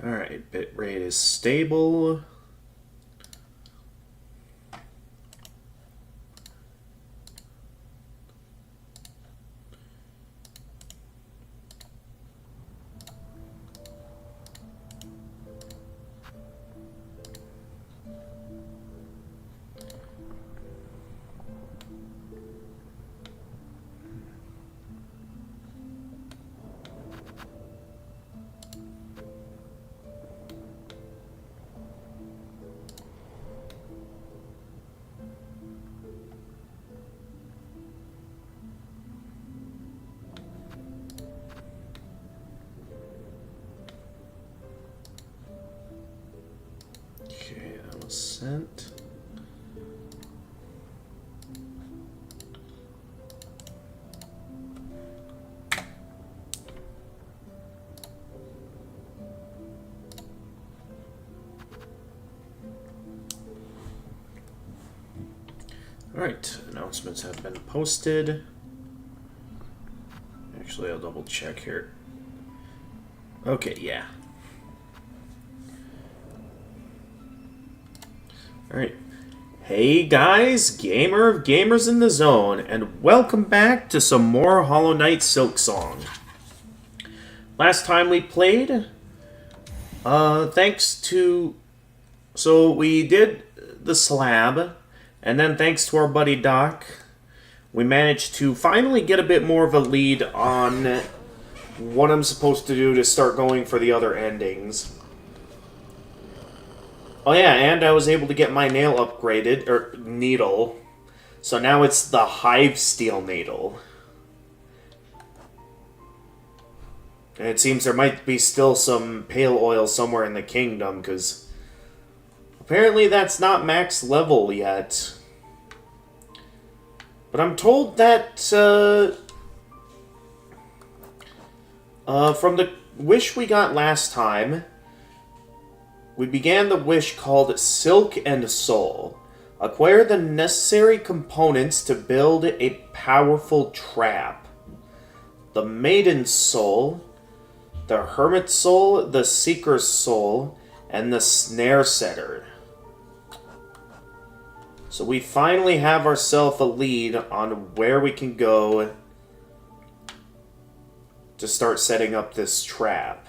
Alright, bitrate is stable. Okay, that was sent. Alright, announcements have been posted. Actually, I'll double check here. Okay, yeah. Alright. Hey guys, gamer of gamers in the zone, and welcome back to some more Hollow Knight Silksong. Last time we played, thanks to... So we did the slab, and then thanks to our buddy Doc, we managed to finally get a bit more of a lead on what I'm supposed to do to start going for the other endings. Oh yeah, and I was able to get my nail upgraded, or needle. So now it's the Hive Steel Needle. And it seems there might be still some pale oil somewhere in the kingdom, because apparently that's not max level yet. But I'm told that, from the wish we got last time, we began the wish called Silk and Soul. Acquire the necessary components to build a powerful trap. The Maiden's Soul, the Hermit's Soul, the Seeker's Soul, and the Snare Setter. So we finally have ourselves a lead on where we can go to start setting up this trap.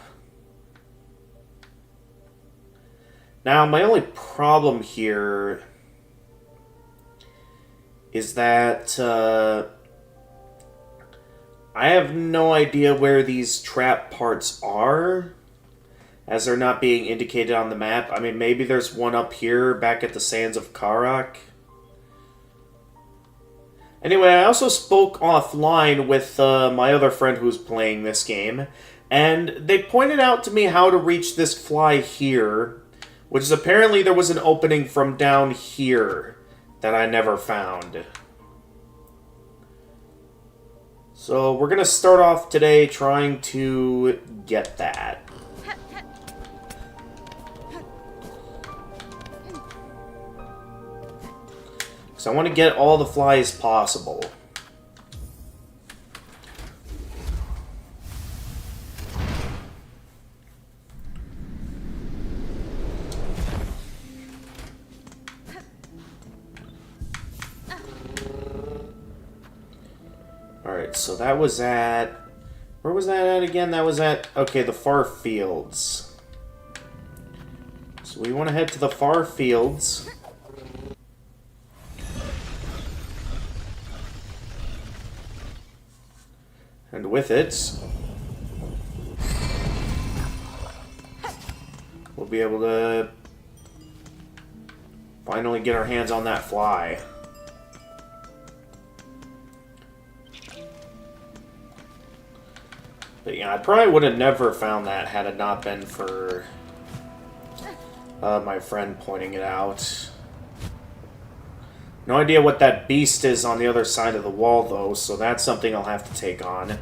Now, my only problem here is that I have no idea where these trap parts are, as they're not being indicated on the map. I mean, maybe there's one up here back at the Sands of Karak. Anyway, I also spoke offline with my other friend who's playing this game, and they pointed out to me how to reach this fly here, which is apparently there was an opening from down here that I never found. So we're going to start off today trying to get that. So I want to get all the flies possible. Alright, so that was at... Where was that at again? That was at... Okay, the far fields. So we want to head to the far fields. And with it, we'll be able to finally get our hands on that fly. But yeah, I probably would have never found that had it not been for my friend pointing it out. No idea what that beast is on the other side of the wall, though, so that's something I'll have to take on.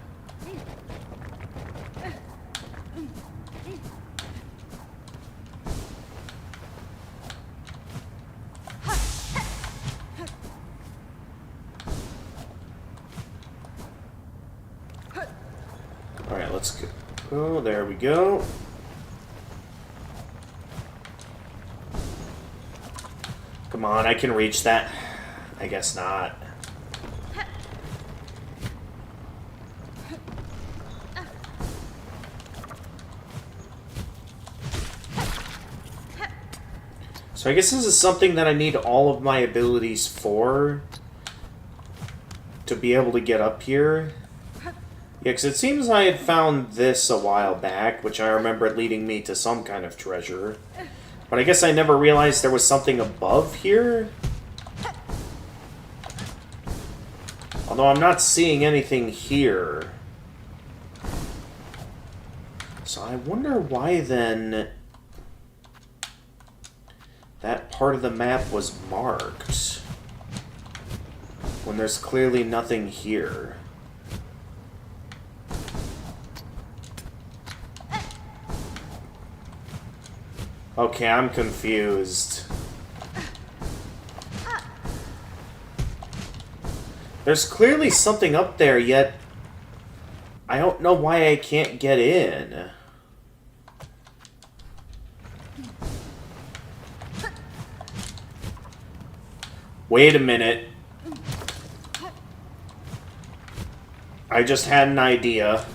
Alright, let's go. Oh, there we go. Come on, I can reach that. I guess not. So I guess this is something that I need all of my abilities for to be able to get up here. Yeah, because it seems I had found this a while back, which I remember leading me to some kind of treasure. But I guess I never realized there was something above here. Although I'm not seeing anything here. So I wonder why then that part of the map was marked when there's clearly nothing here. Okay, I'm confused. There's clearly something up there, yet I don't know why I can't get in. Wait a minute. I just had an idea.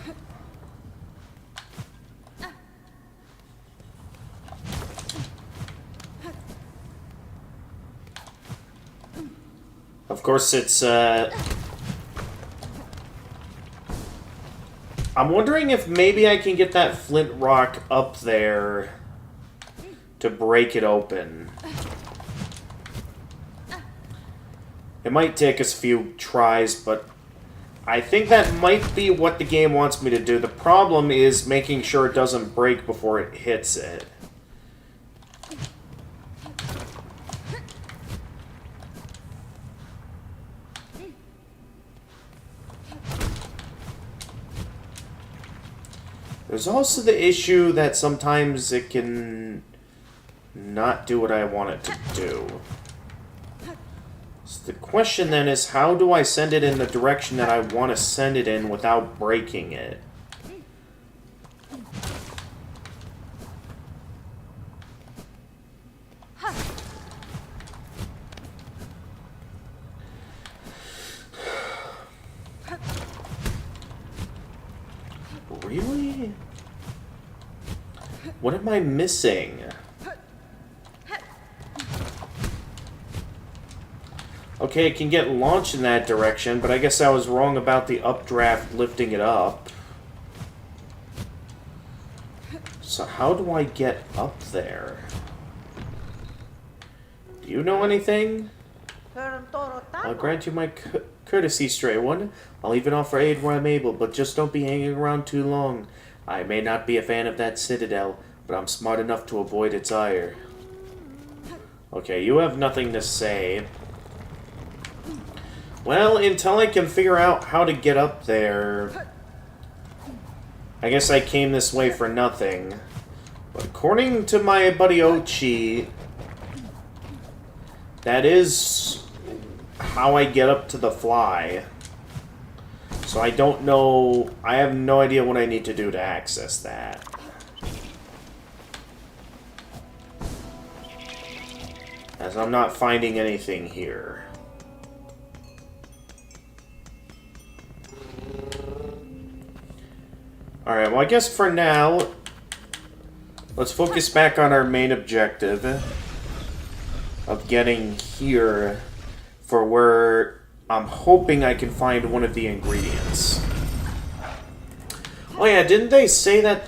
Of course, it's, I'm wondering if maybe I can get that flint rock up there to break it open. It might take us a few tries, but I think that might be what the game wants me to do. The problem is making sure it doesn't break before it hits it. There's also the issue that sometimes it can not do what I want it to do. So the question then is, how do I send it in the direction that I want to send it in without breaking it? Really? What am I missing? Okay, it can get launched in that direction, but I guess I was wrong about the updraft lifting it up. So how do I get up there? Do you know anything? I'll grant you my courtesy, stray one. I'll even offer aid where I'm able, but just don't be hanging around too long. I may not be a fan of that citadel, but I'm smart enough to avoid its ire. Okay, you have nothing to say. Well, until I can figure out how to get up there, I guess I came this way for nothing. But according to my buddy Ochi, that is how I get up to the fly. So I don't know, I have no idea what I need to do to access that. As I'm not finding anything here. Alright, well I guess for now, let's focus back on our main objective of getting here for where I'm hoping I can find one of the ingredients. Oh yeah, didn't they say that?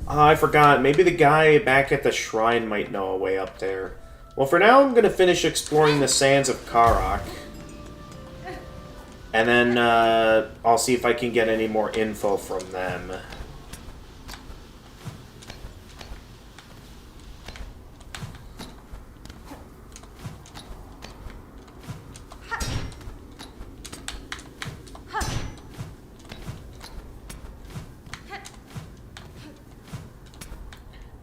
I forgot. Maybe the guy back at the shrine might know a way up there. Well, for now, I'm going to finish exploring the sands of Karak. And then I'll see if I can get any more info from them.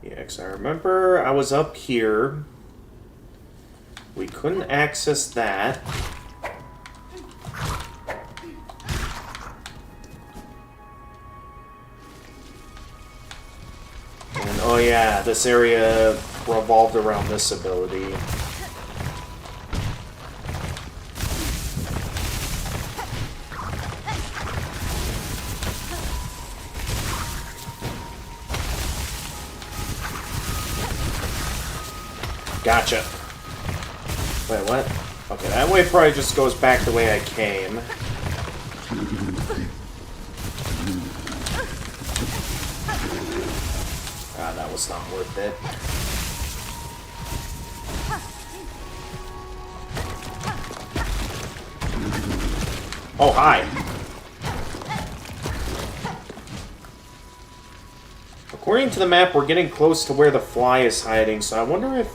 Yeah, because I remember I was up here. We couldn't access that. And oh yeah, this area revolved around this ability. Gotcha. Wait, what? Okay, that way probably just goes back the way I came. Ah, that was not worth it. Oh, hi. According to the map, we're getting close to where the fly is hiding, so I wonder if...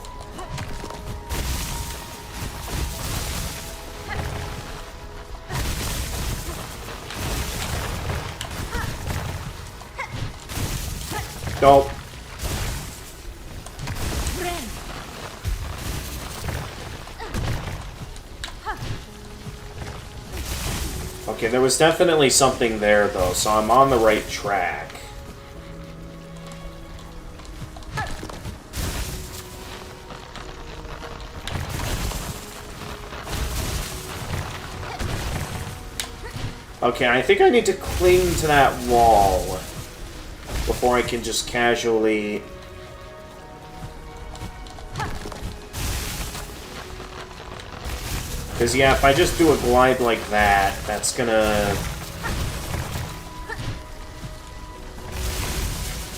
Nope. Okay, there was definitely something there, though, so I'm on the right track. Okay, I think I need to cling to that wall before I can just casually... Because, yeah, if I just do a glide like that, that's gonna...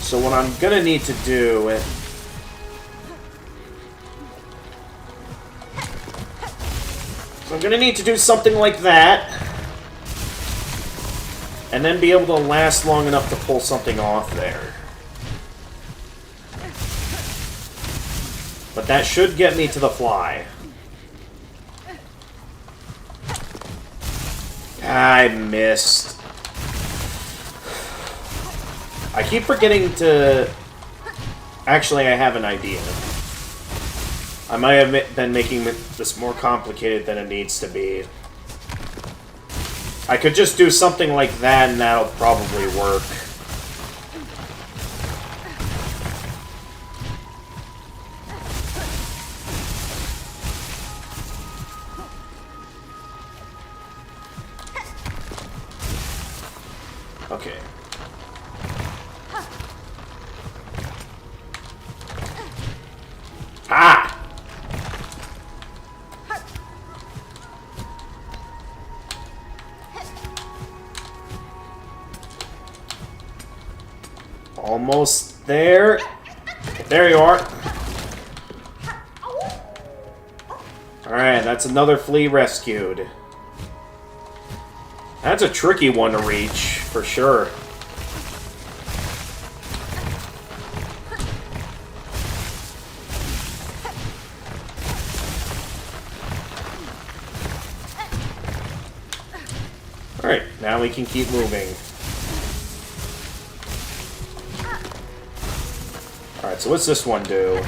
So what I'm gonna need to do... So I'm gonna need to do something like that. And then be able to last long enough to pull something off there. But that should get me to the fly. I missed. I keep forgetting to... Actually, I have an idea. I might have been making this more complicated than it needs to be. I could just do something like that and that'll probably work. Okay. Ah! Almost there. There you are. Alright, that's another flea rescued. That's a tricky one to reach, for sure. Alright, now we can keep moving. Alright, so what's this one do?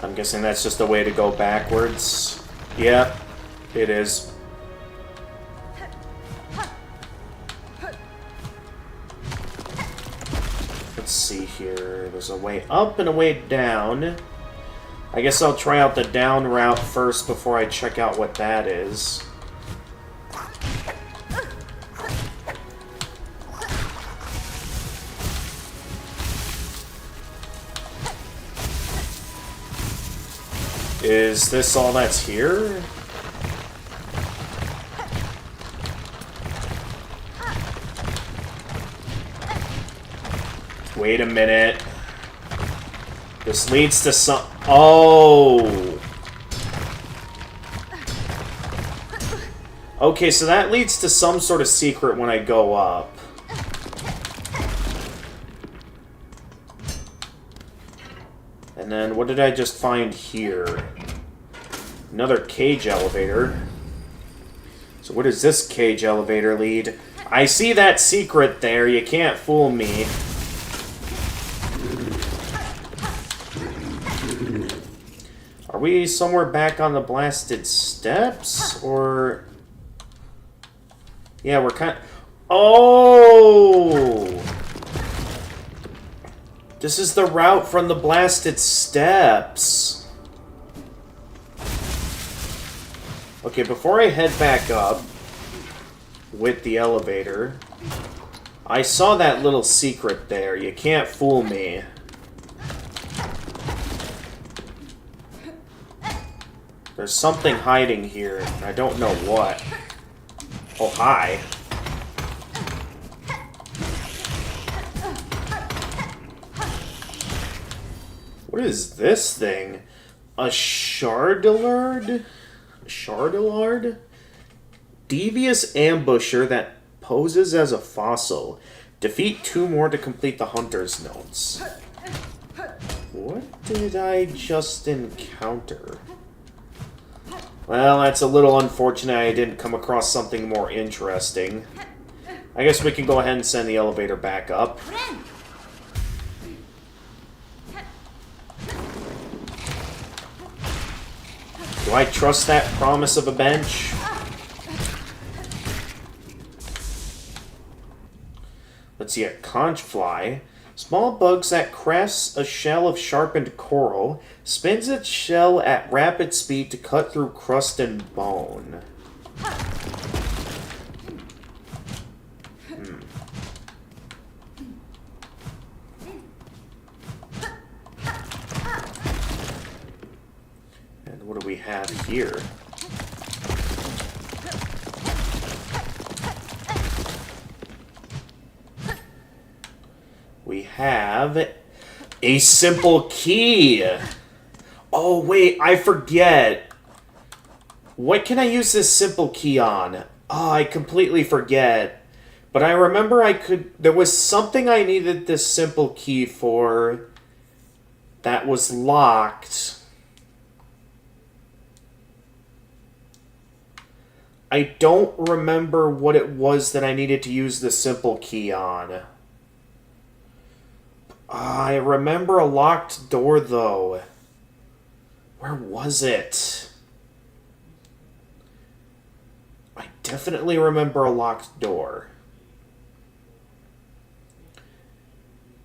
I'm guessing that's just a way to go backwards. Yep, it is. Let's see here. There's a way up and a way down. I guess I'll try out the down route first before I check out what that is. Is this all that's here? Wait a minute. This leads to some... Oh! Okay, so that leads to some sort of secret when I go up. And then, what did I just find here? Another cage elevator. So where does this cage elevator lead? I see that secret there, you can't fool me. Are we somewhere back on the blasted steps? Or... Yeah, we're kind of... Oh! This is the route from the blasted steps. Okay, before I head back up with the elevator, I saw that little secret there. You can't fool me. There's something hiding here, and I don't know what. Oh, hi. What is this thing? A Shardillard? Shardillard? Devious ambusher that poses as a fossil. Defeat 2 more to complete the hunter's notes. What did I just encounter? Well, that's a little unfortunate I didn't come across something more interesting. I guess we can go ahead and send the elevator back up. Do I trust that promise of a bench? Let's see, a conch fly. Small bugs that crafts a shell of sharpened coral, spins its shell at rapid speed to cut through crust and bone. And what do we have here? We have a simple key. Oh, wait, I forget. What can I use this simple key on? Oh, I completely forget. But I remember there was something I needed this simple key for that was locked. I don't remember what it was that I needed to use the simple key on. I remember a locked door, though. Where was it? I definitely remember a locked door.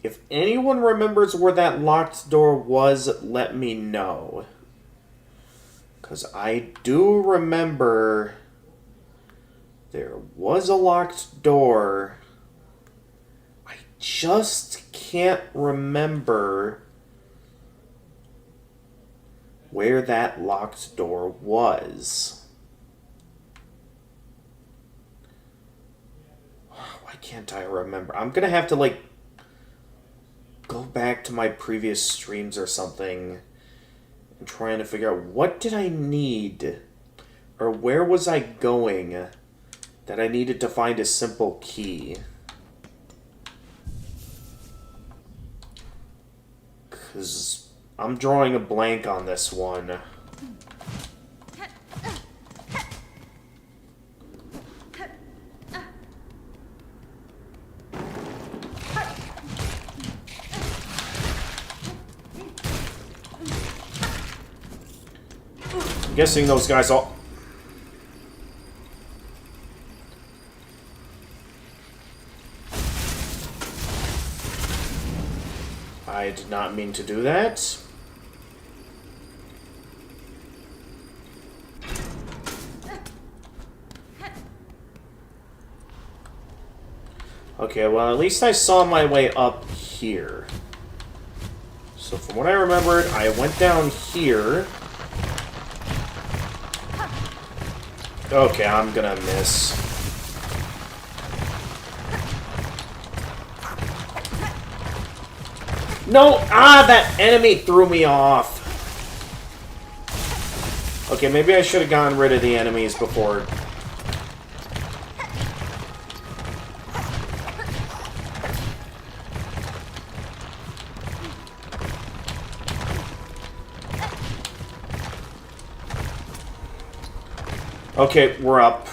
If anyone remembers where that locked door was, let me know. Because I do remember there was a locked door. I just can't remember where that locked door was. Why can't I remember? I'm gonna have to, like, go back to my previous streams or something and trying to figure out what did I need, or where was I going that I needed to find a simple key. Because I'm drawing a blank on this one. I'm guessing those guys all... I did not mean to do that. Okay, well, at least I saw my way up here. So from what I remembered, I went down here. Okay, I'm gonna miss. No! Ah, that enemy threw me off! Okay, maybe I should have gotten rid of the enemies before. Okay, we're up.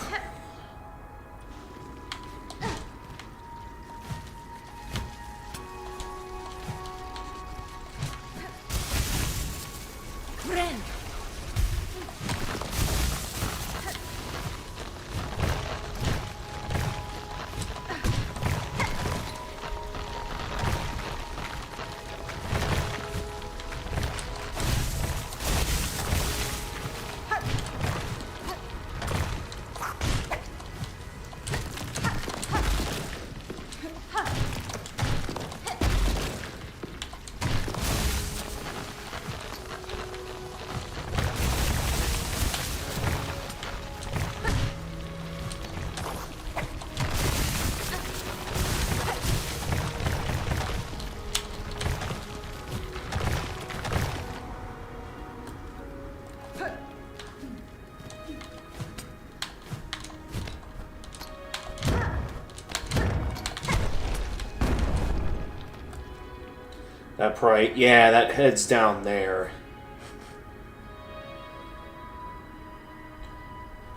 Upright. Yeah, that heads down there.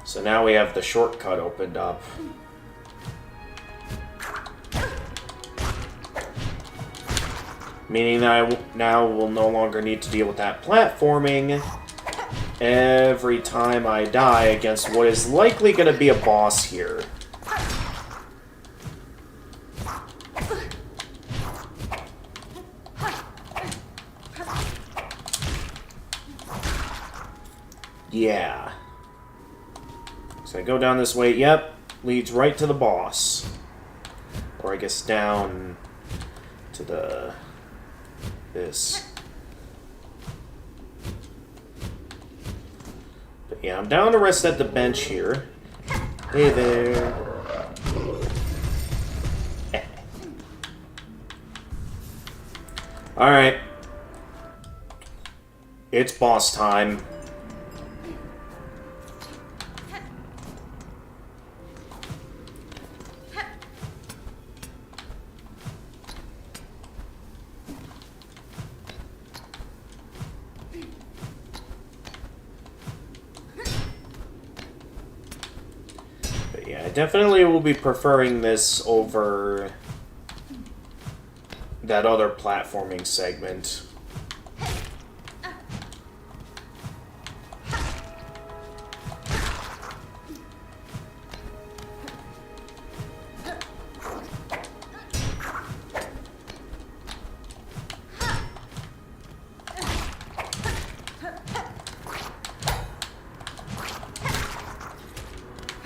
So now we have the shortcut opened up. Meaning that I now will no longer need to deal with that platforming every time I die against what is likely going to be a boss here. Yeah. So I go down this way. Yep. Leads right to the boss. Or I guess down to the... this. But yeah, I'm down to rest at the bench here. Hey there. Alright. It's boss time. Definitely will be preferring this over that other platforming segment.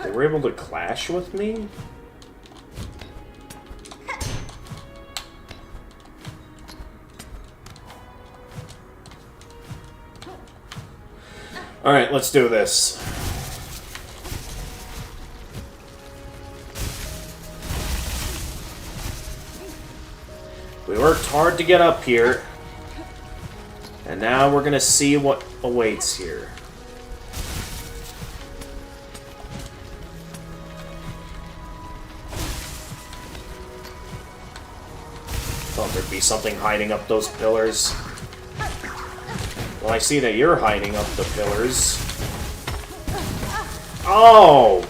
They were able to clash with me? Alright, let's do this. We worked hard to get up here. And now we're gonna see what awaits here. Thought there'd be something hiding up those pillars. Well, I see that you're hiding up the pillars. Oh!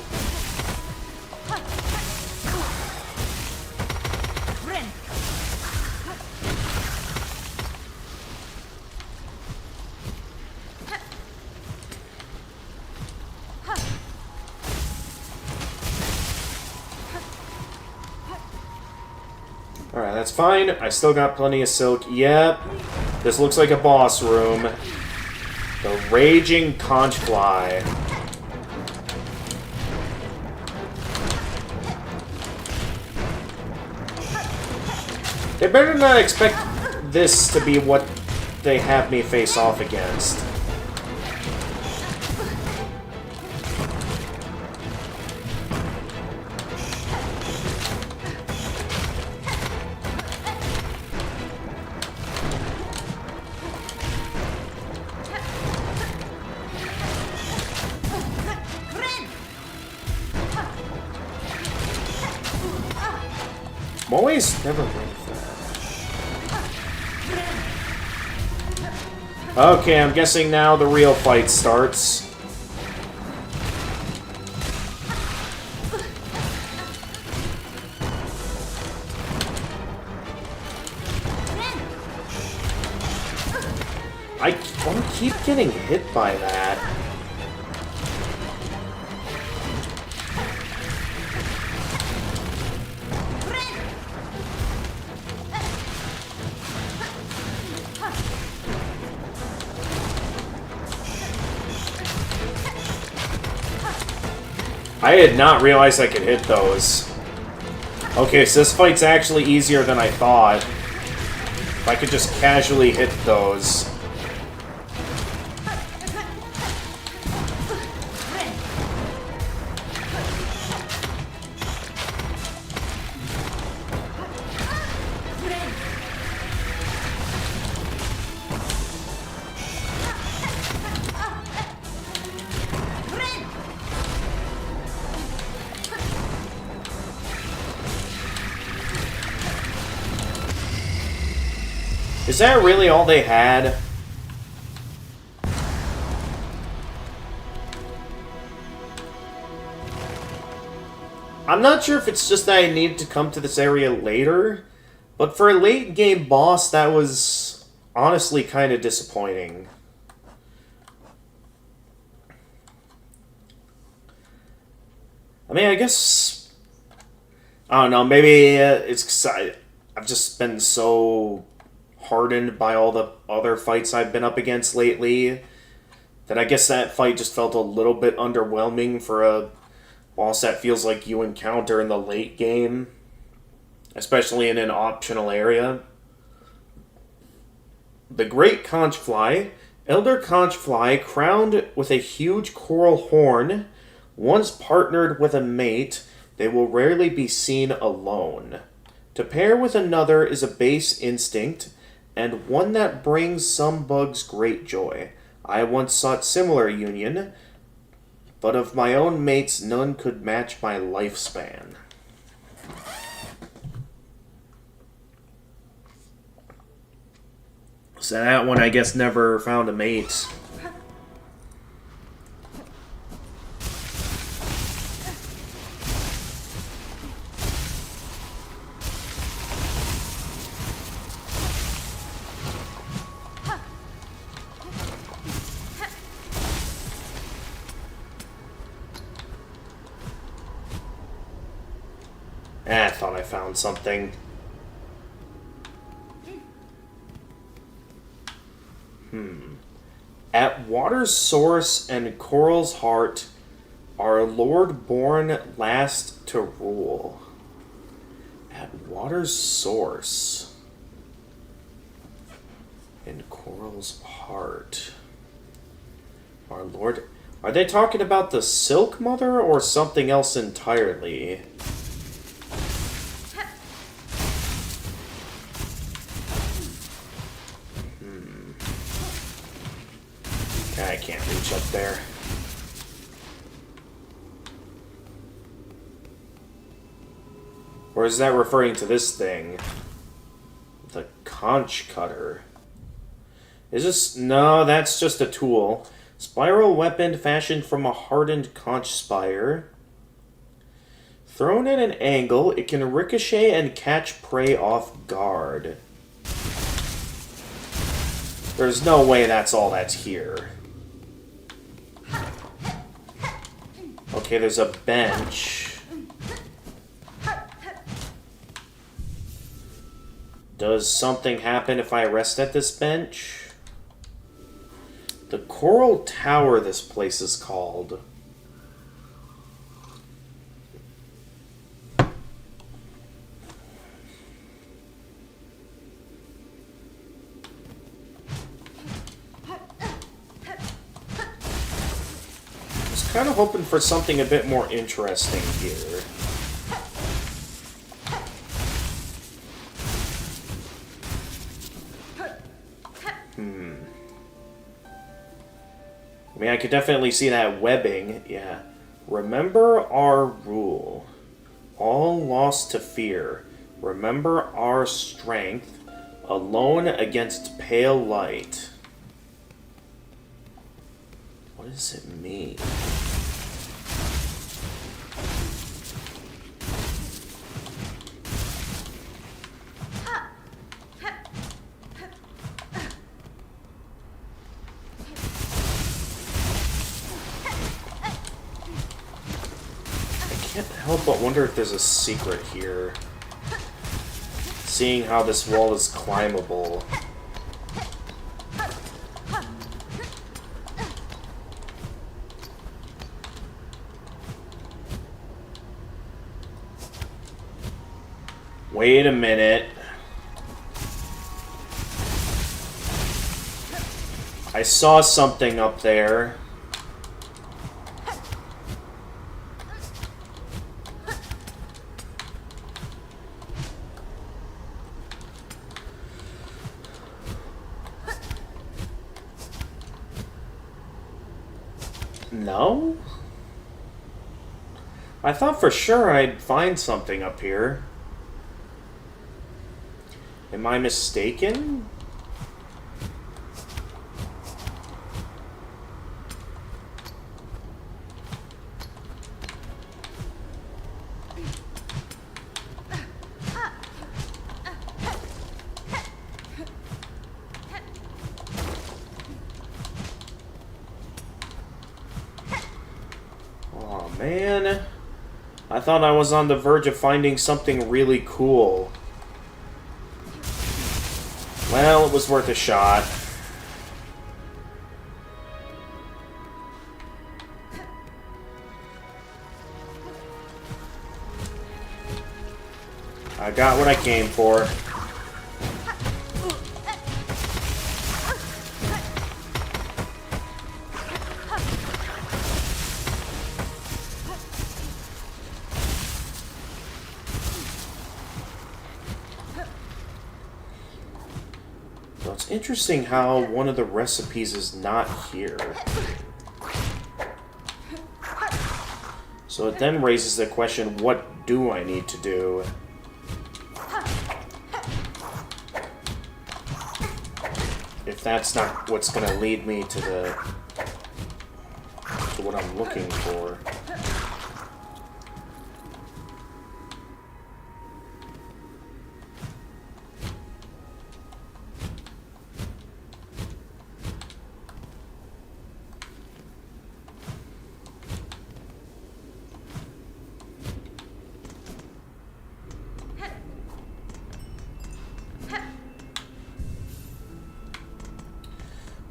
Alright, that's fine. I still got plenty of silk. Yep. This looks like a boss room. The Raging Conchfly. They better not expect this to be what they have me face off against. I'm always never ready for that. Okay, I'm guessing now the real fight starts. I don't keep getting hit by that. I had not realized I could hit those. Okay, so this fight's actually easier than I thought. If I could just casually hit those. Is that really all they had? I'm not sure if it's just that I needed to come to this area later, but for a late game boss, that was honestly kind of disappointing. I mean, I guess... I don't know, maybe it's because I've just been so hardened by all the other fights I've been up against lately that I guess that fight just felt a little bit underwhelming for a boss that feels like you encounter in the late game, especially in an optional area. The Great Conch Fly. Elder Conch Fly, crowned with a huge coral horn, once partnered with a mate, they will rarely be seen alone. To pair with another is a base instinct, and one that brings some bugs great joy. I once sought similar union, but of my own mates none could match my lifespan. So that one, I guess, never found a mate. I thought I found something. At water's source and coral's heart, our Lord born last to rule. At water's source and coral's heart, our Lord... Are they talking about the Silk Mother or something else entirely? I can't reach up there. Or is that referring to this thing? The conch cutter. Is this... No, that's just a tool. Spiral weapon fashioned from a hardened conch spire. Thrown at an angle, it can ricochet and catch prey off guard. There's no way that's all that's here. Okay, there's a bench. Does something happen if I rest at this bench? The Coral Tower, this place is called. Kind of hoping for something a bit more interesting here. I mean, I could definitely see that webbing. Yeah. Remember our rule. All lost to fear. Remember our strength. Alone against pale light. What does it mean? I can't help but wonder if there's a secret here. Seeing how this wall is climbable. Wait a minute. I saw something up there. No? I thought for sure I'd find something up here. Am I mistaken? Oh man, I thought I was on the verge of finding something really cool. Well, it was worth a shot. I got what I came for. So it's interesting how one of the recipes is not here. So it then raises the question, what do I need to do? If that's not what's going to lead me to what I'm looking for.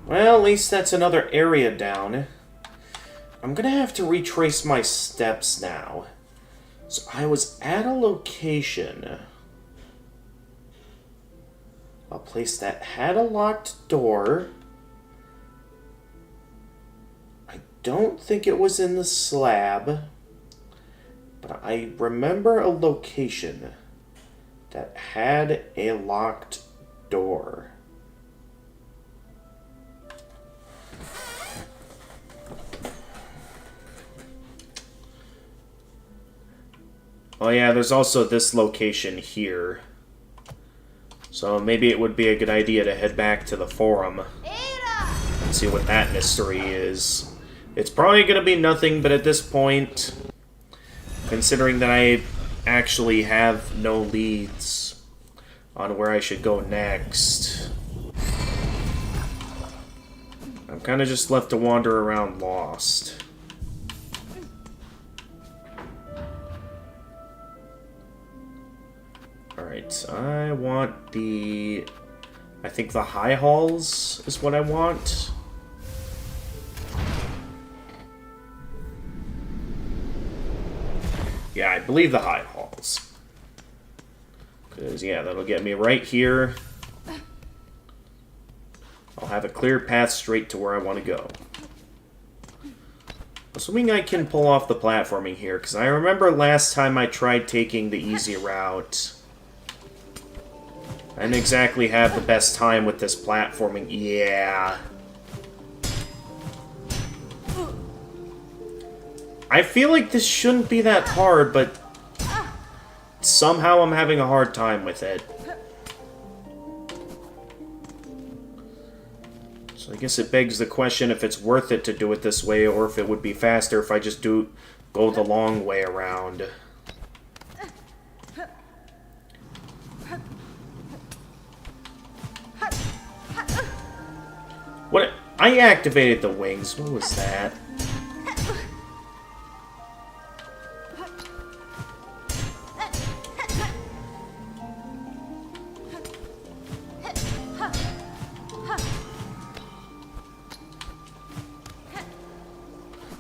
Well, at least that's another area down. I'm gonna have to retrace my steps now. So I was at a location, a place that had a locked door. I don't think it was in the slab, but I remember a location that had a locked door. Oh yeah, there's also this location here. So maybe it would be a good idea to head back to the forum and see what that mystery is. It's probably going to be nothing, but at this point, considering that I actually have no leads on where I should go next, I'm kind of just left to wander around lost. Alright, I want the... I think the high halls is what I want. Yeah, I believe the high halls. Because, yeah, that'll get me right here. I'll have a clear path straight to where I want to go. Assuming I can pull off the platforming here, because I remember last time I tried taking the easy route, I didn't exactly have the best time with this platforming. Yeah. I feel like this shouldn't be that hard, but somehow I'm having a hard time with it. So I guess it begs the question if it's worth it to do it this way, or if it would be faster if I just go the long way around. What? I activated the wings. What was that?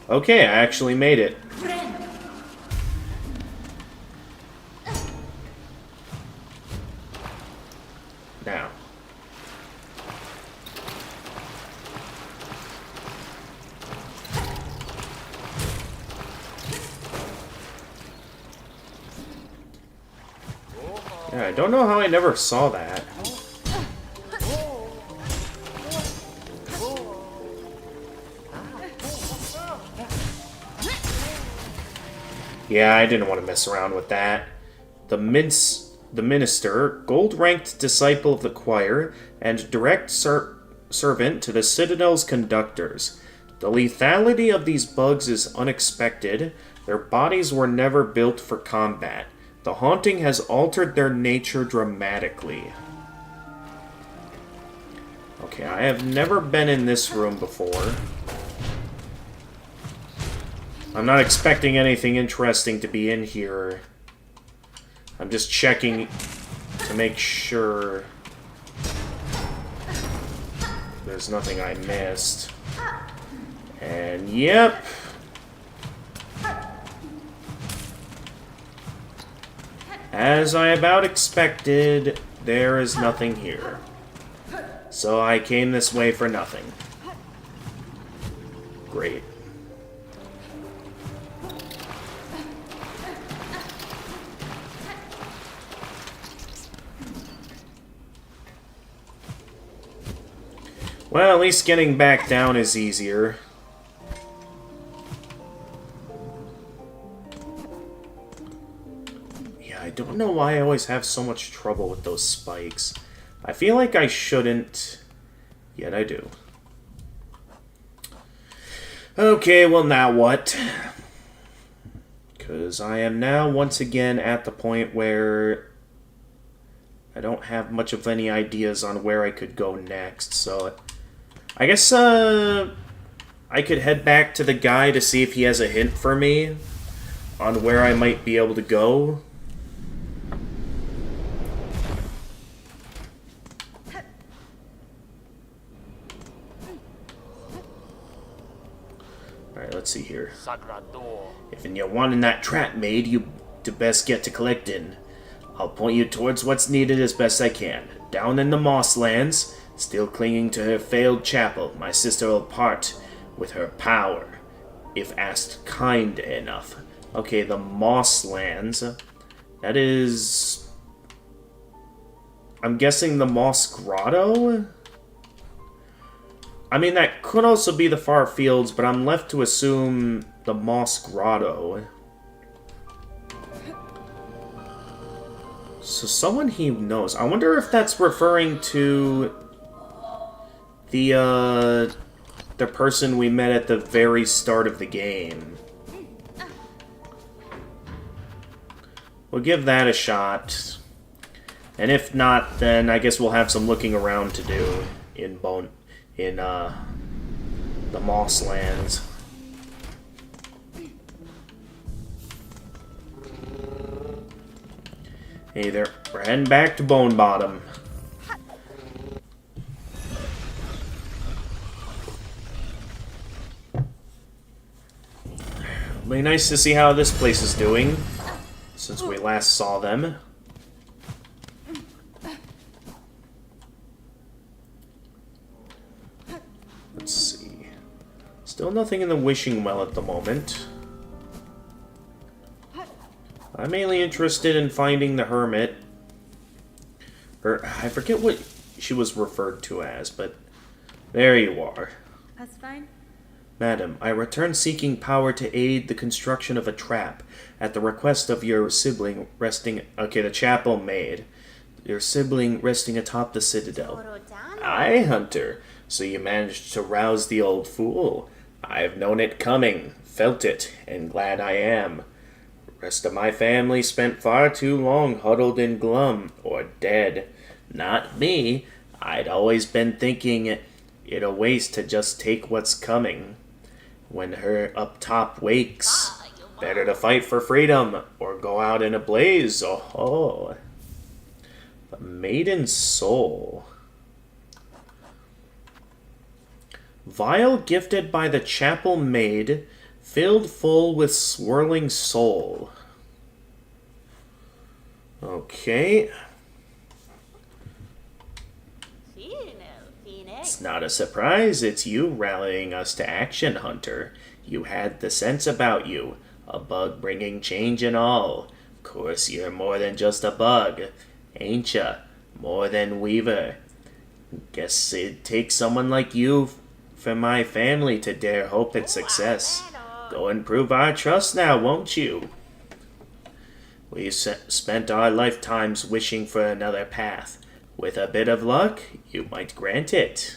Okay, I actually made it. Now. Yeah, I don't know how I never saw that. Yeah, I didn't want to mess around with that. The minister, gold-ranked disciple of the choir, and direct servant to the Citadel's conductors. The lethality of these bugs is unexpected, Their bodies were never built for combat. The haunting has altered their nature dramatically. Okay, I have never been in this room before. I'm not expecting anything interesting to be in here. I'm just checking to make sure there's nothing I missed. And yep. As I about expected, there is nothing here. So I came this way for nothing. Great. Well, at least getting back down is easier. Yeah, I don't know why I always have so much trouble with those spikes. I feel like I shouldn't, yet I do. Okay, well now what? Because I am now once again at the point where I don't have much of any ideas on where I could go next, so I guess I could head back to the guy to see if he has a hint for me on where I might be able to go. Alright, let's see here. If you're wanting that trap made, you best get to collecting. I'll point you towards what's needed as best I can. Down in the Mosslands, still clinging to her failed chapel, my sister will part with her power, if asked kind enough. Okay, the Mosslands. That is... I'm guessing the Moss Grotto? I mean, that could also be the Far Fields, but I'm left to assume the Moss Grotto. So someone he knows. I wonder if that's referring to the person we met at the very start of the game. We'll give that a shot. And if not, then I guess we'll have some looking around to do in the Mosslands. Hey there, we're heading back to Bone Bottom. It'll be nice to see how this place is doing since we last saw them. Let's see. Still nothing in the wishing well at the moment. I'm mainly interested in finding the hermit. Or, I forget what she was referred to as, but there you are. That's fine. Madam, I return seeking power to aid the construction of a trap at the request of your sibling resting... Okay, the chapel maid. Your sibling resting atop the citadel. Aye, Hunter. So you managed to rouse the old fool. I've known it coming, felt it, and glad I am. Rest of my family spent far too long huddled in glum, or dead. Not me. I'd always been thinking it a waste to just take what's coming. When her up top wakes, better to fight for freedom, or go out in a blaze. Oh, the maiden soul. Vial gifted by the chapel maid, filled full with swirling soul. Okay. It's not a surprise, it's you rallying us to action, Hunter. You had the sense about you. A bug bringing change and all. Course you're more than just a bug, ain't ya? More than Weaver. Guess it'd take someone like you for my family to dare hope at success. Go and prove our trust now, won't you? We've spent our lifetimes wishing for another path. With a bit of luck, you might grant it.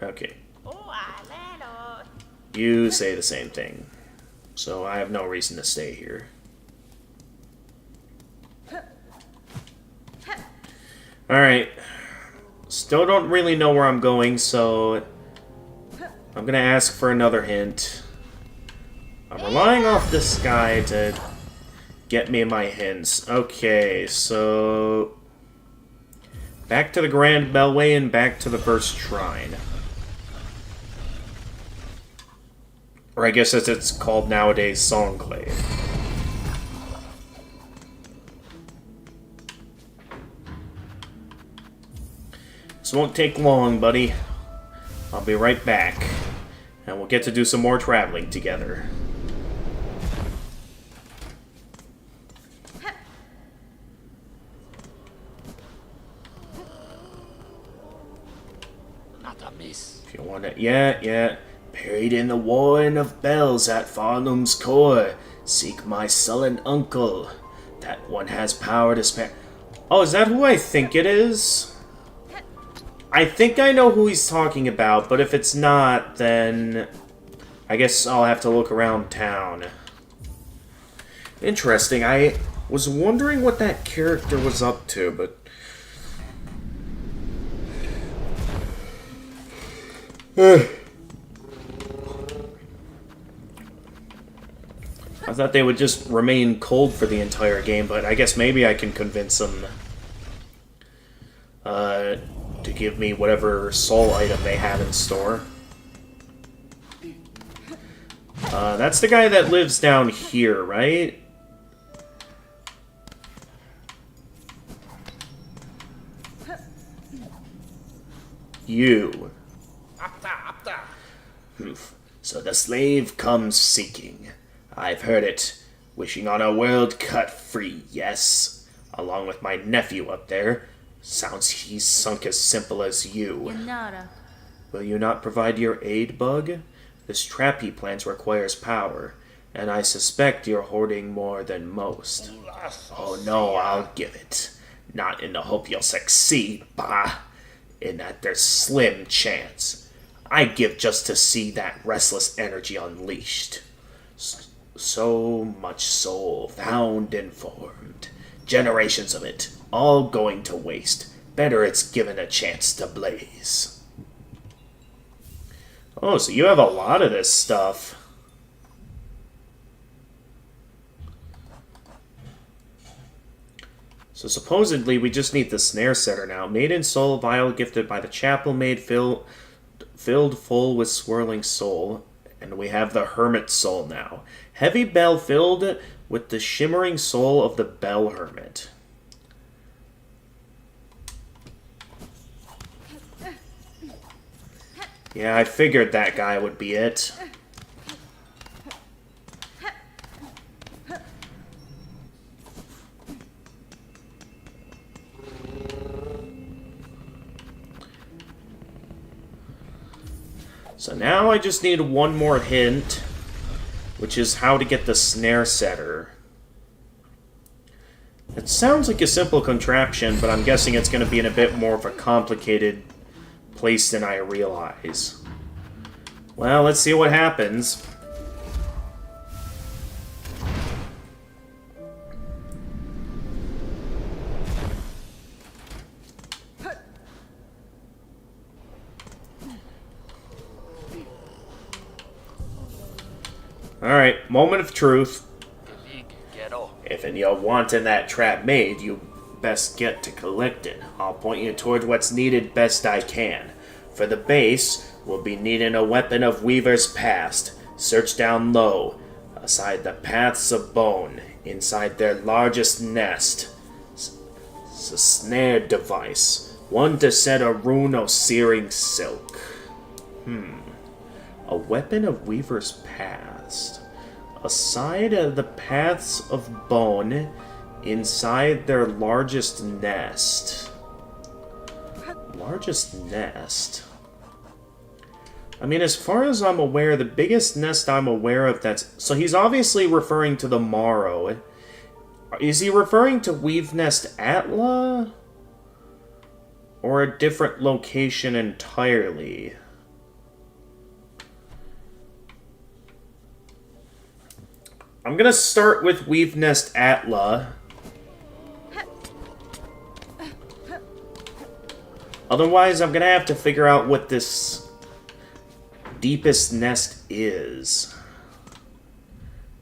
Okay. You say the same thing. So I have no reason to stay here. Alright. Still don't really know where I'm going, so I'm gonna ask for another hint. I'm relying off this guy to get me my hints. Okay, so back to the Grand Bellway and back to the first shrine. Or I guess as it's called nowadays, Songclave. This won't take long, buddy. I'll be right back. And we'll get to do some more traveling together. Not a miss. If you want it, yeah. Buried in the warren of bells at Farnham's core. Seek my sullen uncle. That one has power to spare. Oh, is that who I think it is? I think I know who he's talking about, but if it's not, then I guess I'll have to look around town. Interesting. I was wondering what that character was up to, but I thought they would just remain cold for the entire game, but I guess maybe I can convince them to give me whatever soul item they have in store. That's the guy that lives down here, right? You. So the slave comes seeking. I've heard it. Wishing on a world cut free, yes. Along with my nephew up there. Sounds he's sunk as simple as you. Yanara. Will you not provide your aid, Bug? This trap he plans requires power, and I suspect you're hoarding more than most. Oh no, I'll give it. Not in the hope you'll succeed, bah. In that there's slim chance. I give just to see that restless energy unleashed. So much soul found and formed. Generations of it, all going to waste. Better it's given a chance to blaze. Oh, so you have a lot of this stuff. So supposedly we just need the snare setter now. Maiden soul vial gifted by the chapel maid filled full with swirling soul. And we have the hermit soul now. Heavy bell filled with the shimmering soul of the bell hermit. Yeah, I figured that guy would be it. So now I just need one more hint, which is how to get the snare setter. It sounds like a simple contraption, but I'm guessing it's going to be in a bit more of a complicated place than I realize. Well, let's see what happens. Alright, moment of truth. If you're wanting that trap made, you best get to collect it. I'll point you toward what's needed best I can. For the base, we'll be needing a weapon of Weaver's past. Search down low, aside the paths of bone, inside their largest nest. It's a snare device, one to set a rune of searing silk. A weapon of Weaver's past. Aside the paths of bone, inside their largest nest. Largest nest? I mean, as far as I'm aware, the biggest nest I'm aware of that's... So he's obviously referring to the Morrow. Is he referring to Weave Nest Atla? Or a different location entirely? I'm gonna start with Weave Nest Atla. Otherwise, I'm gonna have to figure out what this deepest nest is.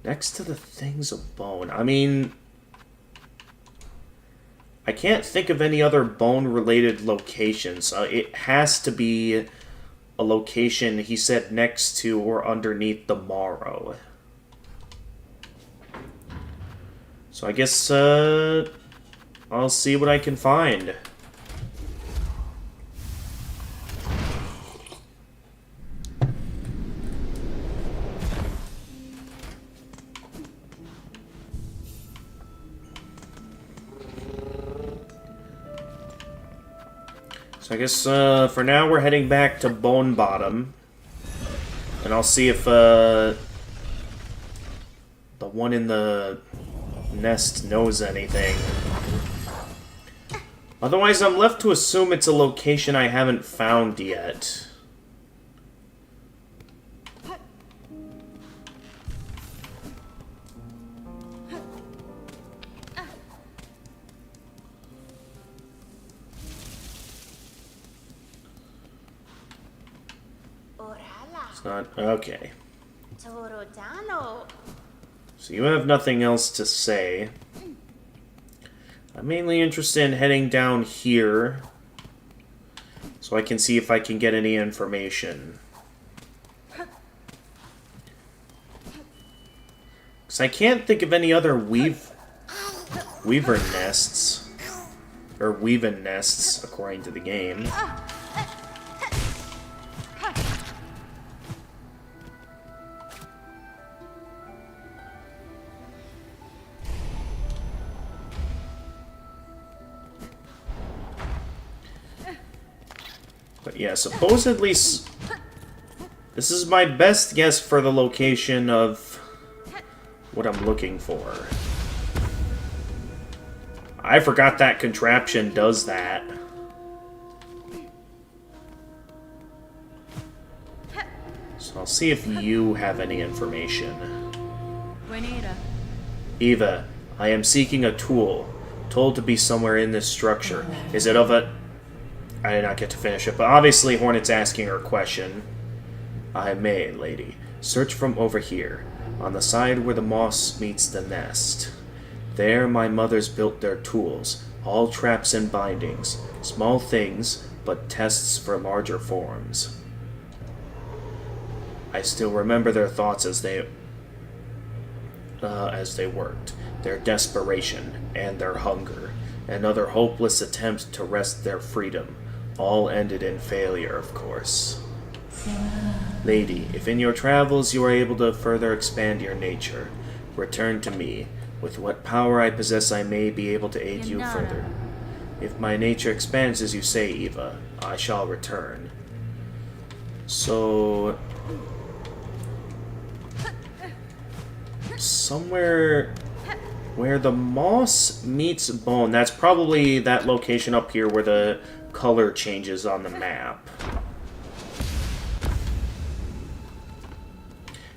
Next to the things of bone. I mean, I can't think of any other bone-related locations. It has to be a location, he said, next to or underneath the Morrow. So I guess, I'll see what I can find. So I guess, for now we're heading back to Bone Bottom. And I'll see if, the one in the nest knows anything. Otherwise, I'm left to assume it's a location I haven't found yet. It's not... okay. So you have nothing else to say. I'm mainly interested in heading down here so I can see if I can get any information. Because I can't think of any other weaver nests. Or weaving nests, according to the game. But yeah, supposedly... this is my best guess for the location of what I'm looking for. I forgot that contraption does that. So I'll see if you have any information. Eva, I am seeking a tool. Told to be somewhere in this structure. Is it of a... I did not get to finish it, but obviously Hornet's asking her a question. I may, lady. Search from over here, on the side where the moss meets the nest. There my mothers built their tools, all traps and bindings. Small things, but tests for larger forms. I still remember their thoughts as they worked, their desperation and their hunger, and other hopeless attempts to wrest their freedom. All ended in failure, of course. Lady, if in your travels you are able to further expand your nature, return to me. With what power I possess, I may be able to aid you further. If my nature expands as you say, Eva, I shall return. So... somewhere where the moss meets bone, that's probably that location up here where the color changes on the map.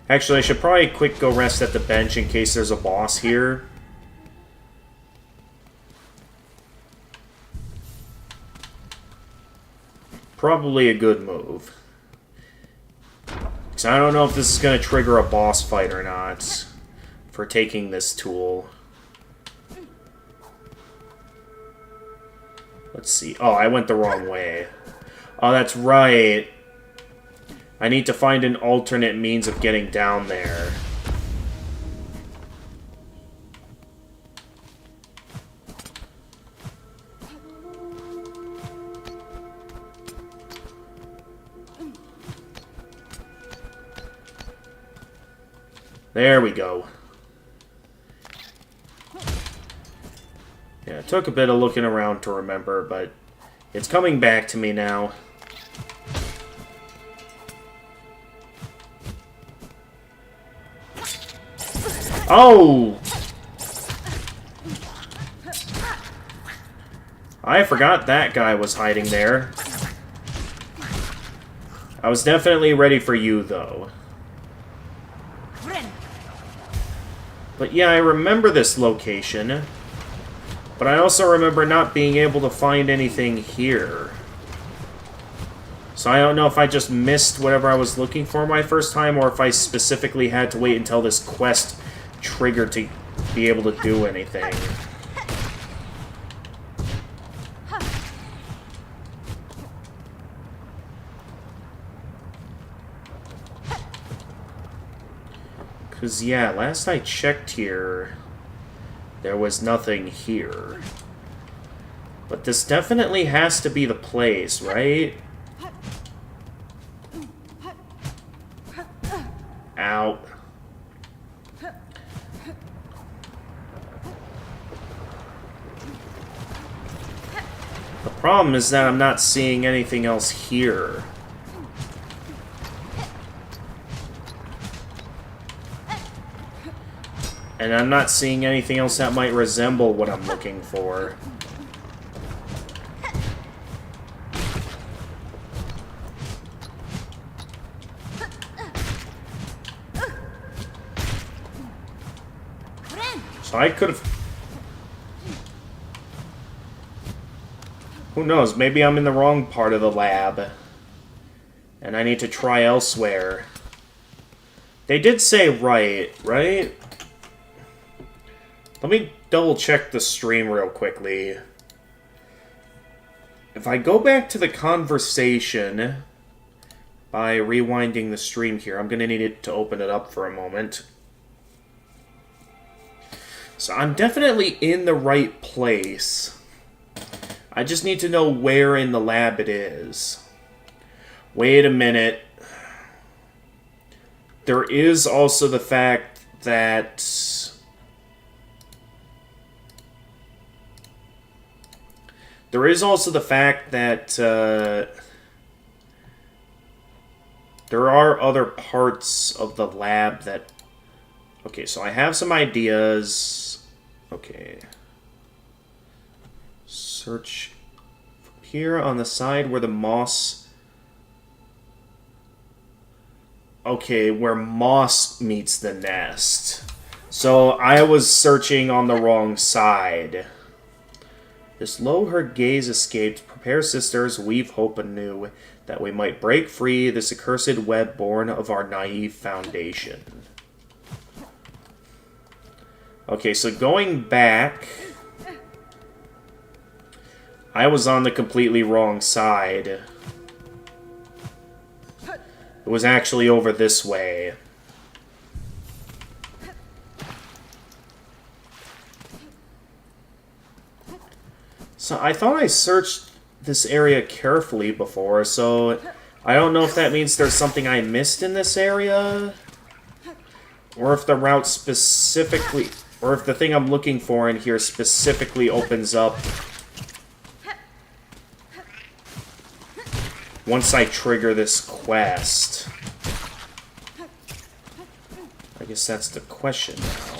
Actually, I should probably quick go rest at the bench in case there's a boss here. Probably a good move. Because I don't know if this is going to trigger a boss fight or not for taking this tool. Let's see. Oh, I went the wrong way. Oh, that's right. I need to find an alternate means of getting down there. There we go. Yeah, it took a bit of looking around to remember, but it's coming back to me now. Oh! I forgot that guy was hiding there. I was definitely ready for you, though. But yeah, I remember this location. But I also remember not being able to find anything here. So I don't know if I just missed whatever I was looking for my first time, or if I specifically had to wait until this quest triggered to be able to do anything. Because, yeah, last I checked here, there was nothing here. But this definitely has to be the place, right? Ow. The problem is that I'm not seeing anything else here. And I'm not seeing anything else that might resemble what I'm looking for. So I could have... Who knows, maybe I'm in the wrong part of the lab. And I need to try elsewhere. They did say right? Let me double check the stream real quickly. If I go back to the conversation by rewinding the stream here, I'm going to need it to open it up for a moment. So I'm definitely in the right place. I just need to know where in the lab it is. Wait a minute. There is also the fact that... There is also the fact that there are other parts of the lab that... Okay, so I have some ideas. Okay. Search here on the side where the moss... Okay, where moss meets the nest. So I was searching on the wrong side. This low her gaze escaped. Prepare, sisters, weave hope anew, that we might break free this accursed web born of our naive foundation. Okay, so going back, I was on the completely wrong side. It was actually over this way. So I thought I searched this area carefully before, so I don't know if that means there's something I missed in this area, or if the route specifically, or if the thing I'm looking for in here specifically opens up once I trigger this quest. I guess that's the question now.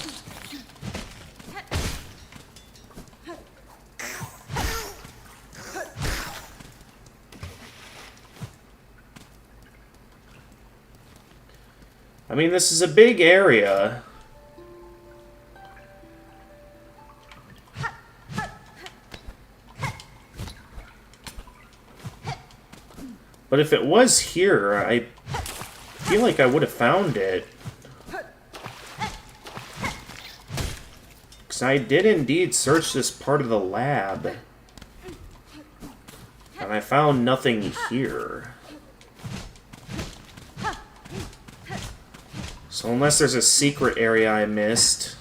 I mean, this is a big area. But if it was here, I feel like I would have found it. Because I did indeed search this part of the lab. And I found nothing here. So unless there's a secret area I missed...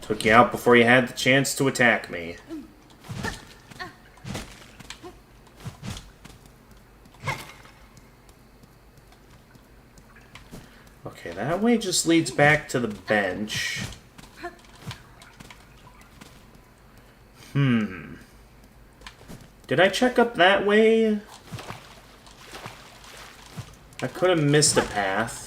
Took you out before you had the chance to attack me. Okay, that way just leads back to the bench. Did I check up that way? I could have missed a path.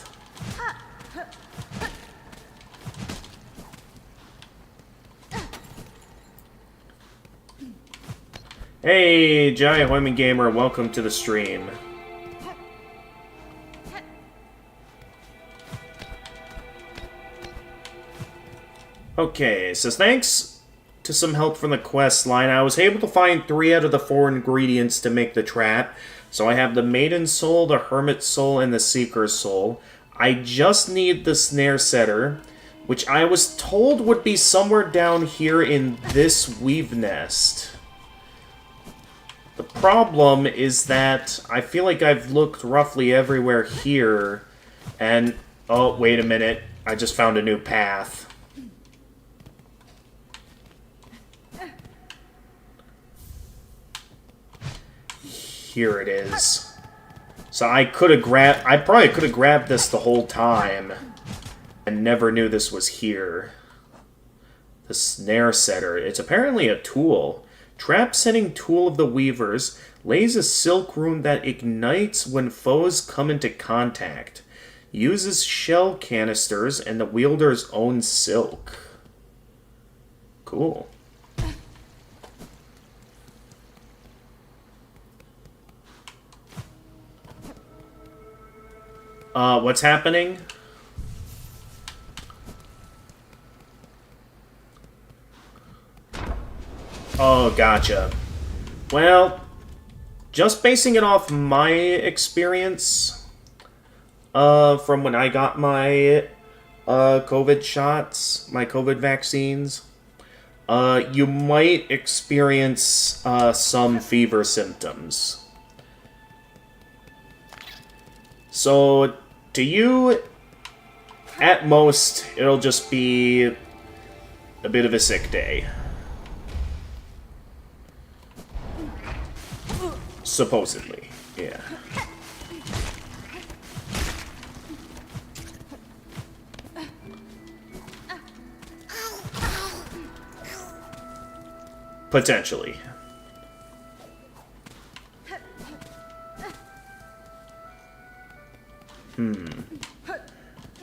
Hey, Giant Women Gamer, welcome to the stream. Okay, so thanks to some help from the quest line, I was able to find 3 out of the 4 ingredients to make the trap. So I have the Maiden Soul, the Hermit Soul, and the Seeker's Soul. I just need the Snare Setter, which I was told would be somewhere down here in this weave nest. The problem is that I feel like I've looked roughly everywhere here, and... oh, wait a minute. I just found a new path. Here it is. So I could have grabbed... I probably could have grabbed this the whole time and never knew this was here. The Snare Setter. It's apparently a tool. Trap-setting tool of the Weavers lays a silk rune that ignites when foes come into contact. Uses shell canisters and the wielder's own silk. Cool. What's happening? Oh, gotcha. Well, just basing it off my experience, from when I got my, COVID shots, my COVID vaccines, you might experience, some fever symptoms. So, to you, at most, it'll just be a bit of a sick day. Supposedly, yeah. Potentially.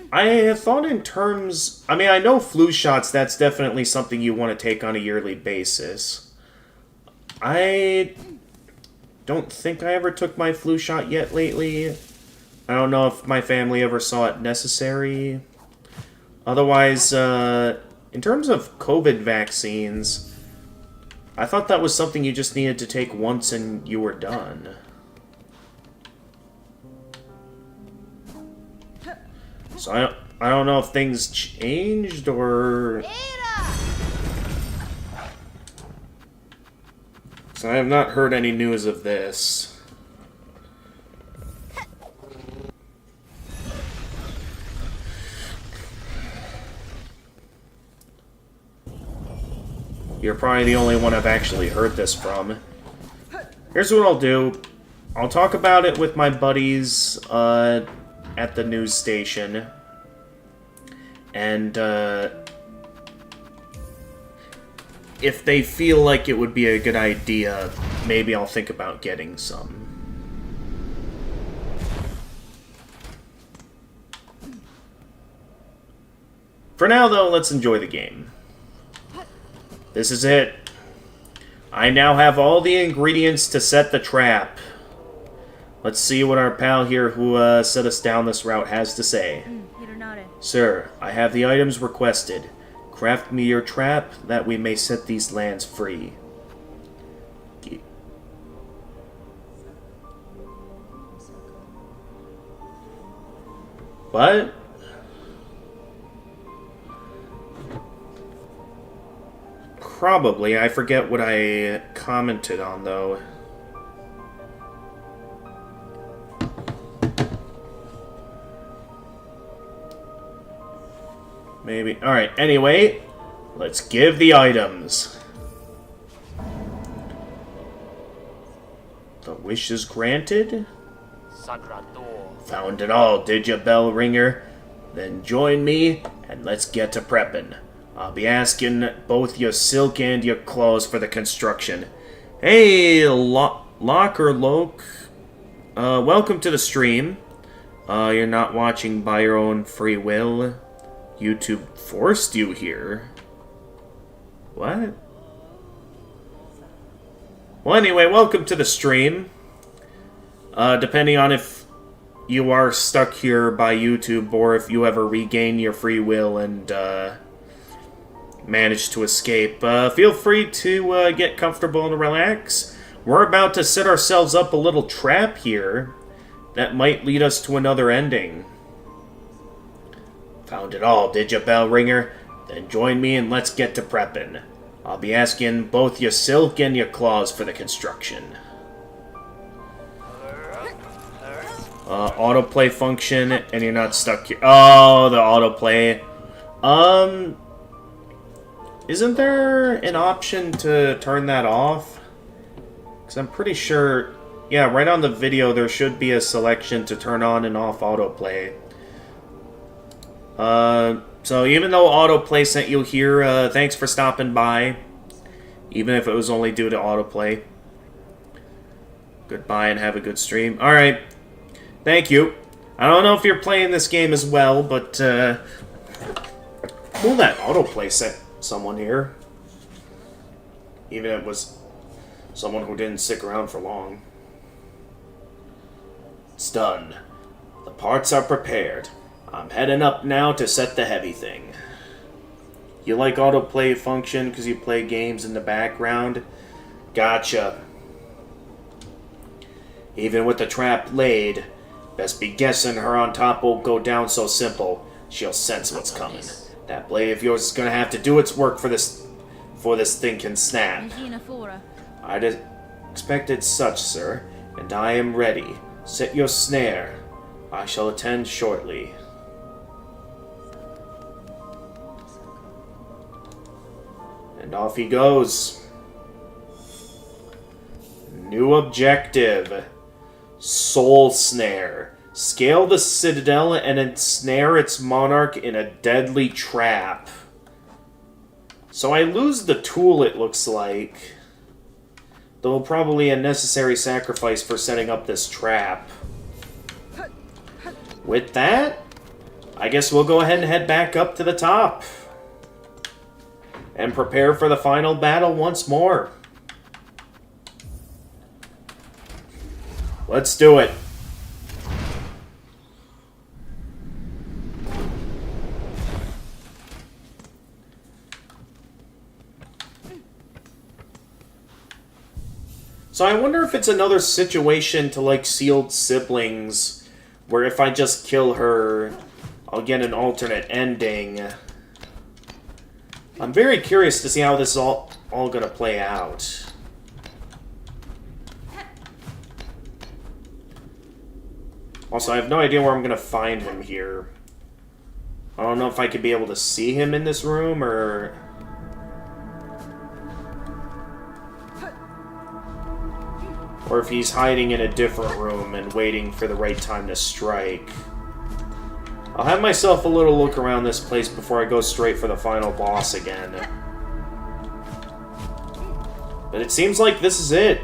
I thought in terms... I mean, I know flu shots, that's definitely something you want to take on a yearly basis. I don't think I ever took my flu shot yet lately. I don't know if my family ever saw it necessary. Otherwise, in terms of COVID vaccines, I thought that was something you just needed to take once and you were done. So I don't know if things changed or... So I have not heard any news of this. You're probably the only one I've actually heard this from. Here's what I'll do. I'll talk about it with my buddies at the news station. And if they feel like it would be a good idea, maybe I'll think about getting some. For now, though, let's enjoy the game. This is it. I now have all the ingredients to set the trap. Let's see what our pal here who set us down this route has to say. Sir, I have the items requested. Craft me your trap, that we may set these lands free. What? Probably. I forget what I commented on, though. Maybe. Alright, anyway, let's give the items. The wish is granted? Found it all, did ya, bell ringer? Then join me, and let's get to prepping. I'll be asking both your silk and your claws for the construction. Hey, Locke or Loke. Welcome to the stream. You're not watching by your own free will. YouTube forced you here. What? Well, anyway, welcome to the stream. Depending on if you are stuck here by YouTube or if you ever regain your free will and manage to escape, feel free to get comfortable and relax. We're about to set ourselves up a little trap here that might lead us to another ending. Found it all, did ya, bell ringer? Then join me and let's get to prepping. I'll be asking both your silk and your claws for the construction. Autoplay function, and you're not stuck here. Oh, the autoplay. Isn't there an option to turn that off? Because I'm pretty sure, yeah, right on the video there should be a selection to turn on and off autoplay. So even though autoplay sent you here, thanks for stopping by. Even if it was only due to autoplay. Goodbye and have a good stream. Alright. Thank you. I don't know if you're playing this game as well, but, will that autoplay set someone here? Even if it was someone who didn't stick around for long. It's done. The parts are prepared. I'm heading up now to set the heavy thing. You like autoplay function because you play games in the background? Gotcha. Even with the trap laid, best be guessing her on top won't go down so simple. She'll sense what's coming. That blade of yours is gonna have to do its work for this thing can snap. I'd expected such, sir, and I am ready. Set your snare. I shall attend shortly. And off he goes. New objective. Soul Snare. Scale the citadel and ensnare its monarch in a deadly trap. So I lose the tool, it looks like. Though probably a necessary sacrifice for setting up this trap. With that, I guess we'll go ahead and head back up to the top. And prepare for the final battle once more. Let's do it. So I wonder if it's another situation to like Sealed Siblings, where if I just kill her, I'll get an alternate ending. I'm very curious to see how this is all gonna play out. Also, I have no idea where I'm gonna find him here. I don't know if I could be able to see him in this room, or... or if he's hiding in a different room and waiting for the right time to strike. I'll have myself a little look around this place before I go straight for the final boss again. But it seems like this is it.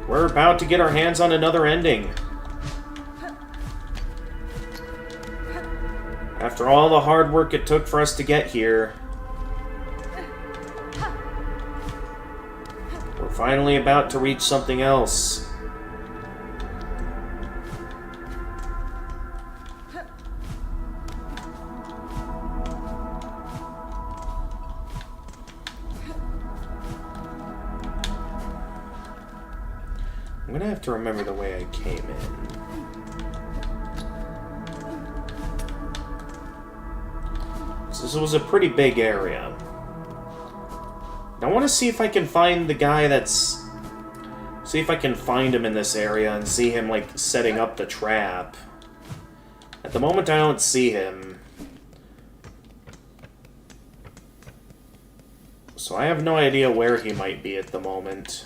We're about to get our hands on another ending. After all the hard work it took for us to get here, we're finally about to reach something else. I'm gonna have to remember the way I came in. So this was a pretty big area. I want to see if I can find the guy that's... see if I can find him in this area and see him, like, setting up the trap. At the moment, I don't see him. So I have no idea where he might be at the moment.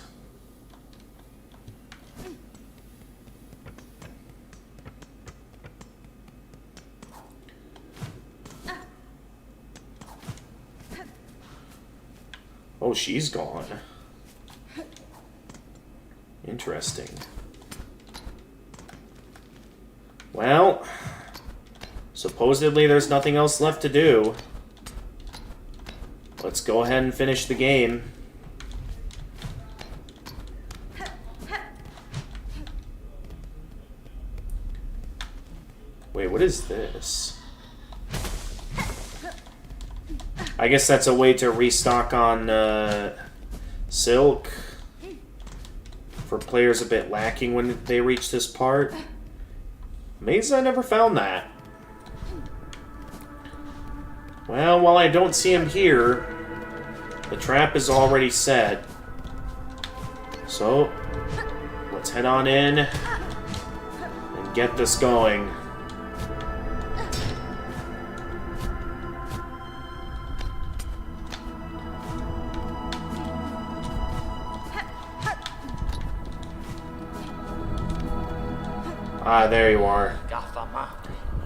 Oh, she's gone. Interesting. Well, supposedly there's nothing else left to do. Let's go ahead and finish the game. Wait, what is this? I guess that's a way to restock on Silk. For players a bit lacking when they reach this part. Amazed I never found that. Well, while I don't see him here, the trap is already set. So, let's head on in and get this going. Ah, there you are.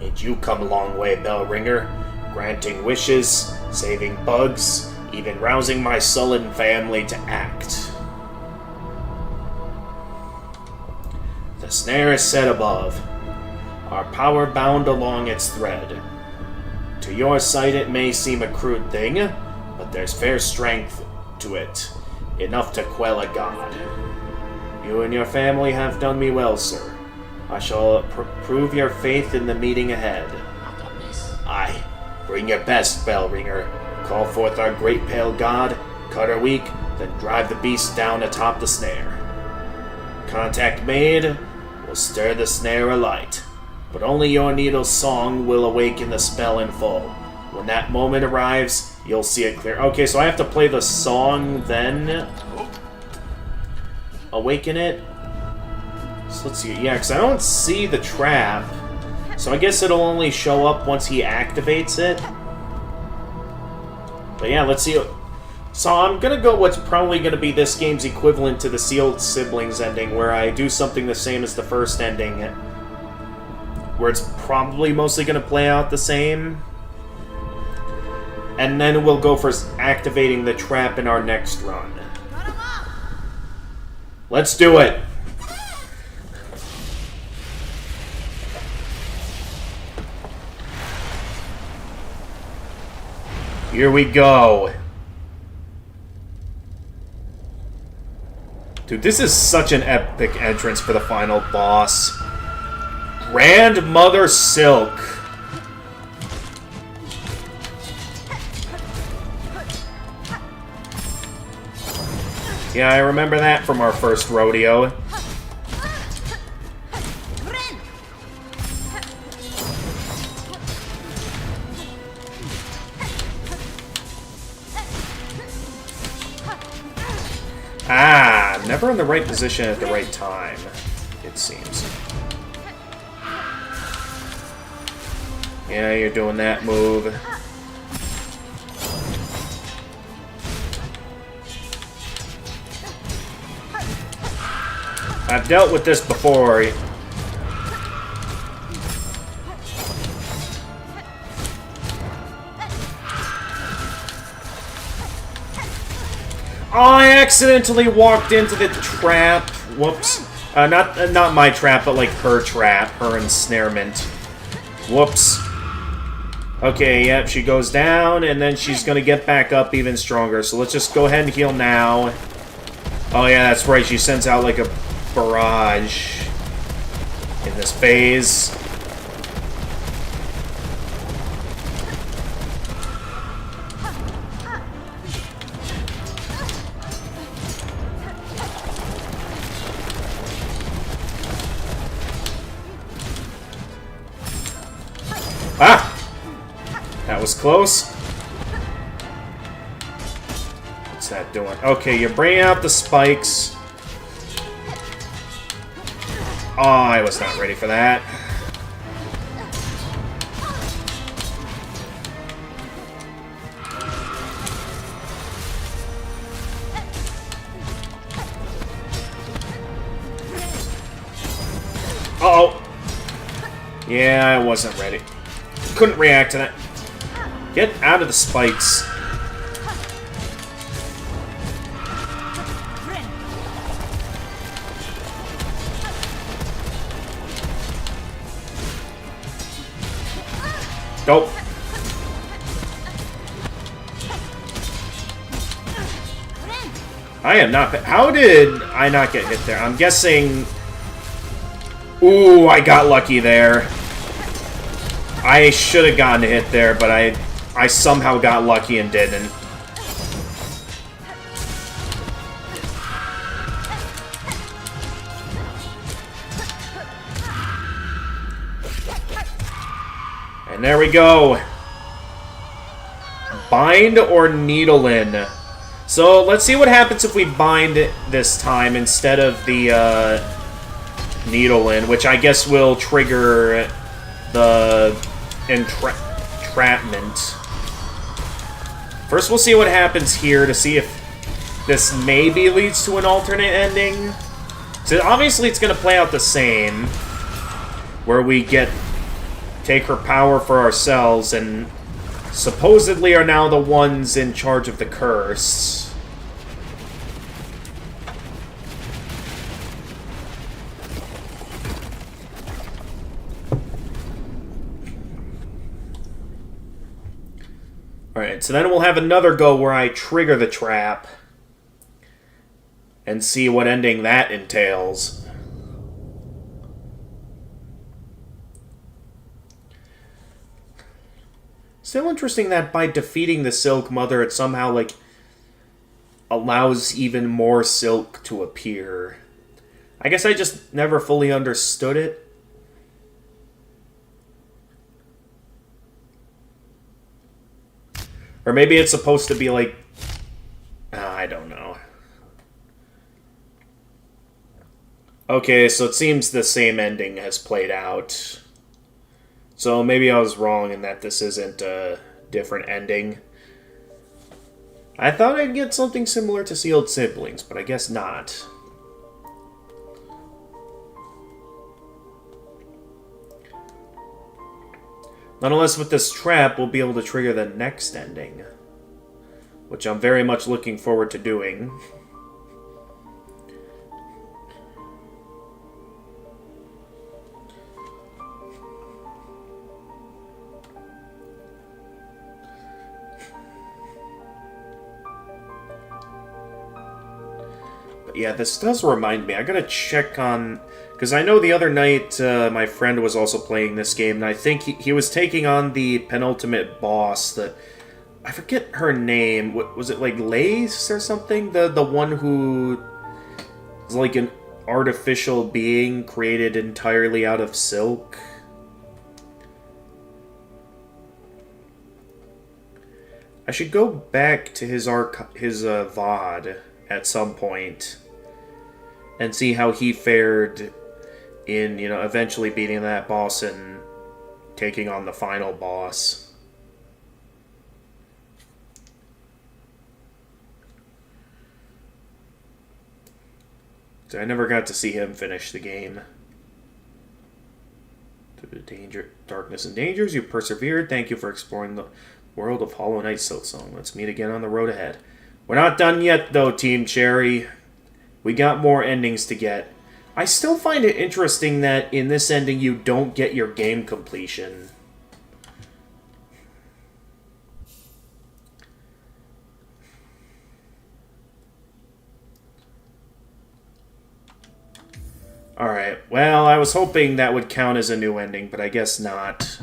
And you come a long way, bell ringer, granting wishes, saving bugs, even rousing my sullen family to act. The snare is set above, our power bound along its thread. To your sight it may seem a crude thing, but there's fair strength to it, enough to quell a god. You and your family have done me well, sir. I shall prove your faith in the meeting ahead. Aye, bring your best, bell ringer. Call forth our great pale god, cut her weak, then drive the beast down atop the snare. Contact made, will stir the snare alight, but only your needle's song will awaken the spell in full. When that moment arrives, you'll see it clear. Okay, so I have to play the song, then awaken it. So let's see. Yeah, because I don't see the trap. So I guess it'll only show up once he activates it. But yeah, let's see. So I'm going to go what's probably going to be this game's equivalent to the Sealed Siblings ending, where I do something the same as the first ending, where it's probably mostly going to play out the same. And then we'll go for activating the trap in our next run. Let's do it! Here we go. Dude, this is such an epic entrance for the final boss. Grandmother Silk. Yeah, I remember that from our first rodeo. Ah, never in the right position at the right time, it seems. Yeah, you're doing that move. I've dealt with this before. Oh, I accidentally walked into the trap. Whoops. Not my trap, but like her trap. Her ensnarement. Whoops. Okay, yep, she goes down, and then she's gonna get back up even stronger. So let's just go ahead and heal now. Oh yeah, that's right, she sends out like a barrage in this phase. Ah! That was close. What's that doing? Okay, you're bringing out the spikes. Oh, I was not ready for that. Uh-oh. Yeah, I wasn't ready. Couldn't react to that. Get out of the spikes. Nope. I am not... How did I not get hit there? I'm guessing... Ooh, I got lucky there. I should have gotten a hit there, but I somehow got lucky and didn't. And there we go. Bind or needle in. So let's see what happens if we bind it this time instead of the needle in, which I guess will trigger the entrapment. First we'll see what happens here to see if this maybe leads to an alternate ending. So obviously it's going to play out the same, where we take her power for ourselves and supposedly are now the ones in charge of the curse. Alright, so then we'll have another go where I trigger the trap and see what ending that entails. Still interesting that by defeating the Silk Mother, it somehow, like, allows even more Silk to appear. I guess I just never fully understood it. Or maybe it's supposed to be like... I don't know. Okay, so it seems the same ending has played out. So maybe I was wrong in that this isn't a different ending. I thought I'd get something similar to Sealed Siblings, but I guess not. Nonetheless, with this trap, we'll be able to trigger the next ending, which I'm very much looking forward to doing. But yeah, this does remind me. I gotta check on... Because I know the other night my friend was also playing this game, and I think he was taking on the penultimate boss. I forget her name. What was it, like Lace or something? The one who is like an artificial being created entirely out of silk. I should go back to his VOD at some point and see how he fared in, eventually beating that boss and taking on the final boss. So I never got to see him finish the game. Through the darkness and dangers, you persevered. Thank you for exploring the world of Hollow Knight Silksong. Let's meet again on the road ahead. We're not done yet, though, Team Cherry. We got more endings to get. I still find it interesting that in this ending you don't get your game completion. Alright, well, I was hoping that would count as a new ending, but I guess not.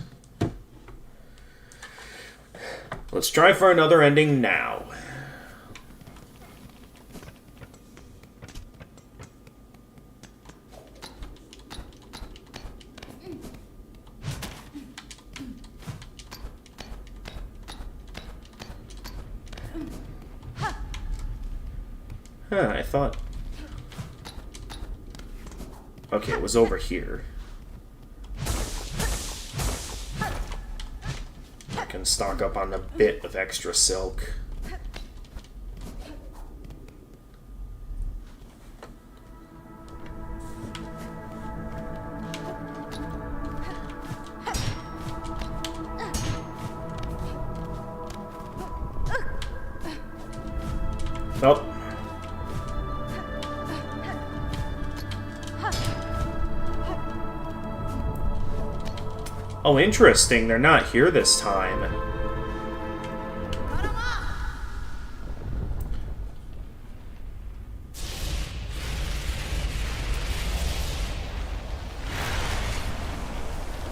Let's try for another ending now. Huh, I thought... Okay, it was over here. I can stock up on a bit of extra silk. Oh. Oh, interesting. They're not here this time.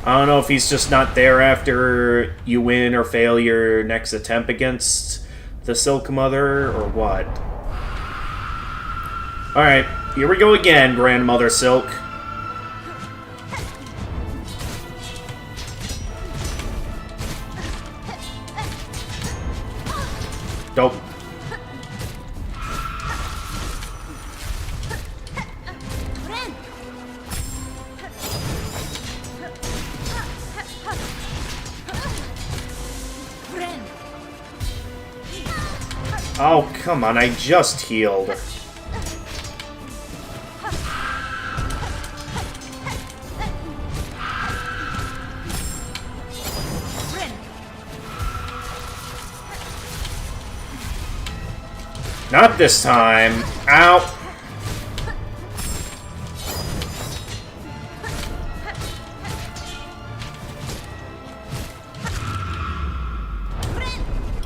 I don't know if he's just not there after you win or fail your next attempt against the Silk Mother, or what. Alright, here we go again, Grandmother Silk. Dope. Oh, come on, I just healed. Not this time. Ow.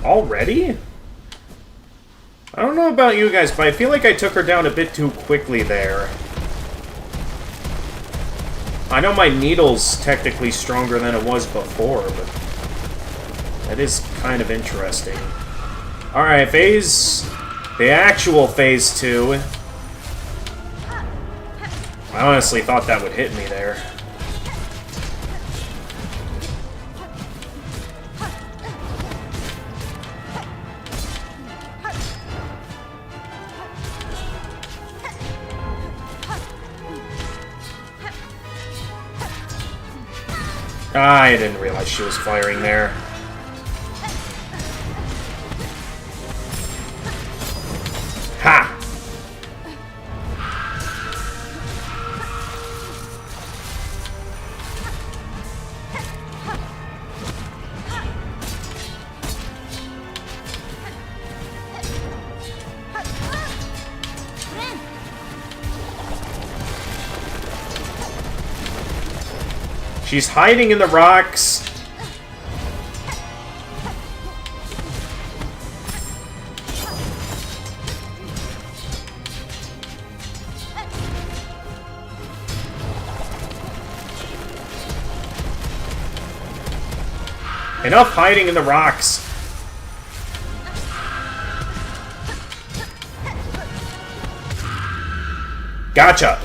Already? I don't know about you guys, but I feel like I took her down a bit too quickly there. I know my needle's technically stronger than it was before, but that is kind of interesting. Alright, the actual phase 2. I honestly thought that would hit me there. I didn't realize she was firing there. Ha! She's hiding in the rocks. Enough hiding in the rocks. Gotcha.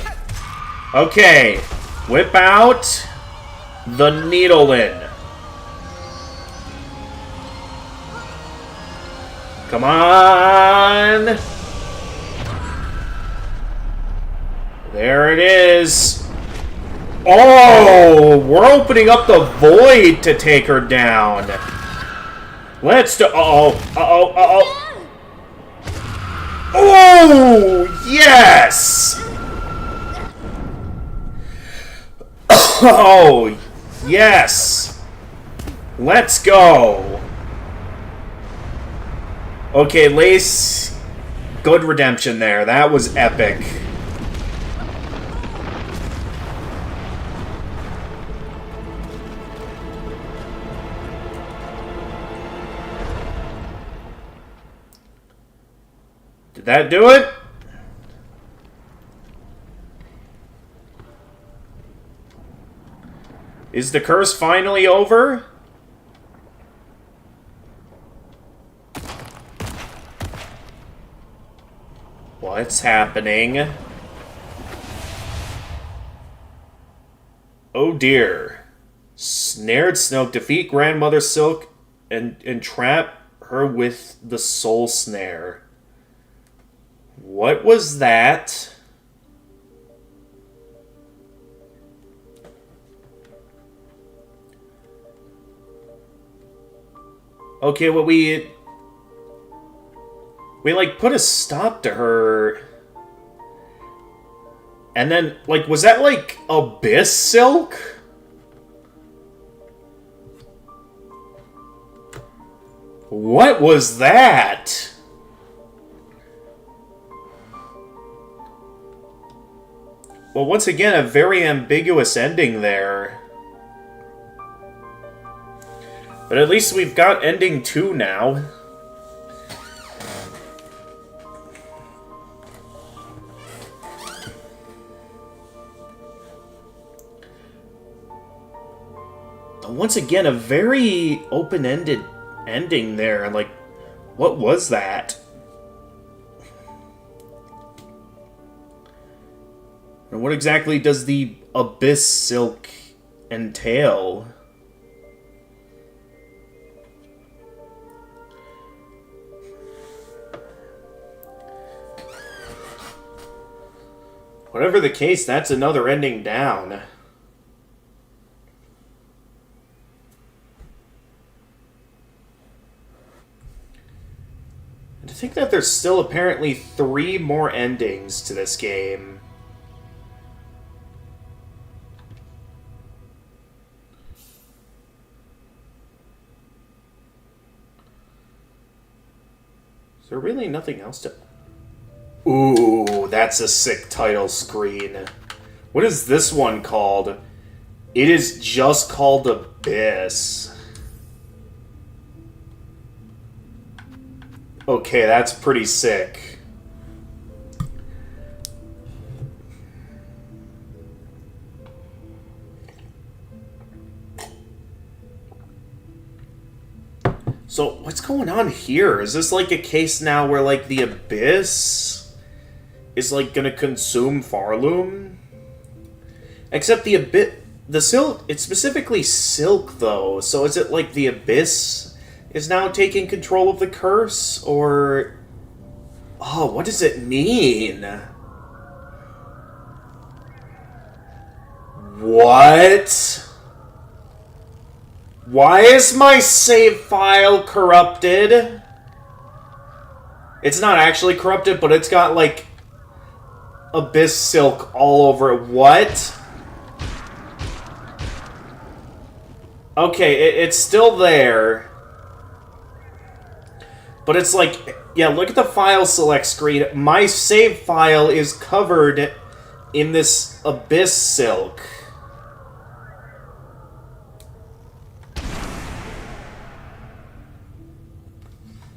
Okay. Whip out the needle in. Come on. There it is. Oh, we're opening up the void to take her down. Let's do... Uh-oh. Uh-oh. Uh-oh. Oh, yes. Oh, yes. Let's go. Okay, Lace. Good redemption there. That was epic. Did that do it? Is the curse finally over? What's happening? Oh dear. Snared Snoke, defeat Grandmother Silk and entrap her with the Soul Snare. What was that? Okay, well, we like, put a stop to her. And then, like, was that, like, Abyss Silk? What was that? Well, once again, a very ambiguous ending there. But at least we've got ending 2 now. But once again, a very open-ended ending there. Like, what was that? And what exactly does the Abyss Silk entail? Whatever the case, that's another ending down. And to think that there's still apparently 3 more endings to this game. Is there really nothing else to... Ooh, that's a sick title screen. What is this one called? It is just called Abyss. Okay, that's pretty sick. So, what's going on here? Is this like a case now where, like, the Abyss is, like, gonna consume Farloom? Except the Silk, it's specifically Silk, though. So is it like the Abyss is now taking control of the curse? Or... oh, what does it mean? What? Why is my save file corrupted? It's not actually corrupted, but it's got, like, Abyss Silk all over it. What? Okay, it's still there. But it's like, yeah, look at the file select screen. My save file is covered in this Abyss Silk.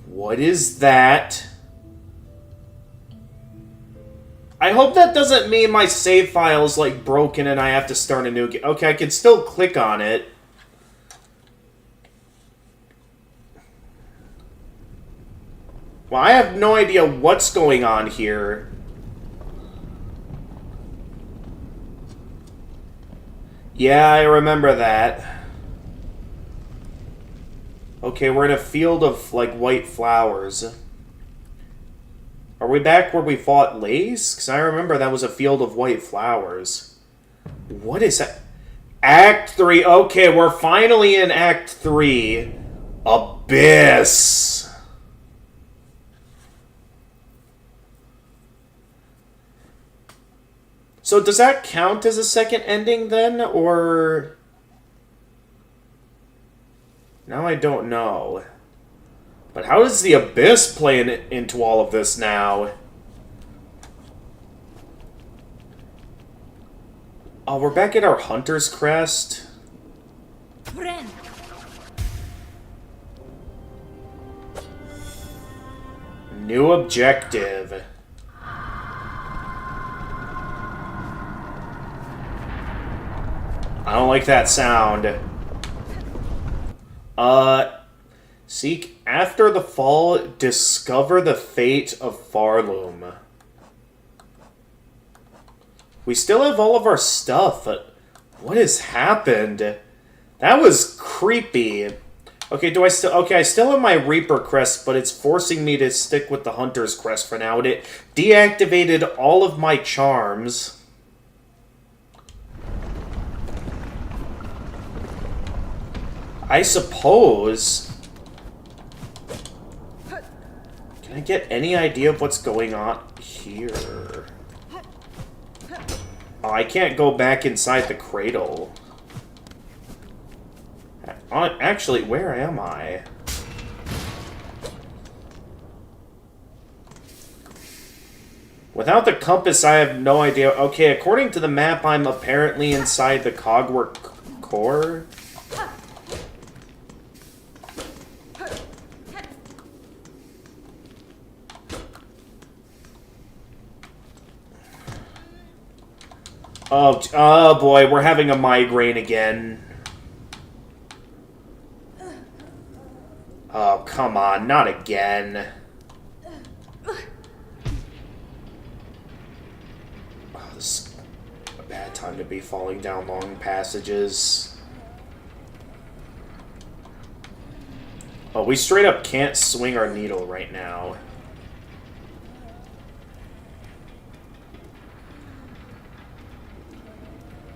What is that? I hope that doesn't mean my save file is, like, broken and I have to start a new game. Okay, I can still click on it. Well, I have no idea what's going on here. Yeah, I remember that. Okay, we're in a field of, like, white flowers. Are we back where we fought Lace? Because I remember that was a field of white flowers. What is that? Act 3. Okay, we're finally in Act 3. Abyss. So does that count as a second ending then, or... now I don't know. But how does the Abyss play into all of this now? Oh, we're back at our Hunter's Crest. Friend. New objective. I don't like that sound. Seek after the fall, discover the fate of Farloom. We still have all of our stuff, but what has happened? That was creepy. Okay, I still have my Reaper Crest, but it's forcing me to stick with the Hunter's Crest for now, and it deactivated all of my charms. I suppose... can I get any idea of what's going on here? Oh, I can't go back inside the cradle. Actually, where am I? Without the compass, I have no idea. Okay, according to the map, I'm apparently inside the Cogwork core. Oh boy, we're having a migraine again. Oh, come on, not again. Oh, this is a bad time to be falling down long passages. Oh, we straight up can't swing our needle right now.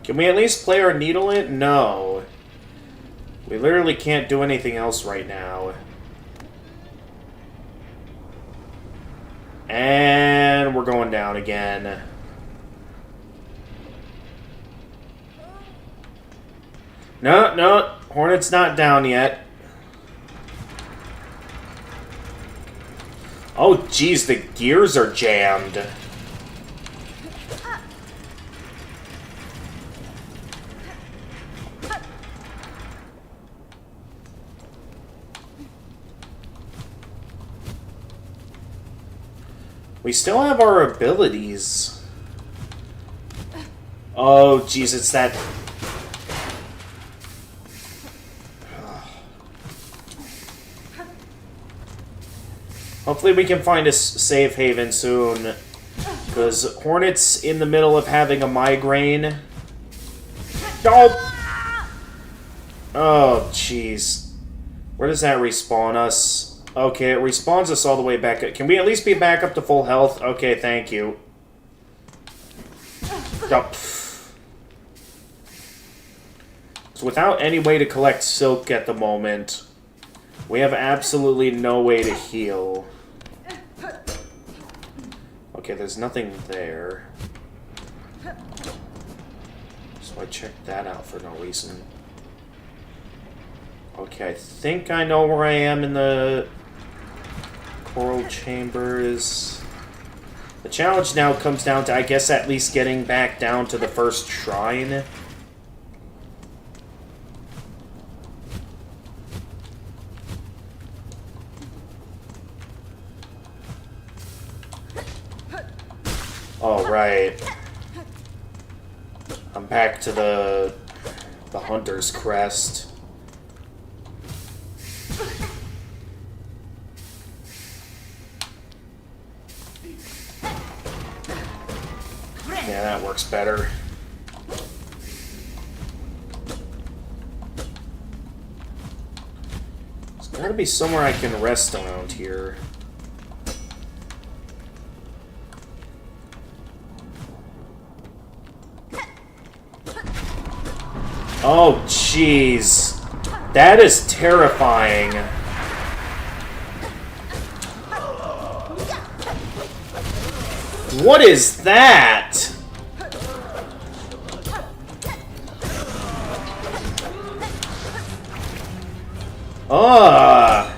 Can we at least play our needle in? No. We literally can't do anything else right now. And we're going down again. No, no. Hornet's not down yet. Oh, geez, the gears are jammed. We still have our abilities. Oh, jeez, it's that... Hopefully we can find a safe haven soon. Because Hornet's in the middle of having a migraine. Oh! Oh, jeez. Where does that respawn us? Okay, it respawns us all the way back up. Can we at least be back up to full health? Okay, thank you. Oh. So without any way to collect silk at the moment, we have absolutely no way to heal. Okay, there's nothing there. So I checked that out for no reason. Okay, I think I know where I am in the coral chambers. The challenge now comes down to, I guess, at least getting back down to the first shrine. Oh, right. I'm back to the Hunter's Crest. Yeah, that works better. There's gotta be somewhere I can rest around here. Oh, jeez. That is terrifying. What is that? Ugh.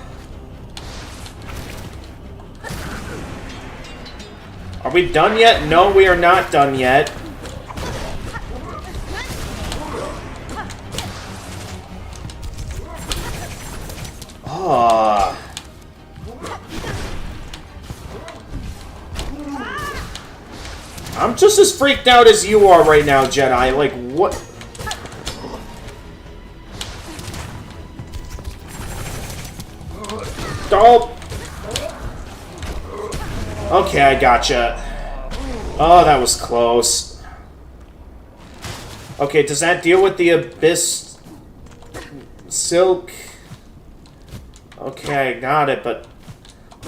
Are we done yet? No, we are not done yet. Ugh. I'm just as freaked out as you are right now, Jedi. Like, what? Oh. Okay, I gotcha. Oh, that was close. Okay, does that deal with the Abyss Silk? Okay, I got it, but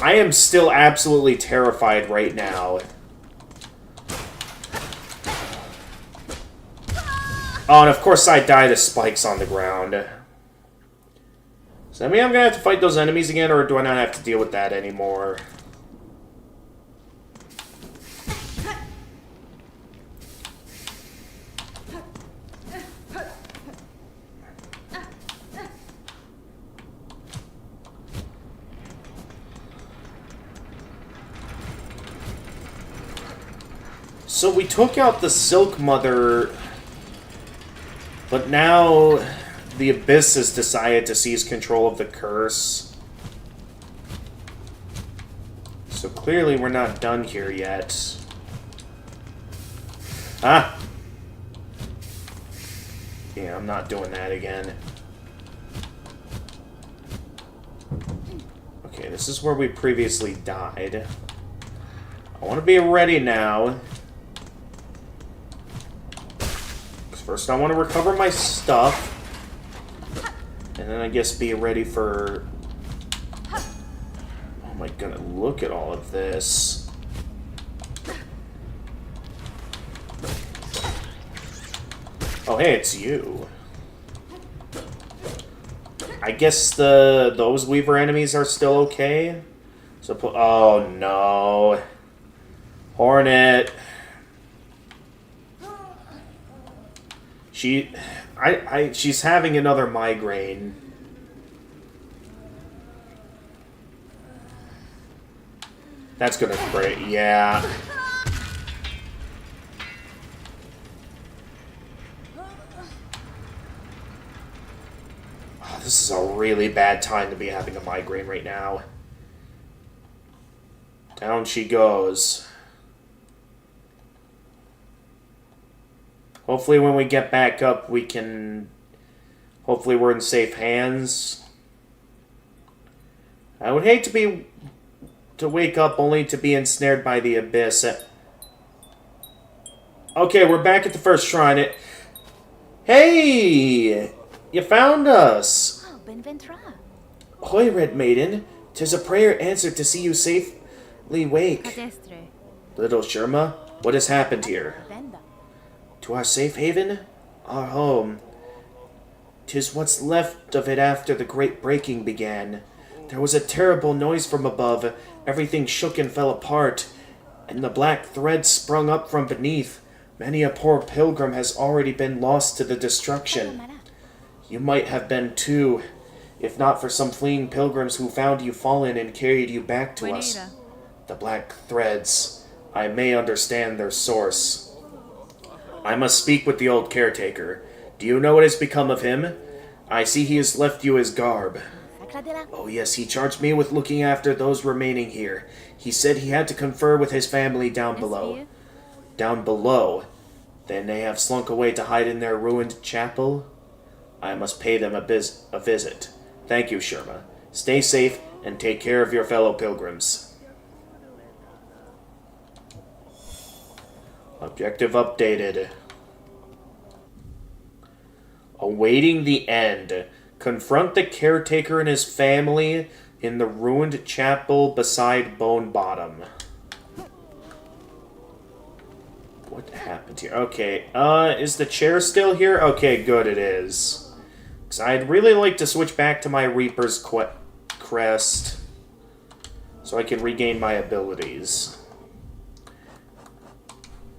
I am still absolutely terrified right now. Oh, and of course I die to spikes on the ground. Does that mean I'm gonna have to fight those enemies again, or do I not have to deal with that anymore? So we took out the Silk Mother, but now the Abyss has decided to seize control of the curse. So clearly we're not done here yet. Ah! Yeah, I'm not doing that again. Okay, this is where we previously died. I want to be ready now. First, I want to recover my stuff. And then I guess be ready for... Oh my goodness, look at all of this. Oh, hey, it's you. I guess those Weaver enemies are still okay. So, oh no. Hornet. She's having another migraine. That's gonna break, yeah. Oh, this is a really bad time to be having a migraine right now. Down she goes. Hopefully when we get back up, we can... Hopefully we're in safe hands. I would hate to wake up only to be ensnared by the abyss. Okay, we're back at the first shrine. Hey! You found us! Oh, Benventra. Hoy, Red Maiden. 'Tis a prayer answered to see you safely wake. Cadestre. Little Sherma, what has happened here? Venda. To our safe haven? Our home. 'Tis what's left of it after the great breaking began. There was a terrible noise from above. Everything shook and fell apart, and the black thread sprung up from beneath. Many a poor pilgrim has already been lost to the destruction. You might have been too, if not for some fleeing pilgrims who found you fallen and carried you back to us. The black threads. I may understand their source. I must speak with the old caretaker. Do you know what has become of him? I see he has left you his garb. Oh yes, he charged me with looking after those remaining here. He said he had to confer with his family down below. Down below? Then they have slunk away to hide in their ruined chapel? I must pay them a visit. Thank you, Sherma. Stay safe and take care of your fellow pilgrims. Objective updated. Awaiting the end. Confront the caretaker and his family in the ruined chapel beside Bone Bottom. What happened here? Okay, is the chair still here? Okay, good, it is. Because I'd really like to switch back to my Reaper's crest so I can regain my abilities.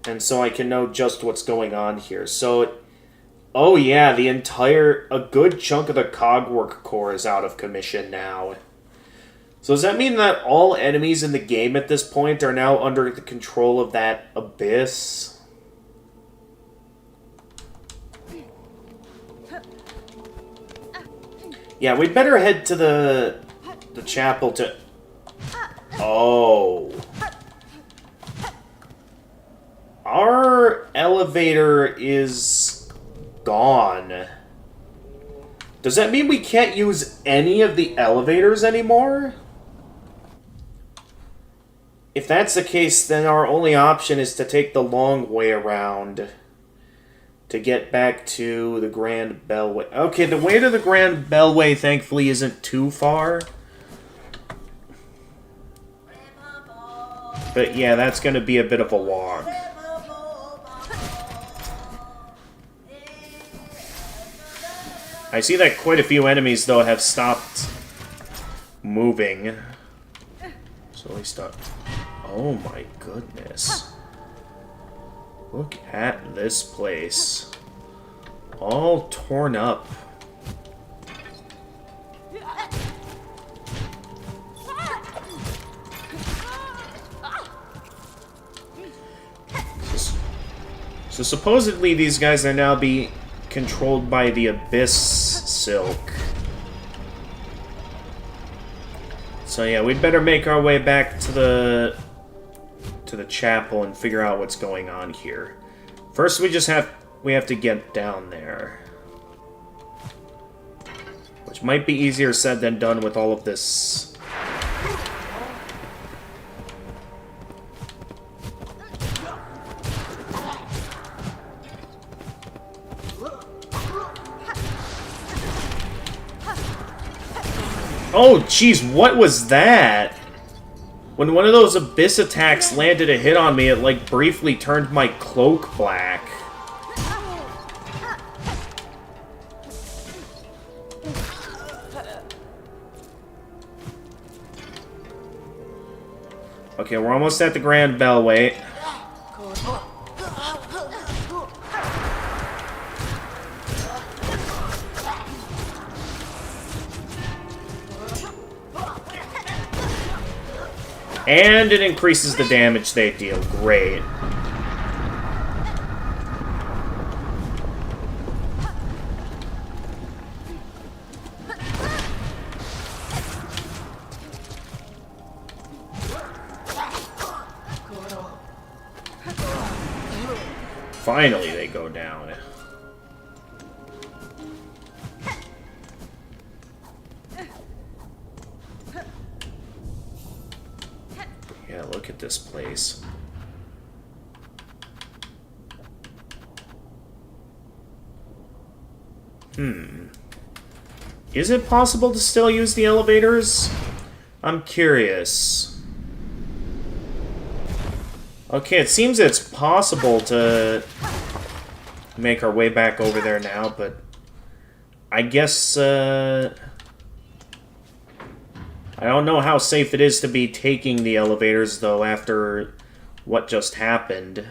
And so I can know just what's going on here. So, oh yeah, a good chunk of the Cogwork Core is out of commission now. So does that mean that all enemies in the game at this point are now under the control of that abyss? Yeah, we'd better head to the chapel to... Oh... Our elevator is gone. Does that mean we can't use any of the elevators anymore? If that's the case, then our only option is to take the long way around to get back to the Grand Bellway. Okay, the way to the Grand Bellway, thankfully, isn't too far. But yeah, that's going to be a bit of a walk. I see that quite a few enemies, though, have stopped moving. So we stopped. Oh my goodness. Look at this place. All torn up. So supposedly these guys are now being controlled by the Abyss Silk. So yeah, we'd better make our way back to the chapel and figure out what's going on here. First, we have to get down there. Which might be easier said than done with all of this. Oh, jeez, what was that? When one of those abyss attacks landed a hit on me, it, like, briefly turned my cloak black. Okay, we're almost at the Grand Bell, wait. And it increases the damage they deal. Great. Finally, they go down. Yeah, look at this place. Is it possible to still use the elevators? I'm curious. Okay, it seems it's possible to make our way back over there now, but I guess, I don't know how safe it is to be taking the elevators, though, after what just happened.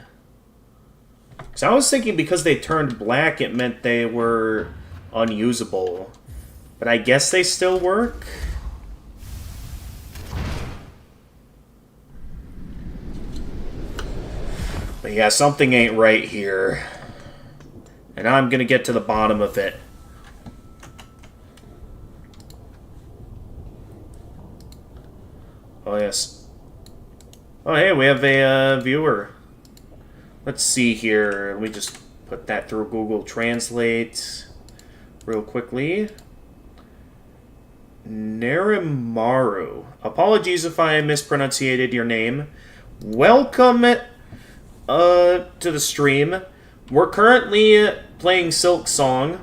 Because I was thinking because they turned black, it meant they were unusable. But I guess they still work? But yeah, something ain't right here. And I'm gonna get to the bottom of it. Oh, yes. Oh, hey, we have a viewer. Let's see here. Let me just put that through Google Translate real quickly. Nerimaru. Apologies if I mispronunciated your name. Welcome to the stream. We're currently playing Silksong,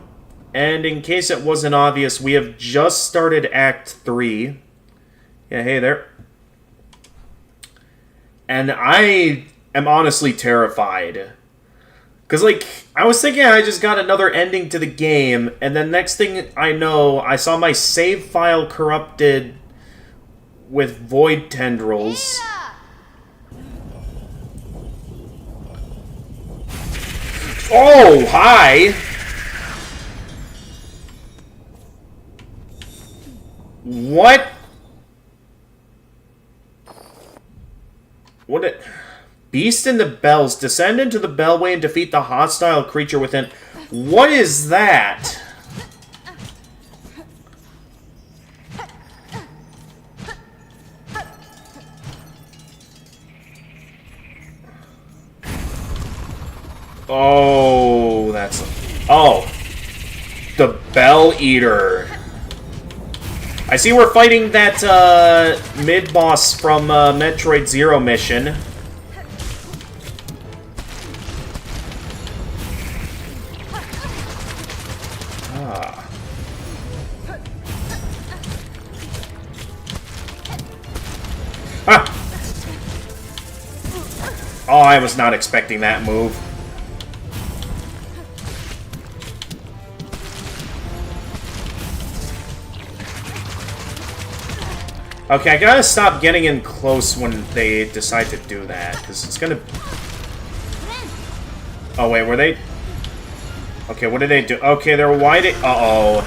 and in case it wasn't obvious, we have just started Act 3. Yeah, hey there. And I am honestly terrified. Because, like, I was thinking I just got another ending to the game, and then next thing I know, I saw my save file corrupted with void tendrils. Oh, hi! What? What it... Beast in the Bells. Descend into the Bellway and defeat the hostile creature within... What is that? Oh, that's... Oh. The Bell Eater. I see we're fighting that, mid-boss from, Metroid Zero mission. Ah. Ah! Oh, I was not expecting that move. Okay, I gotta stop getting in close when they decide to do that, because it's gonna... Oh, wait, were they... Okay, what did they do? Okay, they're widening... Uh-oh.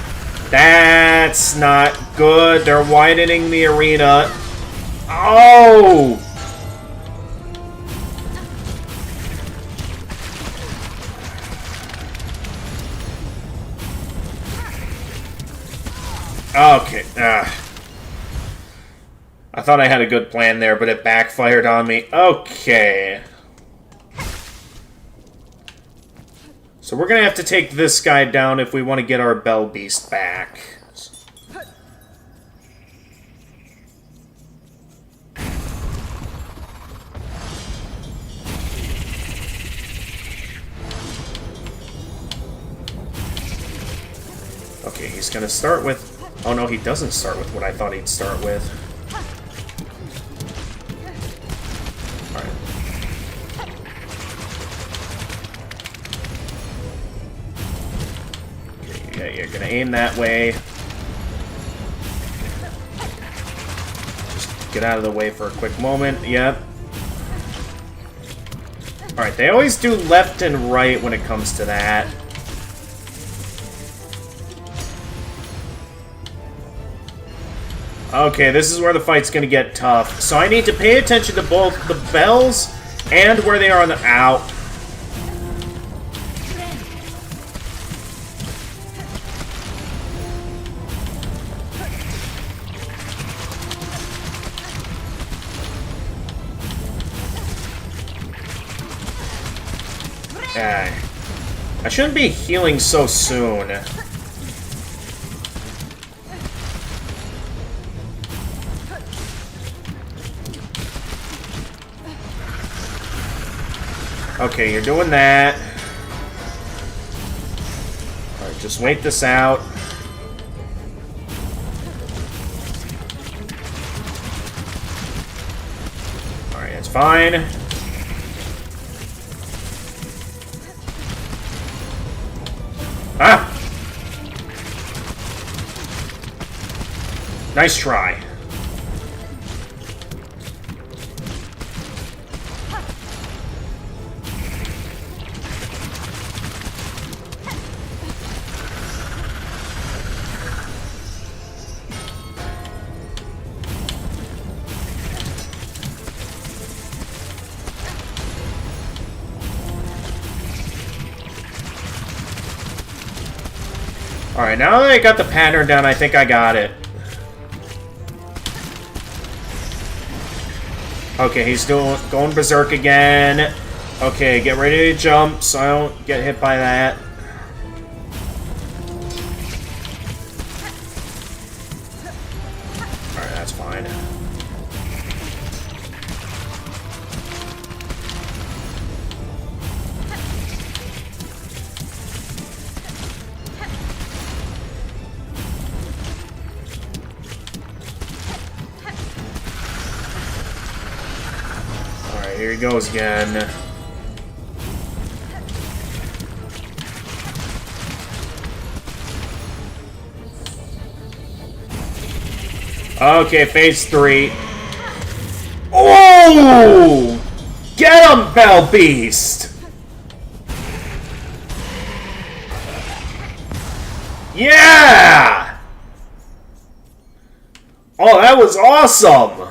That's not good. They're widening the arena. Oh! Okay, I thought I had a good plan there, but it backfired on me. Okay. So we're gonna have to take this guy down if we want to get our Bell Beast back. Okay, he's gonna start with... Oh no, he doesn't start with what I thought he'd start with. Alright. Okay, yeah, you're gonna aim that way. Just get out of the way for a quick moment. Yep. Alright, they always do left and right when it comes to that. Okay, this is where the fight's gonna get tough. So I need to pay attention to both the bells and where they are on the... Ow. I shouldn't be healing so soon. Okay, you're doing that. Alright, just wait this out. Alright, it's fine. Ah! Nice try. Alright, now that I got the pattern down, I think I got it. Okay, he's going berserk again. Okay, get ready to jump so I don't get hit by that. Alright, that's fine. Here he goes again. Okay, phase 3. Oh! Get him, Bell Beast! Yeah! Oh, that was awesome!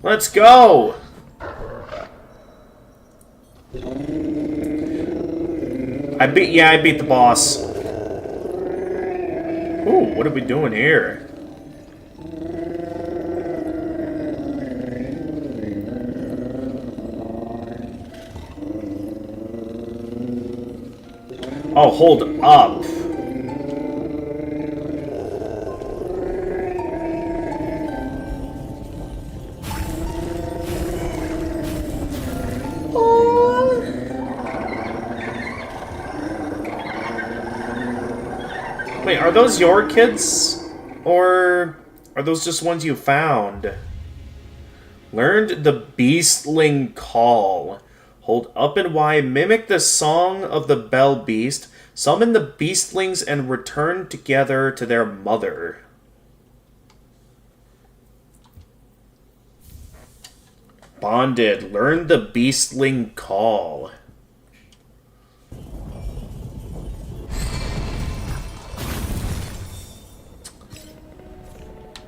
Let's go! I beat the boss. Ooh, what are we doing here? Oh, hold up. Wait, are those your kids? Or are those just ones you found? Learned the Beastling Call. Hold up and Y, mimic the song of the Bell Beast, summon the Beastlings, and return together to their mother. Bonded. Learn the Beastling Call.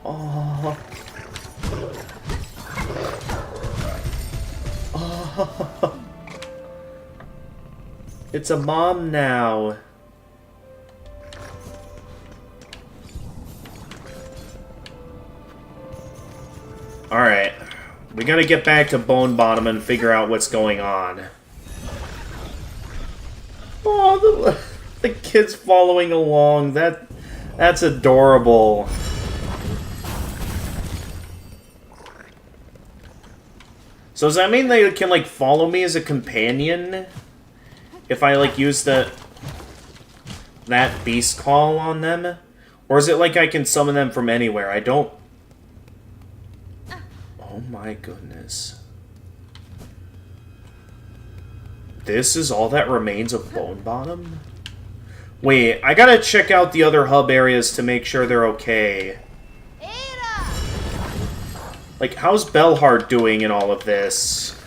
Oh. Oh. It's a mom now. Alright. We gotta get back to Bone Bottom and figure out what's going on. Oh, The kid's following along. That's adorable. So does that mean they can, like, follow me as a companion? If I, like, use that beast call on them? Or is it like I can summon them from anywhere? I don't... Oh my goodness. This is all that remains of Bone Bottom? Wait, I gotta check out the other hub areas to make sure they're okay. Like, how's Bellheart doing in all of this?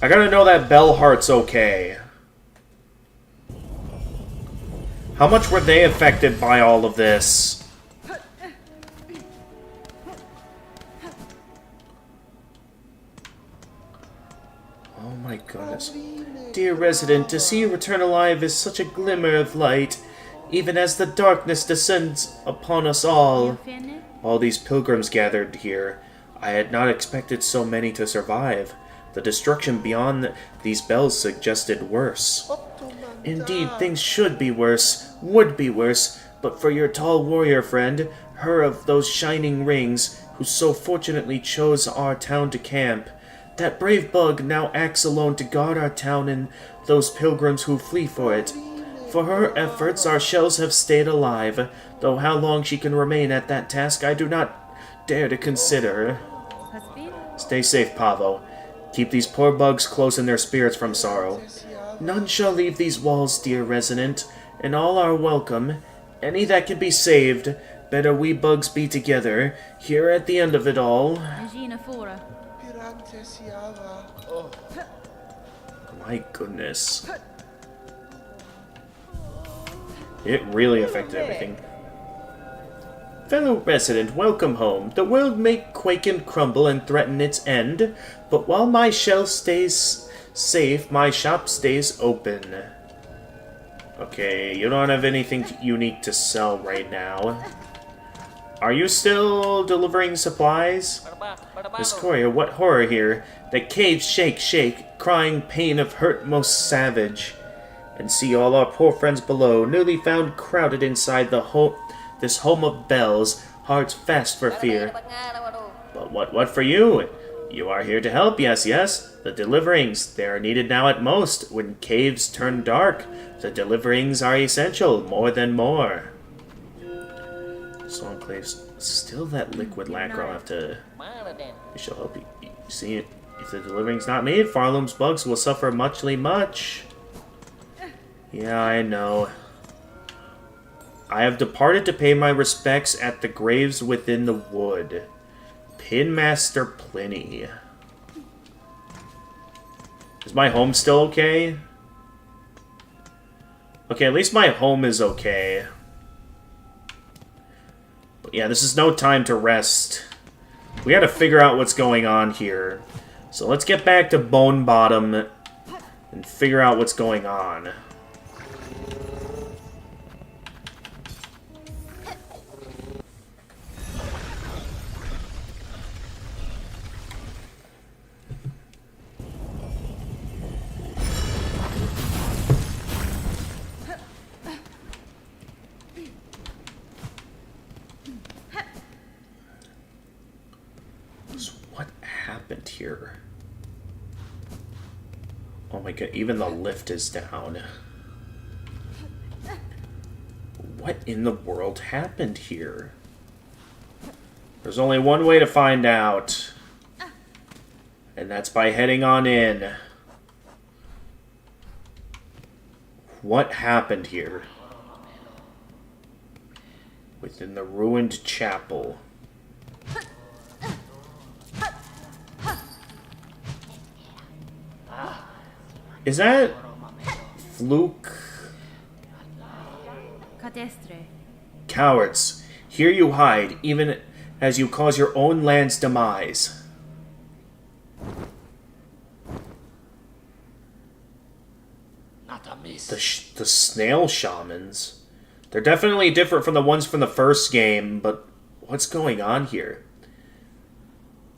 I gotta know that Bellheart's okay. How much were they affected by all of this? Oh my goodness. Dear resident, to see you return alive is such a glimmer of light, even as the darkness descends upon us all. All these pilgrims gathered here. I had not expected so many to survive. The destruction beyond these bells suggested worse. Indeed, things should be worse, would be worse, but for your tall warrior friend, her of those shining rings, who so fortunately chose our town to camp. That brave bug now acts alone to guard our town and those pilgrims who flee for it. For her efforts, our shells have stayed alive, though how long she can remain at that task I do not dare to consider. Stay safe, Pavo. Keep these poor bugs close in their spirits from sorrow. None shall leave these walls, dear resident, and all are welcome. Any that can be saved, better we bugs be together, here at the end of it all. My goodness. It really affected everything. Fellow resident, welcome home. The world may quake and crumble and threaten its end, but while my shell stays safe, my shop stays open. Okay, you don't have anything unique to sell right now. Are you still delivering supplies? Miss Courier, what horror here. The caves shake, shake, crying pain of hurt most savage. And see all our poor friends below, newly found crowded inside this home of bells, hearts fast for fear. But what for you? You are here to help, yes, yes. The deliverings, they are needed now at most. When caves turn dark, the deliverings are essential, more than more. So enclaves, still that liquid lacquer. I'll have to... It shall help you see it. If the delivering's not made, Farloom's bugs will suffer muchly much. Yeah, I know. I have departed to pay my respects at the graves within the wood. Pinmaster Pliny. Is my home still okay? Okay, at least my home is okay. But yeah, this is no time to rest. We gotta figure out what's going on here. So let's get back to Bone Bottom and figure out what's going on. Here. Oh my god, even the lift is down. What in the world happened here? There's only one way to find out. And that's by heading on in. What happened here? Within the ruined chapel. Is that fluke? Cowards, here you hide, even as you cause your own land's demise. The snail shamans? They're definitely different from the ones from the first game, but what's going on here?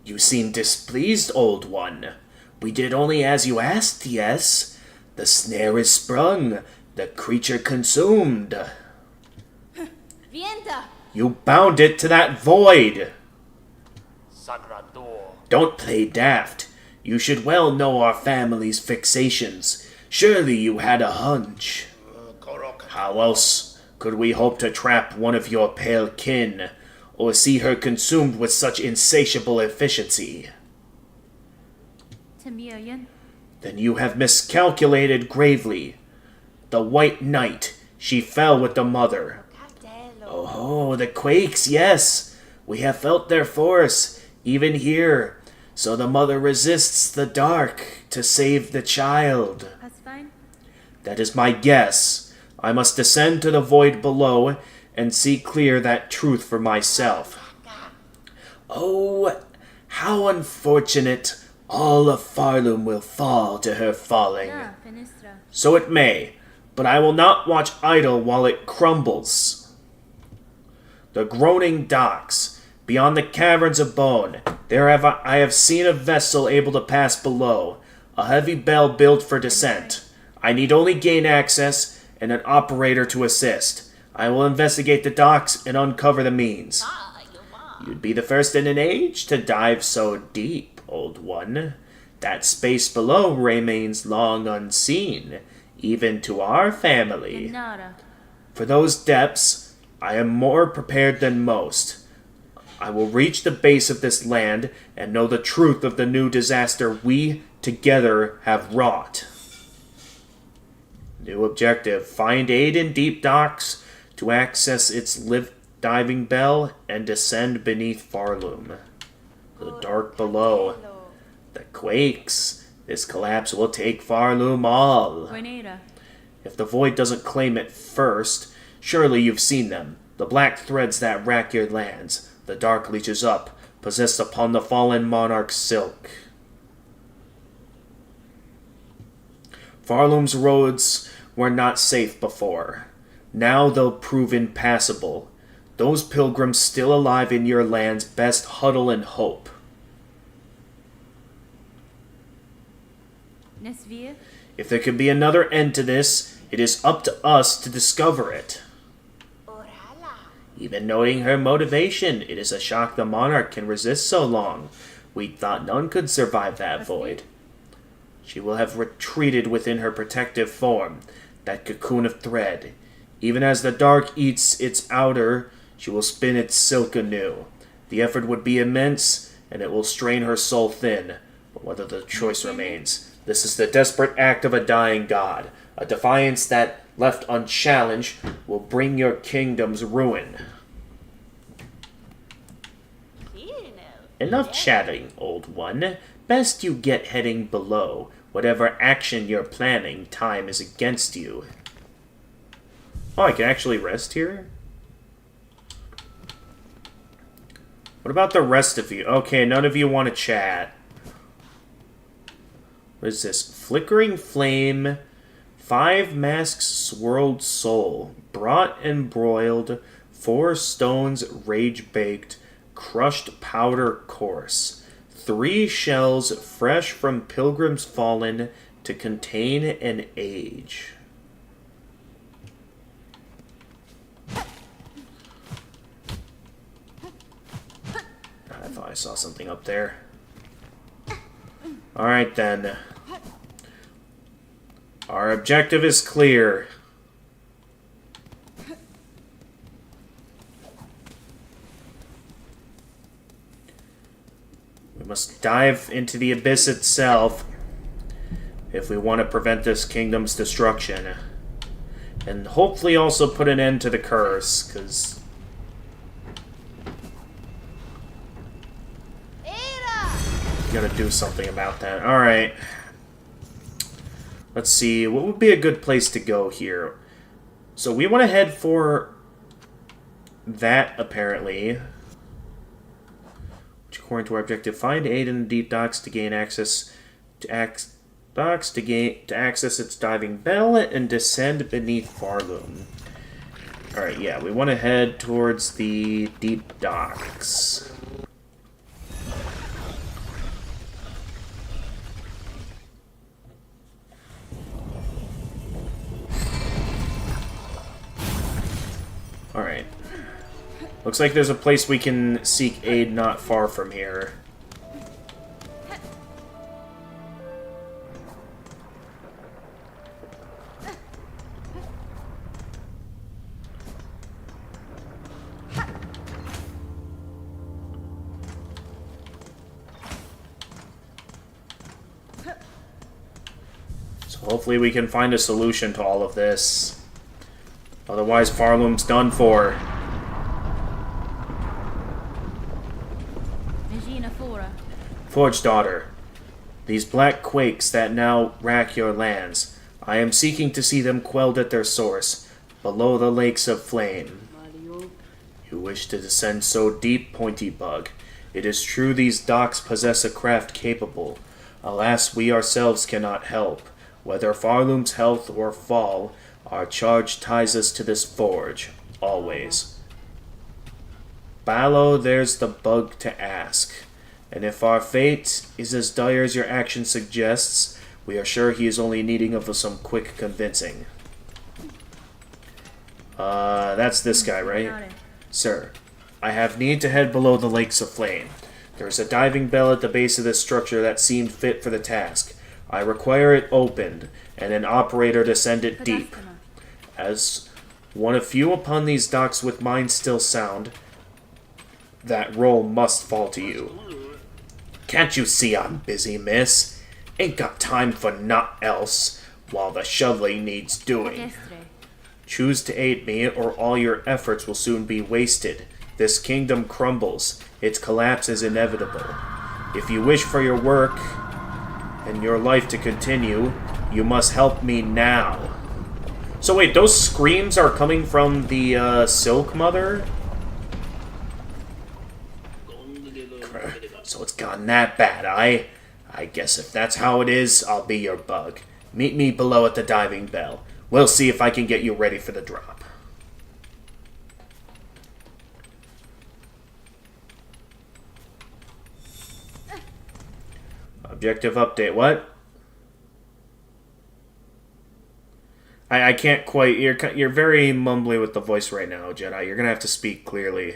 You seem displeased, old one. We did only as you asked, yes. The snare is sprung, the creature consumed. Vienta! You bound it to that void. Sagrador. Don't play daft. You should well know our family's fixations. Surely you had a hunch. How else could we hope to trap one of your pale kin, or see her consumed with such insatiable efficiency? Tamilian. Then you have miscalculated gravely. The White Knight, she fell with the mother. Oh, the quakes, yes. We have felt their force, even here. So the mother resists the dark to save the child. That's fine. That is my guess. I must descend to the void below and see clear that truth for myself. Oh, how unfortunate. All of Farlum will fall to her falling. Yeah, Finistra. So it may, but I will not watch idle while it crumbles. The groaning docks, beyond the caverns of bone, I have seen a vessel able to pass below, a heavy bell built for descent. I need only gain access and an operator to assist. I will investigate the docks and uncover the means. You'd be the first in an age to dive so deep, old one. That space below remains long unseen, even to our family. Nara. For those depths, I am more prepared than most. I will reach the base of this land and know the truth of the new disaster we together have wrought. New objective: find aid in deep docks to access its lift diving bell and descend beneath Farlum. The dark below. The quakes. This collapse will take Farlum all. Grenada. If the void doesn't claim it first, surely you've seen them. The black threads that rack your lands. The dark leeches up, possessed upon the fallen monarch's silk. Farlum's roads were not safe before. Now they'll prove impassable. Those pilgrims still alive in your lands best huddle and hope. Nesvia. If there can be another end to this, it is up to us to discover it. Even knowing her motivation, it is a shock the monarch can resist so long. We thought none could survive that void. She will have retreated within her protective form, that cocoon of thread. Even as the dark eats its outer, she will spin its silk anew. The effort would be immense, and it will strain her soul thin. But whether the choice remains, this is the desperate act of a dying god, a defiance that, left unchallenged, will bring your kingdom's ruin. Enough chatting, old one. Best you get heading below. Whatever action you're planning, time is against you. Oh, I can actually rest here? What about the rest of you? Okay, none of you want to chat. What is this? Flickering flame, 5 masks swirled soul, brought and broiled, 4 stones rage baked, crushed powder coarse, 3 shells fresh from pilgrims fallen to contain an age. I thought I saw something up there. Alright then. Our objective is clear. We must dive into the abyss itself if we want to prevent this kingdom's destruction. And hopefully also put an end to the curse, because... gotta do something about that. Alright. Let's see, what would be a good place to go here? So we want to head for that, apparently. Which, according to our objective, find aid in the deep docks to gain access to access its diving bell and descend beneath Farlum. Alright, yeah, we want to head towards the deep docks. Alright. Looks like there's a place we can seek aid not far from here. So hopefully we can find a solution to all of this. Otherwise, Farloom's done for. Regina Fora. Forge daughter, these black quakes that now rack your lands, I am seeking to see them quelled at their source, below the lakes of flame. You wish to descend so deep, Pointy Bug. It is true these docks possess a craft capable. Alas, we ourselves cannot help. Whether Farloom's health or fall, our charge ties us to this forge, always. Ballo, there's the bug to ask. And if our fate is as dire as your action suggests, we are sure he is only needing of some quick convincing. That's this guy, right? Sir, I have need to head below the lakes of flame. There is a diving bell at the base of this structure that seemed fit for the task. I require it opened, and an operator to send it deep. As one of few upon these docks with minds still sound, that role must fall to you. Can't you see I'm busy, miss? Ain't got time for naught else, while the shoveling needs doing. Choose to aid me, or all your efforts will soon be wasted. This kingdom crumbles. Its collapse is inevitable. If you wish for your work and your life to continue, you must help me now. So wait, those screams are coming from the Silk Mother? So it's gotten that bad, I guess if that's how it is, I'll be your bug. Meet me below at the diving bell. We'll see if I can get you ready for the drop. Objective update, what? I can't quite, you're very mumbly with the voice right now, Jedi. You're gonna have to speak clearly.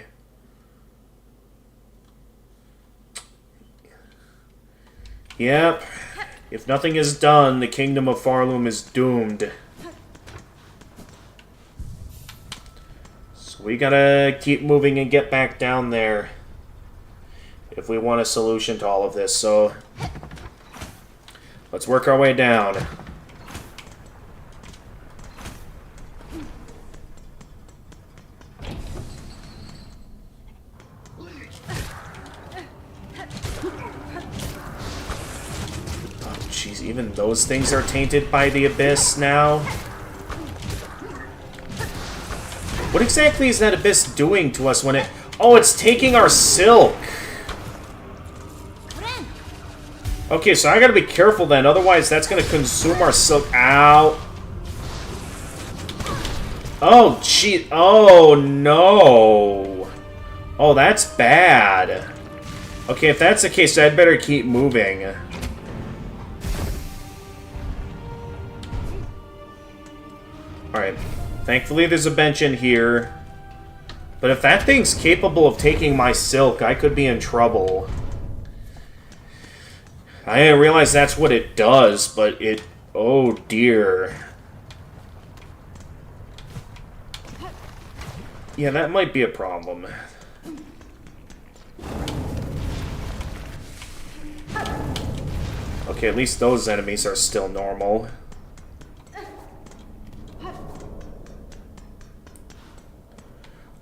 Yep. If nothing is done, the kingdom of Farloom is doomed. So we gotta keep moving and get back down there if we want a solution to all of this. So let's work our way down. Jeez, even those things are tainted by the abyss now. What exactly is that abyss doing to us when it... Oh, it's taking our silk! Okay, so I gotta be careful then, otherwise that's gonna consume our silk. Ow! Oh, gee. Oh, no! Oh, that's bad. Okay, if that's the case, I'd better keep moving. Alright. Thankfully, there's a bench in here. But if that thing's capable of taking my silk, I could be in trouble. I didn't realize that's what it does, but it... Oh, dear. Yeah, that might be a problem. Okay, at least those enemies are still normal.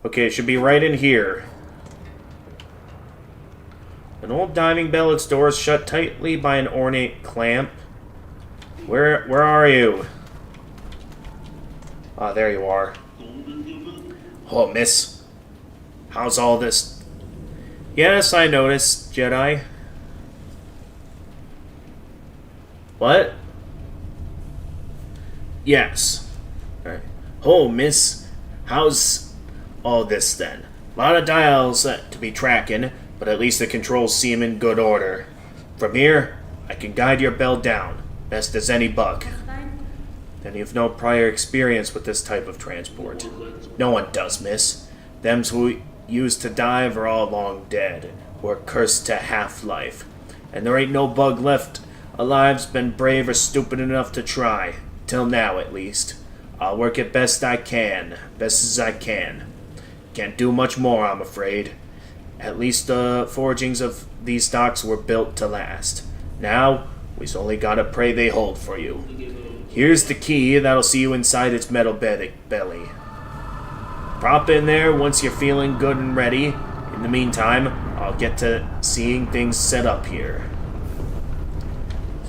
Okay, it should be right in here. An old diving bell, its doors shut tightly by an ornate clamp. Where are you? Ah, there you are. Oh, miss. How's all this? Yes, I noticed, Jedi. What? Yes. Alright. Oh, miss. How's all this then? A lot of dials to be tracking, but at least the controls seem in good order. From here, I can guide your bell down, best as any bug. Then you've no prior experience with this type of transport. No one does, miss. Them's who used to dive are all long dead, or cursed to half-life. And there ain't no bug left alive's been brave or stupid enough to try. Till now, at least. I'll work it best I can. Best as I can. Can't do much more, I'm afraid. At least the forgings of these docks were built to last. Now, we've only gotta pray they hold for you. Here's the key that'll see you inside its metal belly. Prop in there once you're feeling good and ready. In the meantime, I'll get to seeing things set up here.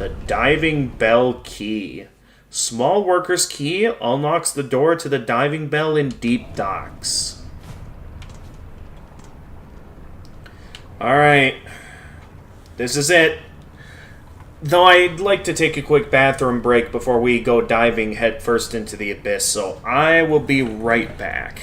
The diving bell key. Small worker's key unlocks the door to the diving bell in deep docks. Alright. This is it. Though I'd like to take a quick bathroom break before we go diving headfirst into the abyss, so I will be right back.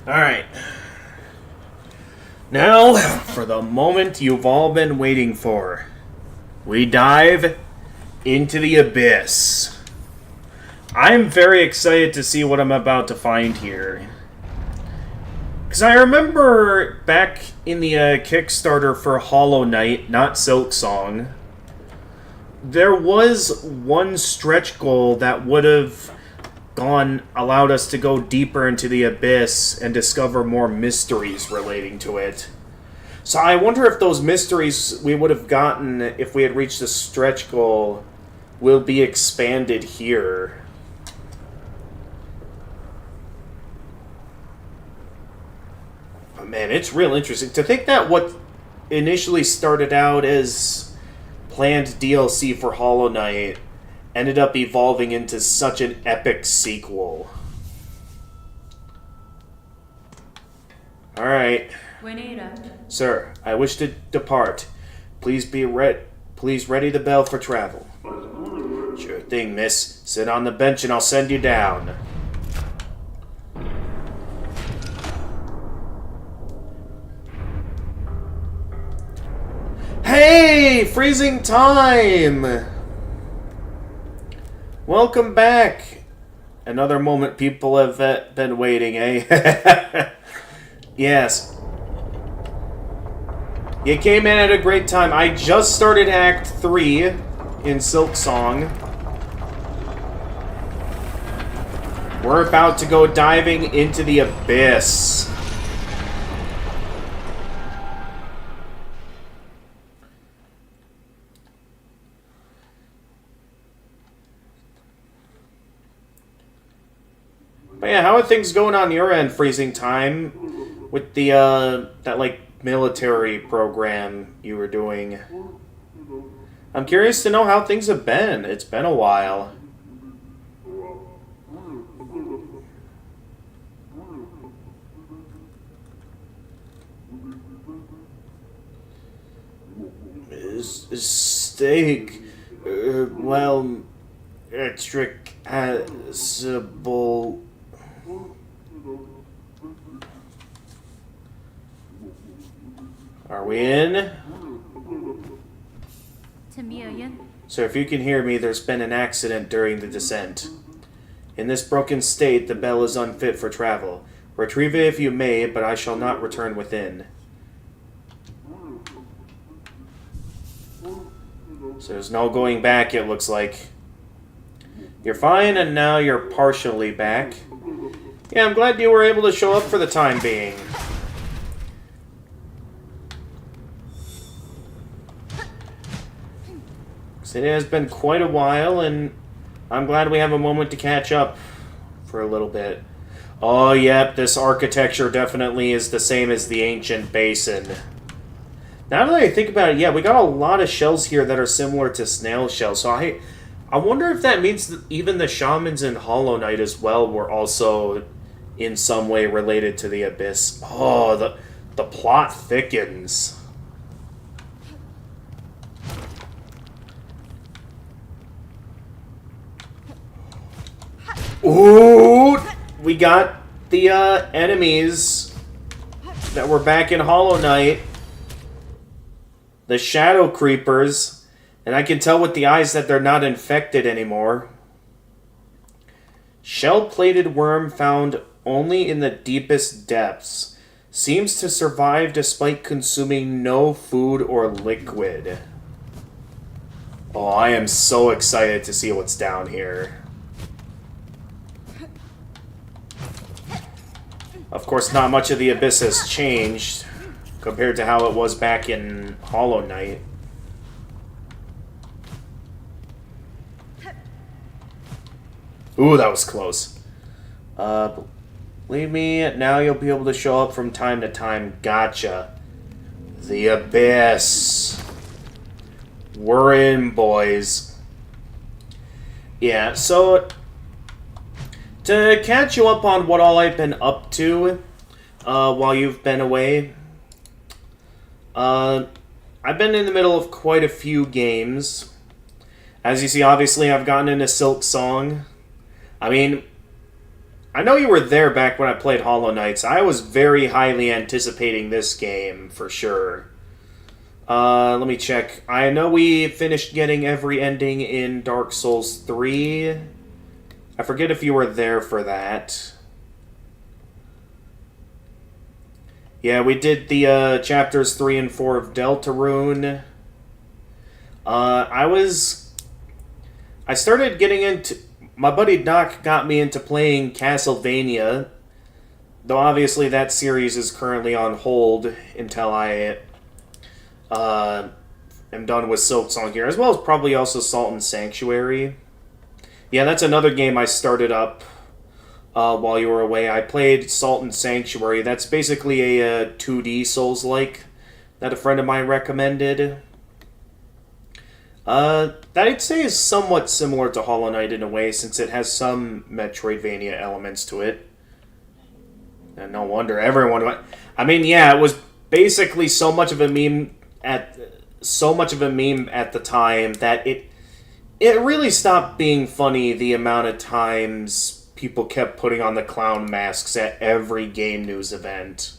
Alright. Now, for the moment you've all been waiting for. We dive into the abyss. I'm very excited to see what I'm about to find here. Because I remember back in the Kickstarter for Hollow Knight, not Silksong, there was one stretch goal that would have allowed us to go deeper into the abyss and discover more mysteries relating to it. So I wonder if those mysteries we would have gotten if we had reached the stretch goal will be expanded here. Oh, man, it's real interesting. To think that what initially started out as planned DLC for Hollow Knight ended up evolving into such an epic sequel. Alright. Sir, I wish to depart. Please ready the bell for travel. Sure thing, miss. Sit on the bench and I'll send you down. Hey! Freezing time! Welcome back! Another moment people have been waiting, eh? Yes. You came in at a great time. I just started Act 3 in Silksong. We're about to go diving into the abyss. But yeah, how are things going on your end, Freezing Time? With the, that, like, military program you were doing. I'm curious to know how things have been. It's been a while. Steak. Well, extricable. Are we in? Sir, if you can hear me, there's been an accident during the descent. In this broken state, the bell is unfit for travel. Retrieve it if you may, but I shall not return within. So there's no going back, it looks like. You're fine, and now you're partially back. Yeah, I'm glad you were able to show up for the time being. It has been quite a while, and I'm glad we have a moment to catch up for a little bit. Oh, yep, this architecture definitely is the same as the ancient basin. Now that I think about it, yeah, we got a lot of shells here that are similar to snail shells, so I wonder if that means that even the shamans in Hollow Knight as well were also in some way related to the abyss. Oh, the plot thickens. Ooh! We got the enemies that were back in Hollow Knight. The Shadow Creepers. And I can tell with the eyes that they're not infected anymore. Shell-plated worm found only in the deepest depths. Seems to survive despite consuming no food or liquid. Oh, I am so excited to see what's down here. Of course, not much of the abyss has changed compared to how it was back in Hollow Knight. Ooh, that was close. Believe me, now you'll be able to show up from time to time. Gotcha. The abyss. We're in, boys. Yeah, so to catch you up on what all I've been up to while you've been away, I've been in the middle of quite a few games. As you see, obviously, I've gotten into Silksong. I mean, I know you were there back when I played Hollow Knight, so I was very highly anticipating this game, for sure. Let me check. I know we finished getting every ending in Dark Souls 3. I forget if you were there for that. Yeah, we did the chapters 3 and 4 of Deltarune. I started getting into... My buddy Doc got me into playing Castlevania, though obviously that series is currently on hold until I am done with Silksong here, as well as probably also Salt and Sanctuary. Yeah, that's another game I started up while you were away. I played Salt and Sanctuary. That's basically a 2D Souls-like that a friend of mine recommended. That I'd say is somewhat similar to Hollow Knight in a way, since it has some Metroidvania elements to it. And no wonder everyone... I mean, yeah, it was basically so much of a meme at the time that it really stopped being funny the amount of times people kept putting on the clown masks at every game news event.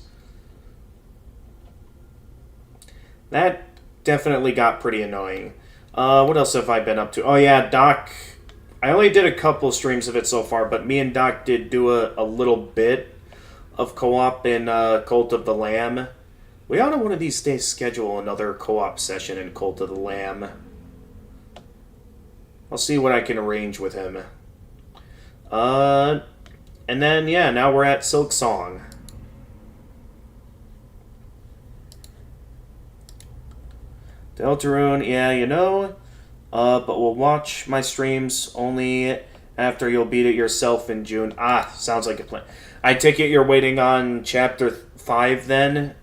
That definitely got pretty annoying. What else have I been up to? Oh yeah, Doc. I only did a couple streams of it so far, but me and Doc did do a little bit of co-op in Cult of the Lamb. We ought to one of these days schedule another co-op session in Cult of the Lamb. I'll see what I can arrange with him. And then, yeah, now we're at Silksong. Deltarune, yeah, you know, but we'll watch my streams only after you'll beat it yourself in June. Ah, sounds like a plan. I take it you're waiting on Chapter 5 then?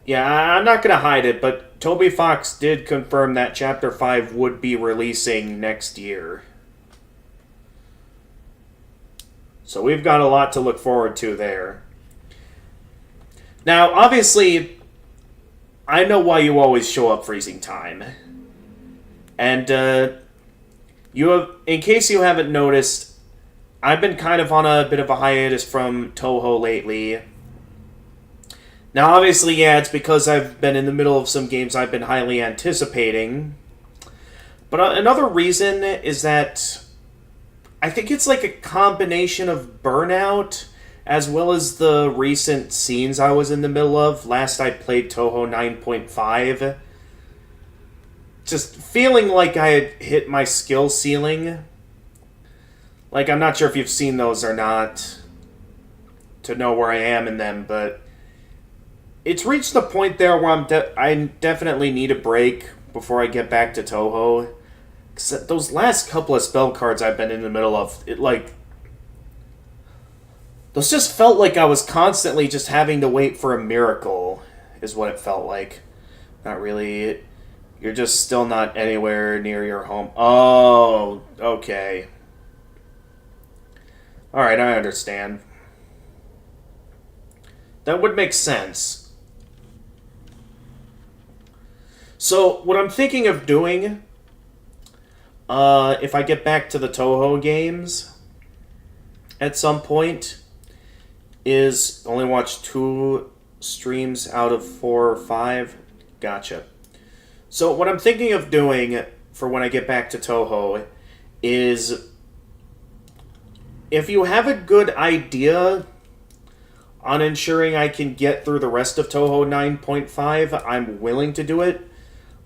Yeah, I'm not going to hide it, but Toby Fox did confirm that Chapter 5 would be releasing next year. So we've got a lot to look forward to there. Now, obviously, I know why you always show up freezing time. And, in case you haven't noticed, I've been kind of on a bit of a hiatus from Touhou lately. Now, obviously, yeah, it's because I've been in the middle of some games I've been highly anticipating. But another reason is that I think it's like a combination of burnout as well as the recent scenes I was in the middle of. Last I played Touhou 9.5. Just feeling like I had hit my skill ceiling. Like, I'm not sure if you've seen those or not to know where I am in them, but it's reached the point there where I definitely need a break before I get back to Touhou. 'Cause those last couple of spell cards I've been in the middle of, those just felt like I was constantly just having to wait for a miracle, is what it felt like. Not really. You're just still not anywhere near your home. Oh, okay. Alright, I understand. That would make sense. So, what I'm thinking of doing, if I get back to the Touhou games at some point, is only watch 2 streams out of 4 or 5. Gotcha. So what I'm thinking of doing for when I get back to Touhou is, if you have a good idea on ensuring I can get through the rest of Touhou 9.5, I'm willing to do it.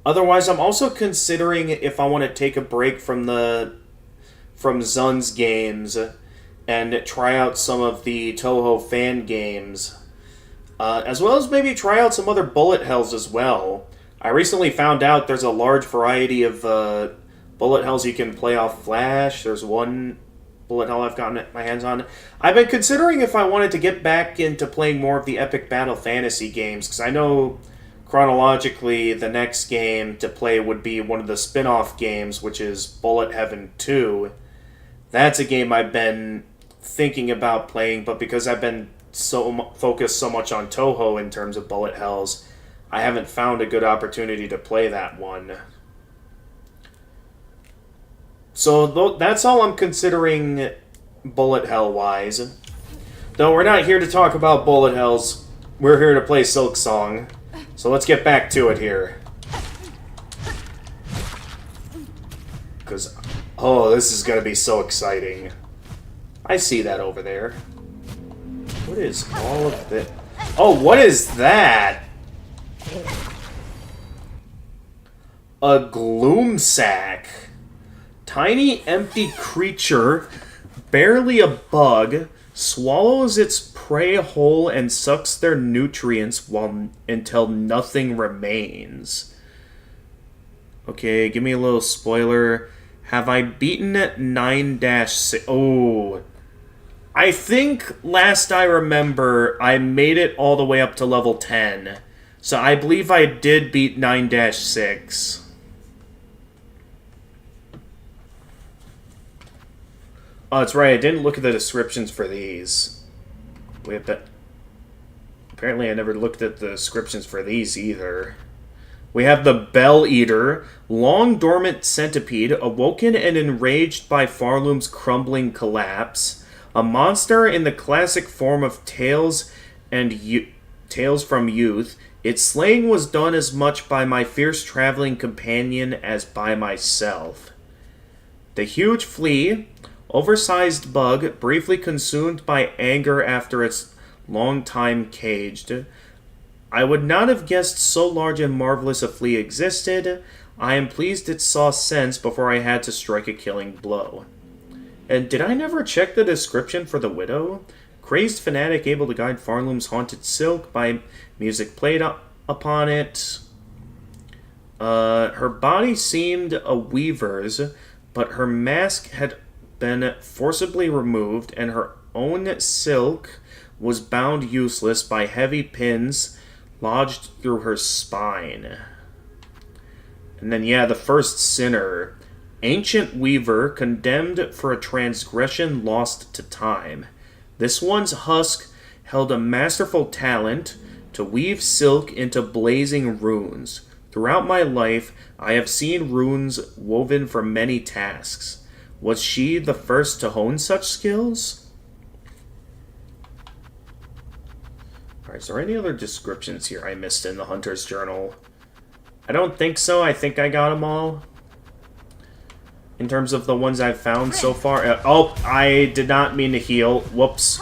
Otherwise, I'm also considering if I want to take a break from Zun's games and try out some of the Touhou fan games, as well as maybe try out some other bullet hells as well. I recently found out there's a large variety of bullet hells you can play off Flash. There's one bullet hell I've gotten my hands on. I've been considering if I wanted to get back into playing more of the epic battle fantasy games, because I know chronologically the next game to play would be one of the spin-off games, which is Bullet Heaven 2. That's a game I've been thinking about playing, but because I've been focused so much on Touhou in terms of bullet hells, I haven't found a good opportunity to play that one. So that's all I'm considering bullet hell wise. No, we're not here to talk about bullet hells. We're here to play Silksong. So let's get back to it here. Because, oh, this is going to be so exciting. I see that over there. What is all of this? Oh, what is that? A gloom sack. Tiny, empty creature, barely a bug, swallows its prey whole and sucks their nutrients until nothing remains. Okay, give me a little spoiler. Have I beaten 9-6? Oh. I think, last I remember, I made it all the way up to level 10. So I believe I did beat 9-6. Oh, that's right. I didn't look at the descriptions for these. Apparently I never looked at the descriptions for these either. We have the Bell Eater, long dormant centipede, awoken and enraged by Farloom's crumbling collapse. A monster in the classic form of Tales from Youth. Its slaying was done as much by my fierce traveling companion as by myself. The huge flea, oversized bug, briefly consumed by anger after its long time caged. I would not have guessed so large and marvelous a flea existed. I am pleased it saw sense before I had to strike a killing blow. And did I never check the description for the widow? Crazed fanatic able to guide Farloom's haunted silk by music played upon it. Her body seemed a weaver's, but her mask had been forcibly removed, and her own silk was bound useless by heavy pins lodged through her spine. And then, yeah, the first sinner. Ancient weaver, condemned for a transgression lost to time. This one's husk held a masterful talent to weave silk into blazing runes. Throughout my life, I have seen runes woven for many tasks. Was she the first to hone such skills? Alright, is there any other descriptions here I missed in the Hunter's Journal? I don't think so. I think I got them all. In terms of the ones I've found so far. Oh, I did not mean to heal. Whoops.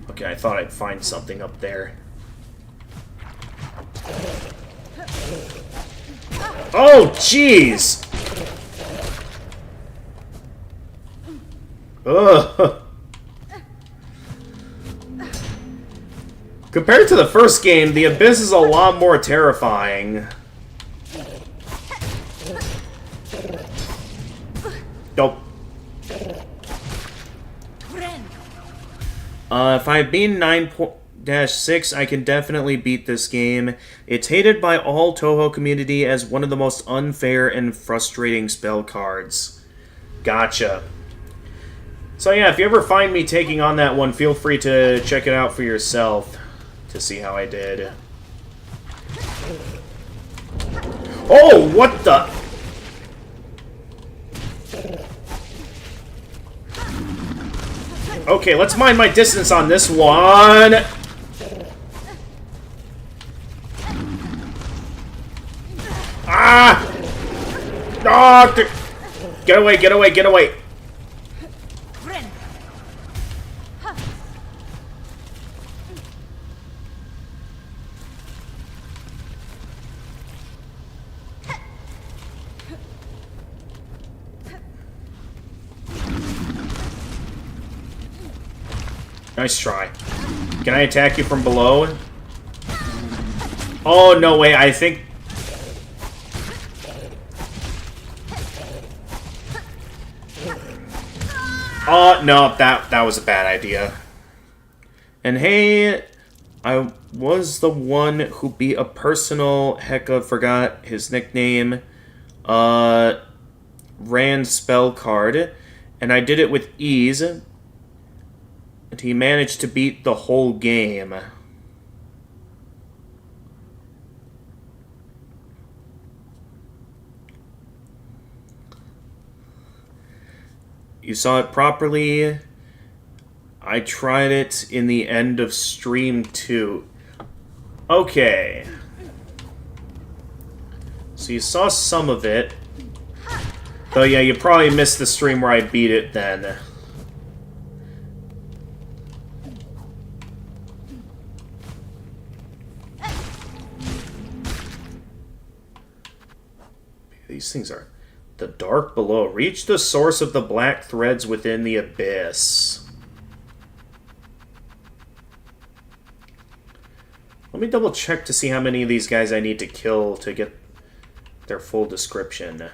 Okay, I thought I'd find something up there. Oh, jeez! Ugh. Compared to the first game, the Abyss is a lot more terrifying. Nope. If I beat 9-6, I can definitely beat this game. It's hated by all Touhou community as one of the most unfair and frustrating spell cards. Gotcha. So yeah, if you ever find me taking on that one, feel free to check it out for yourself to see how I did. Oh, what the? Okay, let's mind my distance on this one. Ah! Oh, get away, get away, get away. Nice try. Can I attack you from below? Oh, no way. I think... Oh, no. That was a bad idea. And hey, I was the one who beat a personal... Heck, I forgot his nickname. Ran spell card. And I did it with ease. And he managed to beat the whole game. You saw it properly. I tried it in the end of stream 2. Okay. So you saw some of it. Though, yeah, you probably missed the stream where I beat it then. These things are... The dark below. Reach the source of the black threads within the abyss. Let me double check to see how many of these guys I need to kill to get their full description.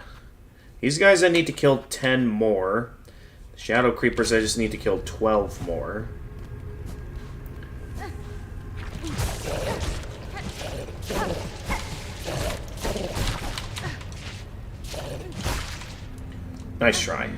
These guys I need to kill 10 more. The shadow creepers I just need to kill 12 more. Nice try.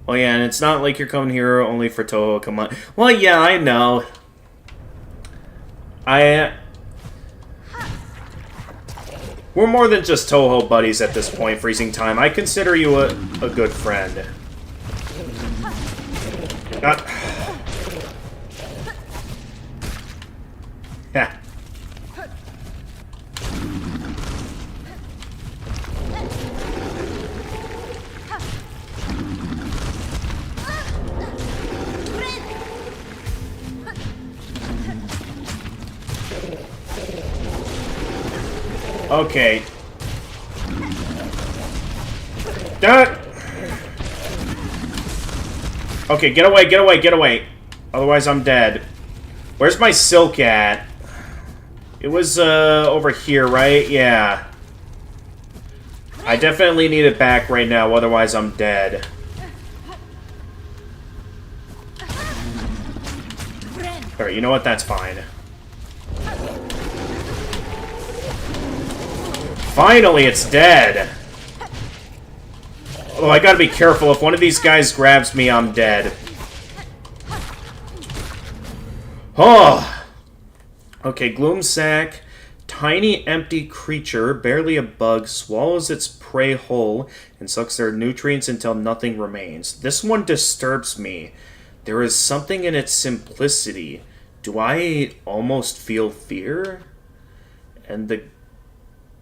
Oh yeah, and it's not like you're coming here only for Toho. Come on. Well, yeah, I know. We're more than just Toho buddies at this point, Freezing Time. I consider you a good friend. Not... Yeah. Okay. That. Okay, get away, get away, get away. Otherwise, I'm dead. Where's my silk at? It was, over here, right? Yeah. I definitely need it back right now, otherwise I'm dead. Alright, you know what? That's fine. Finally, it's dead! Oh, I gotta be careful. If one of these guys grabs me, I'm dead. Oh! Okay, Gloom Sack. Tiny, empty creature, barely a bug, swallows its prey whole and sucks their nutrients until nothing remains. This one disturbs me. There is something in its simplicity. Do I almost feel fear? And the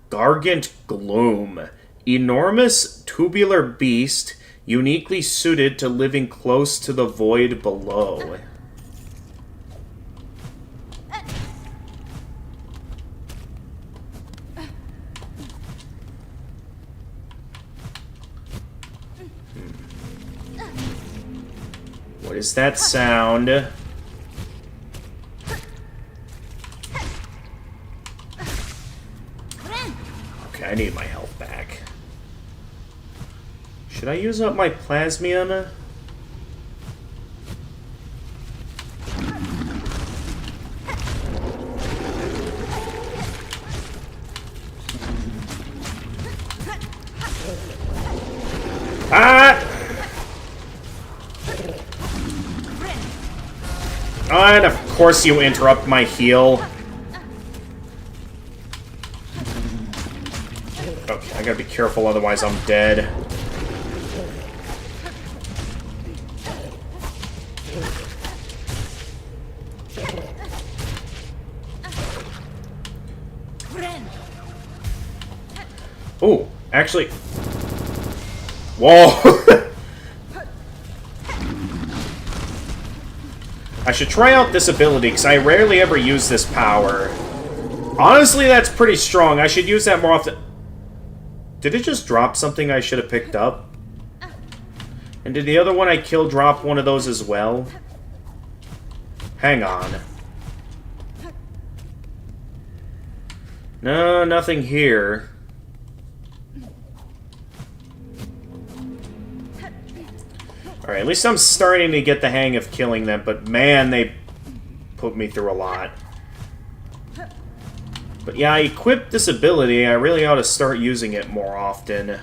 Gargant Gloom. Enormous tubular beast, uniquely suited to living close to the void below. What is that sound? Okay, I need my health back. Should I use up my plasmium? Ah! And of course you interrupt my heal. Okay, I gotta be careful, otherwise I'm dead. Oh, actually... Whoa! I should try out this ability, because I rarely ever use this power. Honestly, that's pretty strong. I should use that more often. Did it just drop something I should have picked up? And did the other one I killed drop one of those as well? Hang on. No, nothing here. Alright, at least I'm starting to get the hang of killing them, but man, they put me through a lot. But yeah, I equipped this ability. I really ought to start using it more often.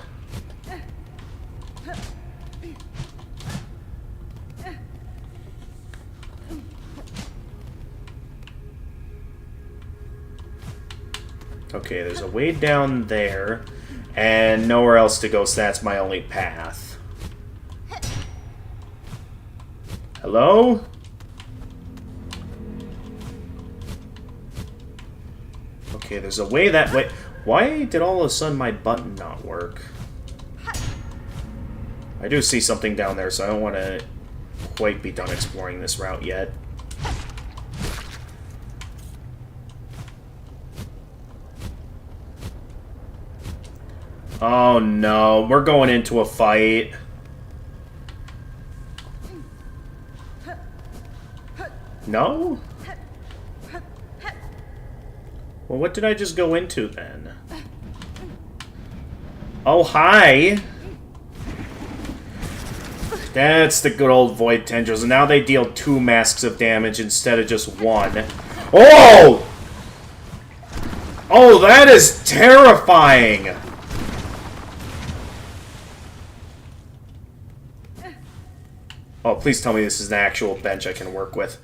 Okay, there's a way down there, and nowhere else to go, so that's my only path. Hello? Okay, there's a way that way. Why did all of a sudden my button not work? I do see something down there, so I don't want to quite be done exploring this route yet. Oh no, we're going into a fight. No? Well, what did I just go into then? Oh, hi! That's the good old Void Tendrils, and now they deal 2 masks of damage instead of just 1. Oh! Oh, that is terrifying! Oh, please tell me this is an actual bench I can work with.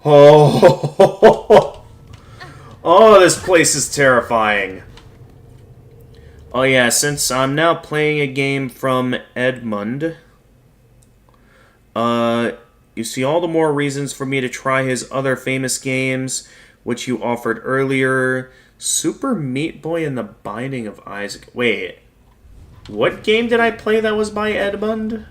Oh! Oh, this place is terrifying. Oh yeah, since I'm now playing a game from Edmund, you see all the more reasons for me to try his other famous games, which you offered earlier. Super Meat Boy and the Binding of Isaac. Wait, what game did I play that was by Edmund?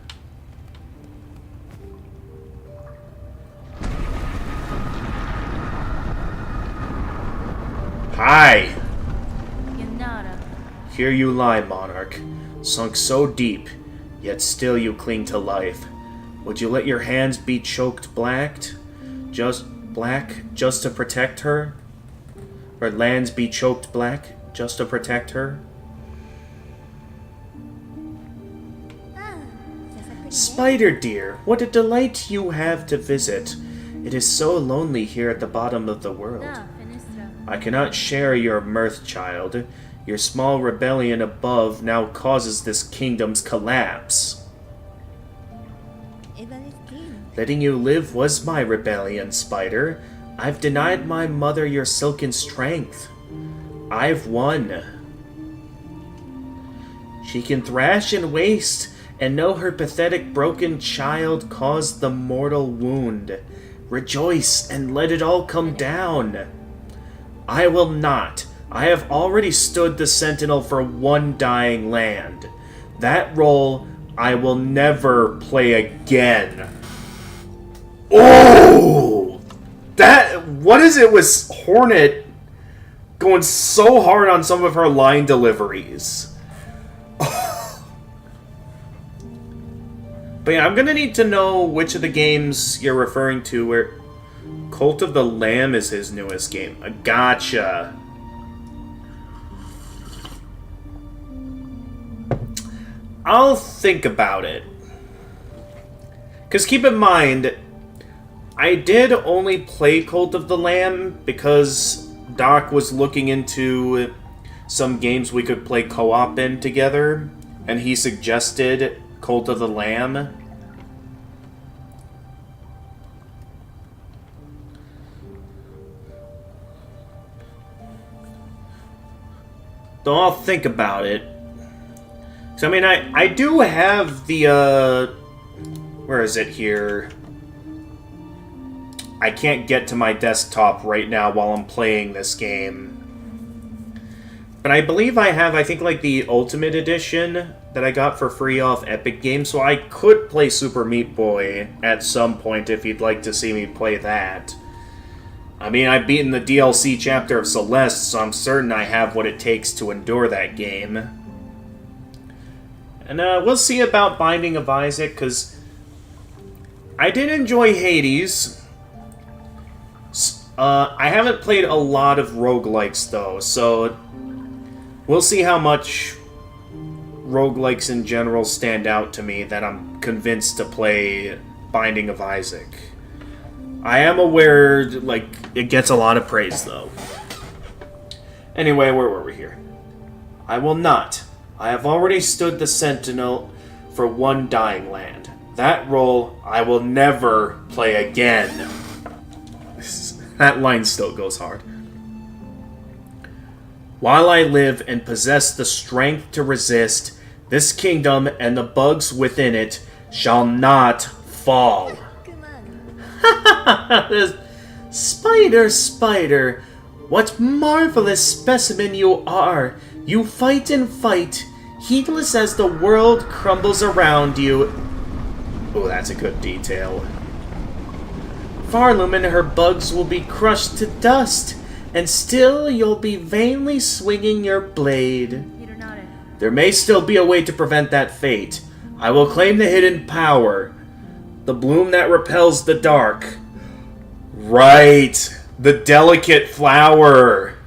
Hi! Yanara. Here you lie, Monarch, sunk so deep, yet still you cling to life. Would you let your hands be choked black, just to protect her? Or lands be choked black, just to protect her? Spider dear, what a delight you have to visit. It is so lonely here at the bottom of the world. I cannot share your mirth, child. Your small rebellion above now causes this kingdom's collapse. Letting you live was my rebellion, Spider. I've denied my mother your silken strength. I've won. She can thrash and waste, and know her pathetic broken child caused the mortal wound. Rejoice and let it all come down. I will not. I have already stood the sentinel for one dying land. That role I will never play again. Oh! What is it with Hornet going so hard on some of her line deliveries? But yeah, I'm gonna need to know which of the games you're referring to where Cult of the Lamb is his newest game. Gotcha. I'll think about it. Because keep in mind, I did only play Cult of the Lamb because Doc was looking into some games we could play co-op in together, and he suggested Cult of the Lamb. So I'll think about it. So, I mean, I do have the, where is it here? I can't get to my desktop right now while I'm playing this game. But I believe I have, I think, like, the Ultimate Edition that I got for free off Epic Games, so I could play Super Meat Boy at some point if you'd like to see me play that. I mean, I've beaten the DLC chapter of Celeste, so I'm certain I have what it takes to endure that game. And we'll see about Binding of Isaac, because I did enjoy Hades. I haven't played a lot of roguelikes, though, so we'll see how much roguelikes in general stand out to me that I'm convinced to play Binding of Isaac. I am aware, like, it gets a lot of praise, though. Anyway, where were we here? I will not. I have already stood the sentinel for one dying land. That role I will never play again. That line still goes hard. While I live and possess the strength to resist, this kingdom and the bugs within it shall not fall. Spider, spider, what marvelous specimen you are! You fight and fight, heedless as the world crumbles around you. Oh, that's a good detail. Farloom and her bugs will be crushed to dust, and still you'll be vainly swinging your blade. There may still be a way to prevent that fate. I will claim the hidden power. The bloom that repels the dark. Right! The delicate flower!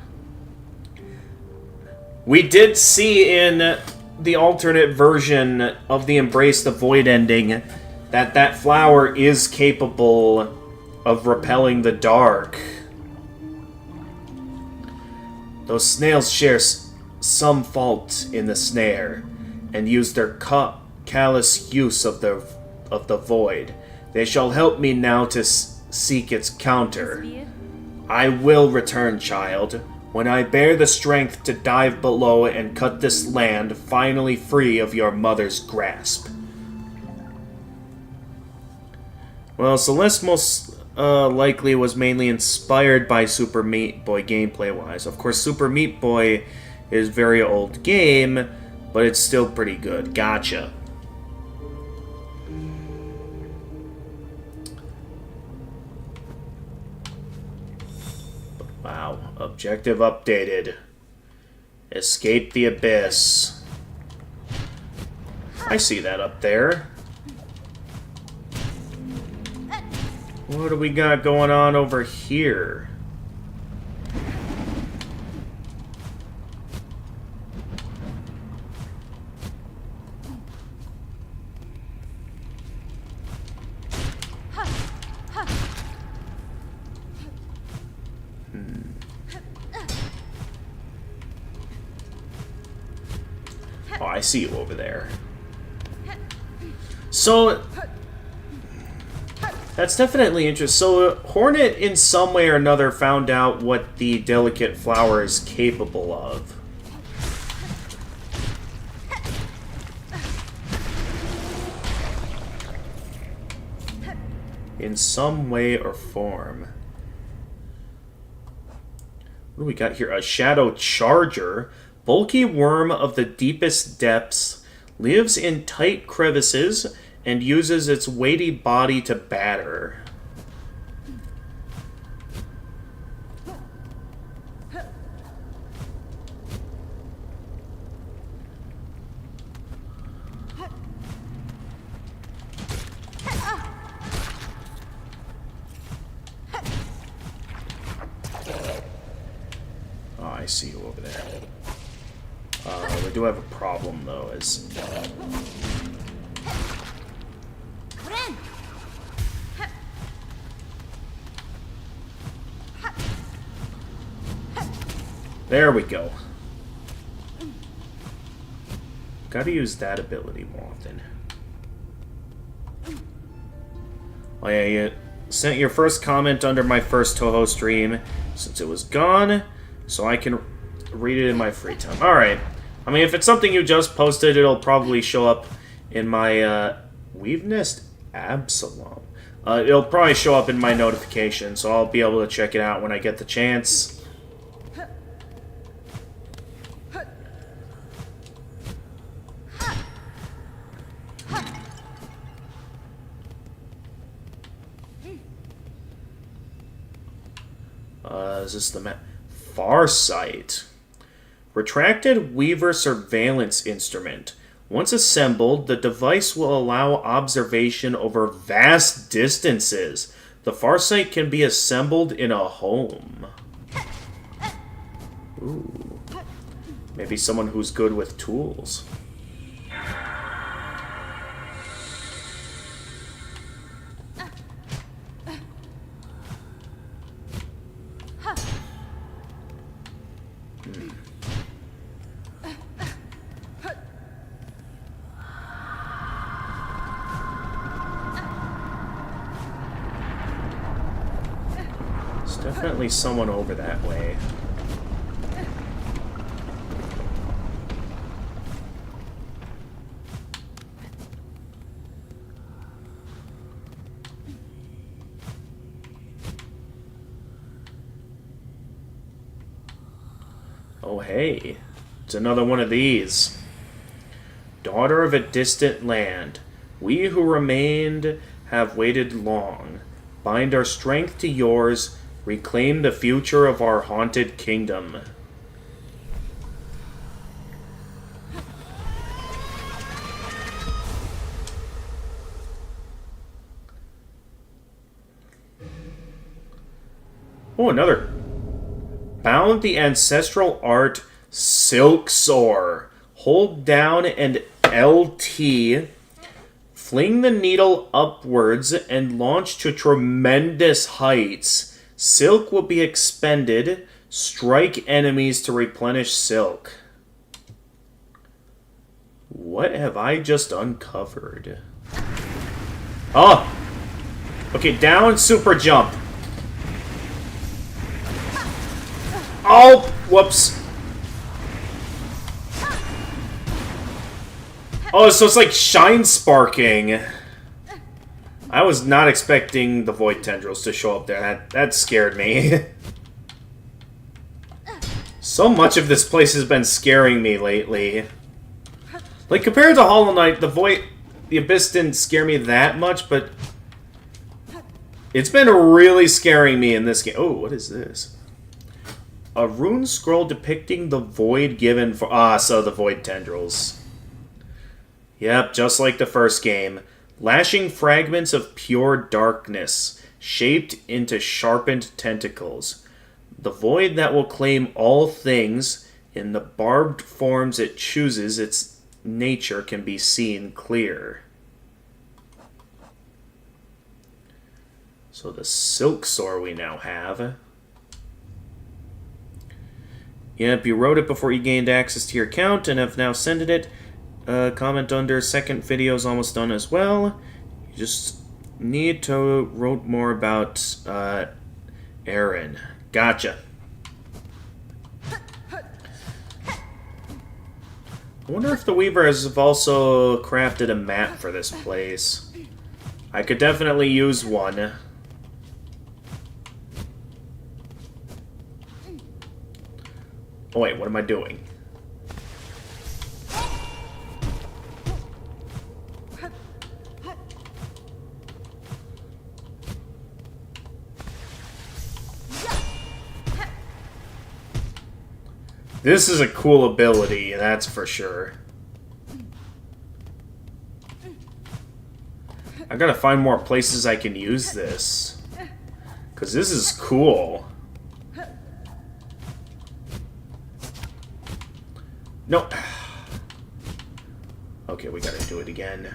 We did see in the alternate version of the Embrace the Void ending that that flower is capable of repelling the dark. Those snails share some fault in the snare, and use their callous use of the void. They shall help me now to seek its counter. I will return, child, when I bear the strength to dive below and cut this land finally free of your mother's grasp. Well, Celeste most likely was mainly inspired by Super Meat Boy gameplay-wise. Of course, Super Meat Boy is a very old game, but it's still pretty good. Gotcha. Wow. Objective updated. Escape the abyss. I see that up there. What do we got going on over here? Oh, I see you over there. So, that's definitely interesting. So, Hornet, in some way or another, found out what the delicate flower is capable of. In some way or form. What do we got here? A Shadow Charger. Bulky worm of the deepest depths, lives in tight crevices, and uses its weighty body to batter. Oh, I see you over there. We do have a problem, though, is... There we go. Gotta use that ability more often. Oh yeah, you sent your first comment under my first Toho stream, since it was gone, so I can read it in my free time. Alright. I mean, if it's something you just posted, it'll probably show up in my, Weave Nest Absalom. It'll probably show up in my notification, so I'll be able to check it out when I get the chance. Is this the map? Farsight. Retracted Weaver Surveillance Instrument. Once assembled, the device will allow observation over vast distances. The Farsight can be assembled in a home. Ooh. Maybe someone who's good with tools. Definitely someone over that way. Oh, hey. It's another one of these. Daughter of a distant land, we who remained have waited long. Bind our strength to yours, reclaim the future of our haunted kingdom. Oh, another. Bound the ancestral art Silksong. Hold down and LT. Fling the needle upwards and launch to tremendous heights. Silk will be expended. Strike enemies to replenish silk. What have I just uncovered? Oh! Okay, down, super jump. Oh! Whoops. Oh, so it's like shine sparking. I was not expecting the void tendrils to show up there. That scared me. So much of this place has been scaring me lately. Like, compared to Hollow Knight, the Abyss didn't scare me that much, but it's been really scaring me in this game. Oh, what is this? A rune scroll depicting the void given for... Ah, so the void tendrils. Yep, just like the first game. Lashing fragments of pure darkness, shaped into sharpened tentacles. The void that will claim all things, in the barbed forms it chooses, its nature can be seen clear. So the Silksong we now have. Yep, you wrote it before you gained access to your account and have now sent it. Comment under second video is almost done as well. You just need to wrote more about Aaron. Gotcha. I wonder if the Weaver has also crafted a map for this place. I could definitely use one. Oh wait, what am I doing? This is a cool ability, that's for sure. I gotta find more places I can use this. Because this is cool. No. Okay, we gotta do it again.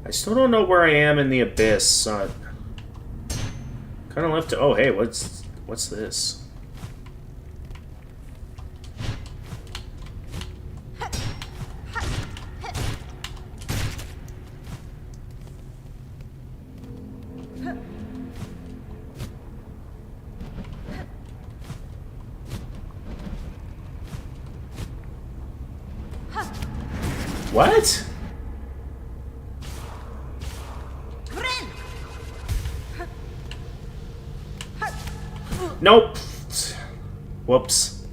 I still don't know where I am in the Abyss. Kind of left to... Oh, hey, what's this? What? Nope. Whoops.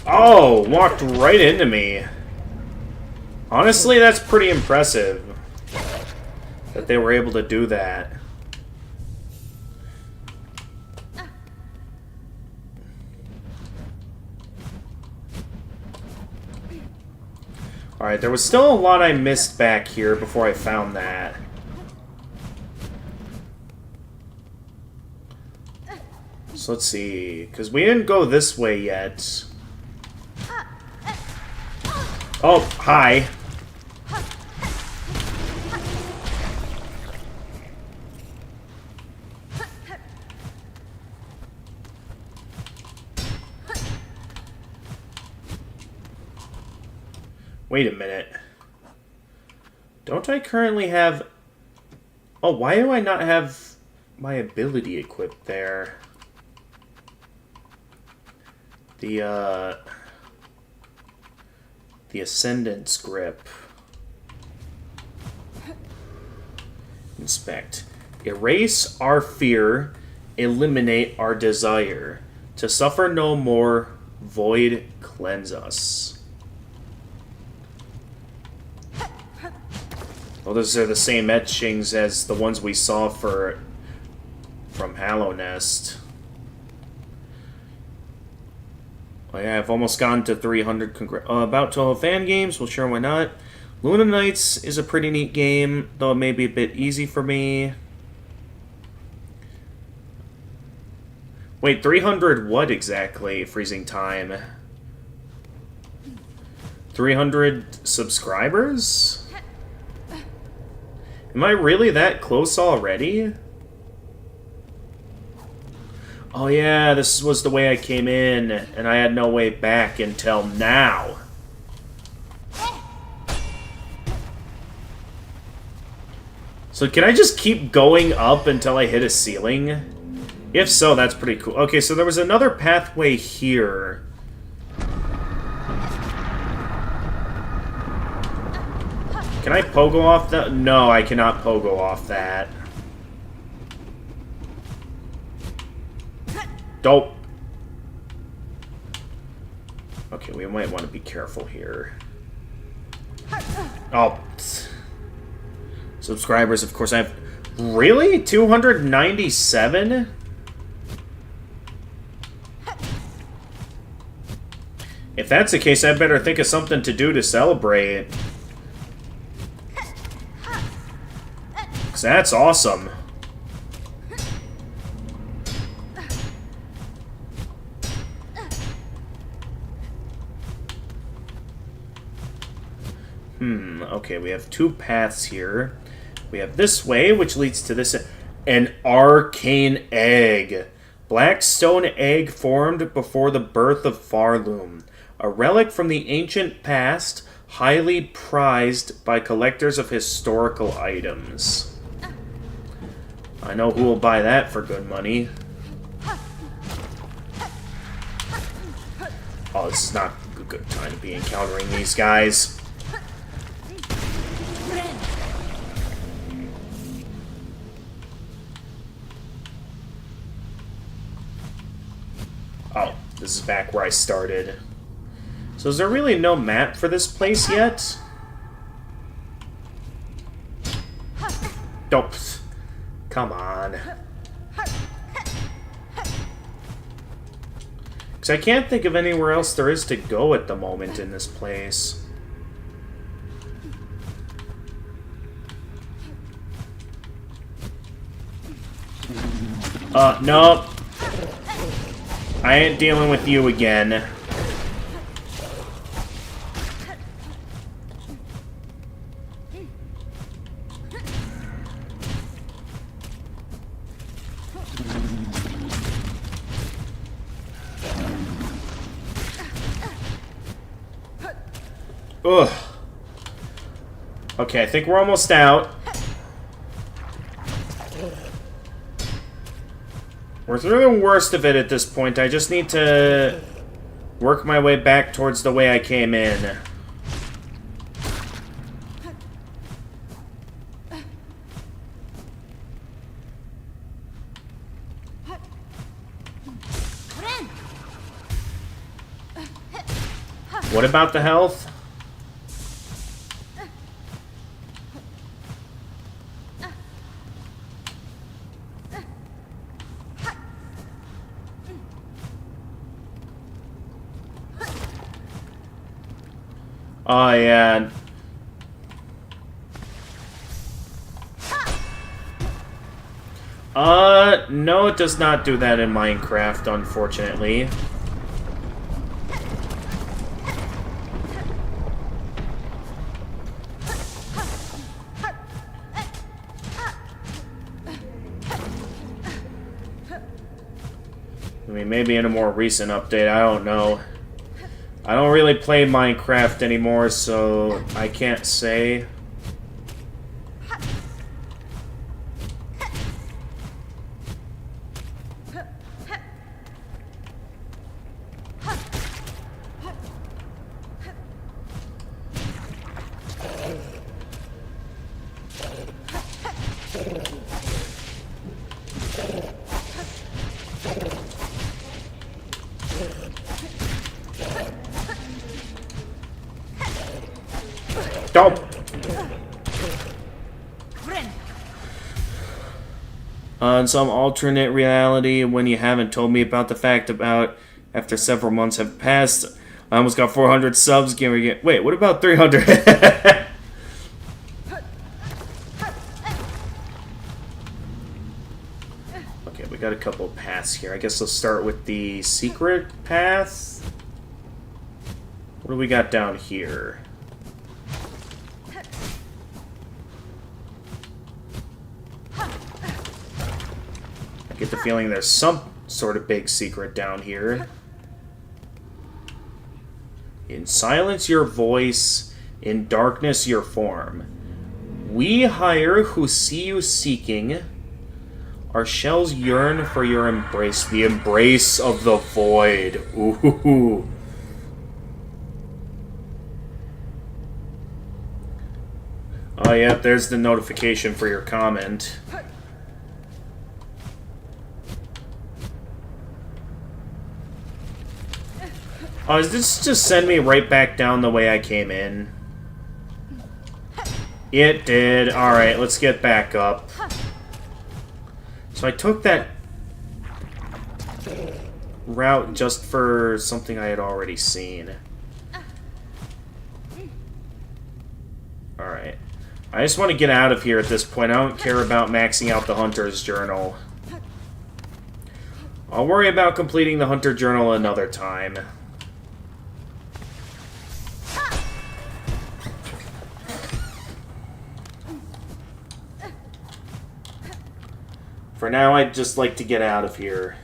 Oh, walked right into me. Honestly, that's pretty impressive that they were able to do that. Alright, there was still a lot I missed back here before I found that. So let's see, because we didn't go this way yet. Oh, hi. Wait a minute. Don't I currently have... Oh, why do I not have my ability equipped there? The Ascendant's Grip. Inspect. Erase our fear, eliminate our desire. To suffer no more, void cleanse us. Well, those are the same etchings as the ones we saw from Hallow Nest. Oh yeah, I've almost gotten to 300. About 12 fan games. Well, sure, why not? Luna Knights is a pretty neat game, though it may be a bit easy for me. Wait, 300 what exactly? Freezing time. 300 subscribers? Am I really that close already? Oh yeah, this was the way I came in, and I had no way back until now. So can I just keep going up until I hit a ceiling? If so, that's pretty cool. Okay, so there was another pathway here. Can I pogo off that? No, I cannot pogo off that. Dope. Okay, we might want to be careful here. Oh. Subscribers, of course, I have... Really? 297? If that's the case, I better think of something to do to celebrate. Because that's awesome. Okay, we have two paths here. We have this way, which leads to this... An arcane egg. Blackstone egg formed before the birth of Farloom. A relic from the ancient past, highly prized by collectors of historical items. I know who will buy that for good money. Oh, this is not a good time to be encountering these guys. Oh, this is back where I started. So is there really no map for this place yet? Nope. Come on. Because I can't think of anywhere else there is to go at the moment in this place. Nope. I ain't dealing with you again. Ugh. Okay, I think we're almost out. We're through the worst of it at this point. I just need to work my way back towards the way I came in. What about the health? Oh, yeah. No, it does not do that in Minecraft, unfortunately. I mean, maybe in a more recent update, I don't know. I don't really play Minecraft anymore, so I can't say. Don't! On some alternate reality, when you haven't told me about the fact about after several months have passed, I almost got 400 subs. Wait, what about 300? Okay, we got a couple of paths here. I guess let's start with the secret path. What do we got down here? I get the feeling there's some sort of big secret down here. In silence your voice, in darkness your form. We hire who see you seeking. Our shells yearn for your embrace, the embrace of the void. Ooh. Oh yeah, there's the notification for your comment. Oh, does this just send me right back down the way I came in? It did. Alright, let's get back up. So I took that route just for something I had already seen. Alright. I just want to get out of here at this point. I don't care about maxing out the Hunter's Journal. I'll worry about completing the Hunter Journal another time. For now, I'd just like to get out of here.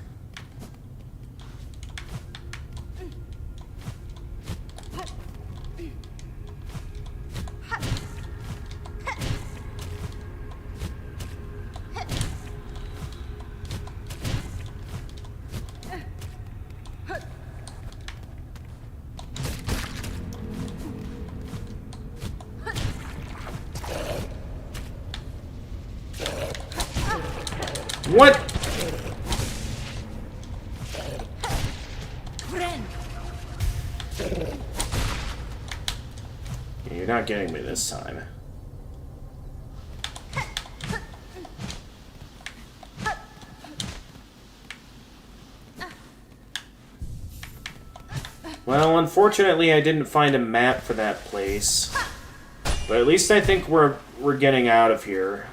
What? Yeah, you're not getting me this time. Well, unfortunately, I didn't find a map for that place. But at least I think we're getting out of here.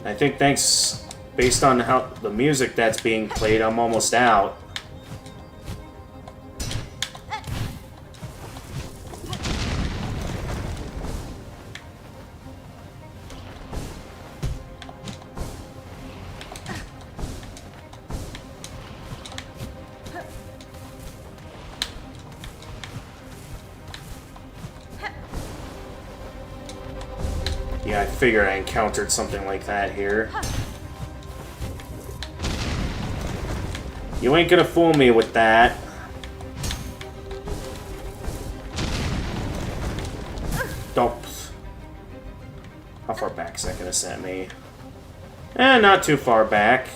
I think thanks, based on how the music that's being played, I'm almost out. Yeah, I figured I encountered something like that here. You ain't gonna fool me with that. Don't. How far back is that gonna send me? Not too far back.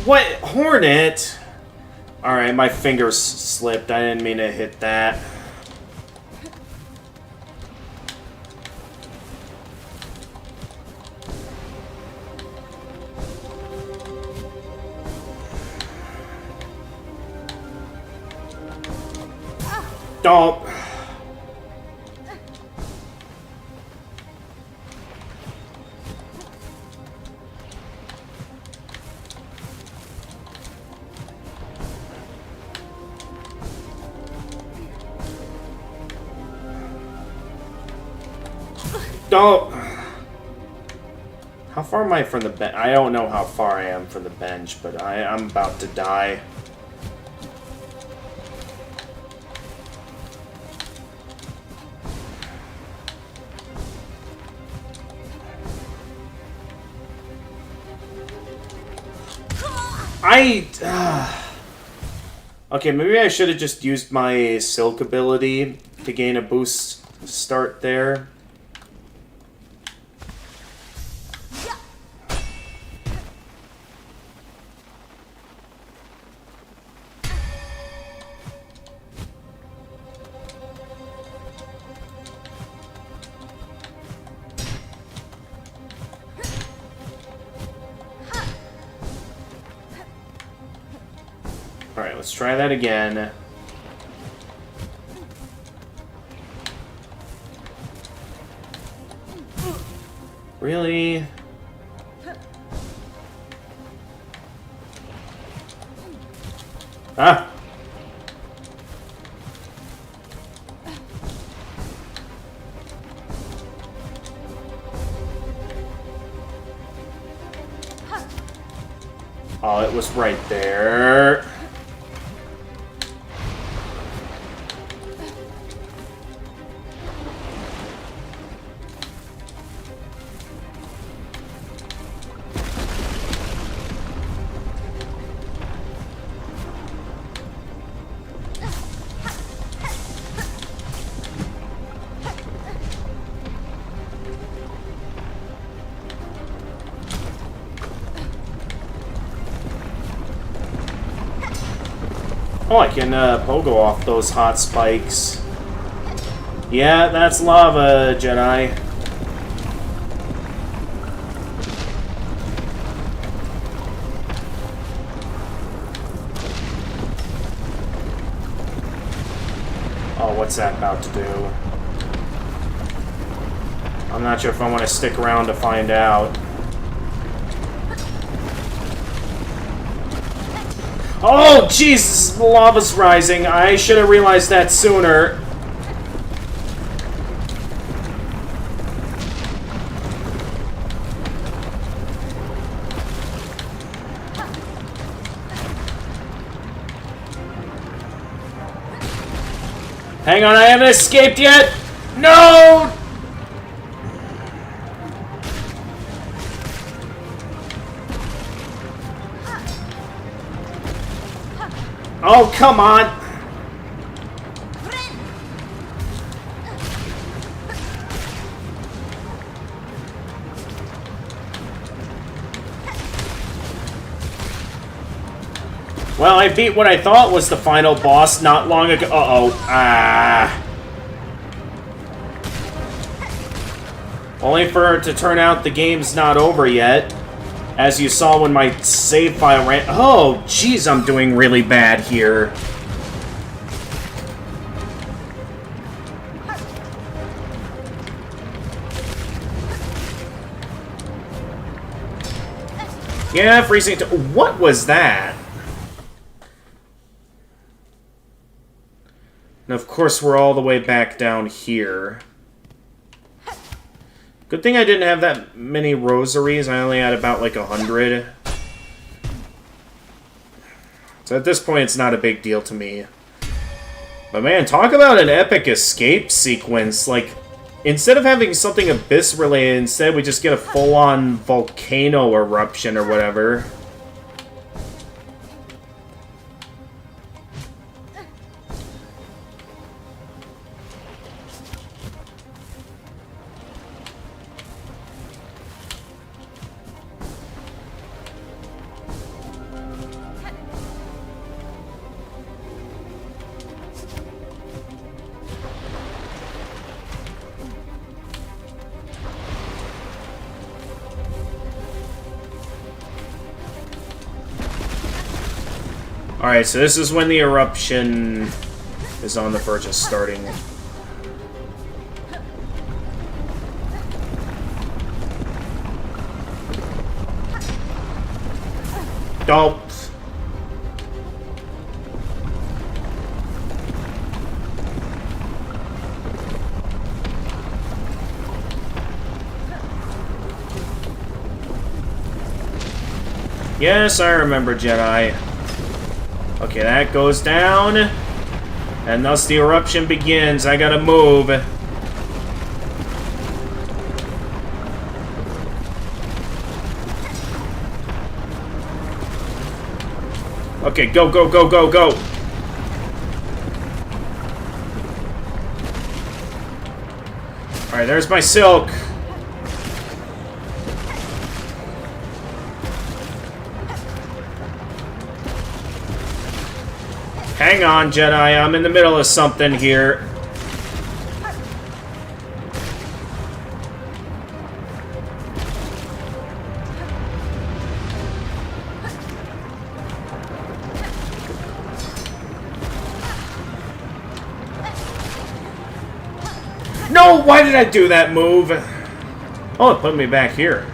What? Hornet? Alright, my fingers slipped. I didn't mean to hit that. Don't. Don't. How far am I from the bench? I don't know how far I am from the bench, but I'm about to die. Okay, maybe I should have just used my Silk ability to gain a boost start there. Alright, let's try that again. Really? Ah! Oh, it was right there. Oh, I can pogo off those hot spikes. Yeah, that's lava, Jedi. Oh, what's that about to do? I'm not sure if I want to stick around to find out. Oh, Jesus! The lava's rising. I should have realized that sooner. Hang on, I haven't escaped yet! No! Oh, come on! Well, I beat what I thought was the final boss not long ago. Uh-oh. Ah. Only for it to turn out the game's not over yet. As you saw when my save file ran... Oh, jeez, I'm doing really bad here. Yeah, freezing... What was that? And of course, we're all the way back down here. Good thing I didn't have that many rosaries. I only had about, like, 100. So at this point, it's not a big deal to me. But man, talk about an epic escape sequence. Like, instead of having something Abyss-related, instead we just get a full-on volcano eruption or whatever. Alright, so this is when the eruption is on the verge of starting. Dope. Yes, I remember Jedi. Okay, that goes down. And thus the eruption begins. I gotta move. Okay, go, go, go, go, go! Alright, there's my silk. Hang on, Jedi. I'm in the middle of something here. No! Why did I do that move? Oh, it put me back here.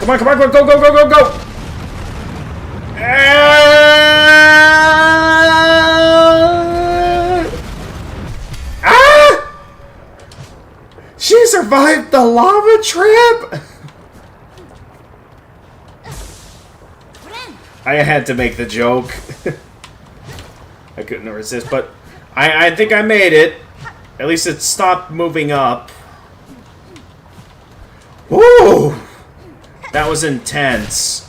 Come on, come on, go, go, go, go, go, go! Ah! She survived the lava trap? I had to make the joke. I couldn't resist, but I think I made it. At least it stopped moving up. Woo! That was intense.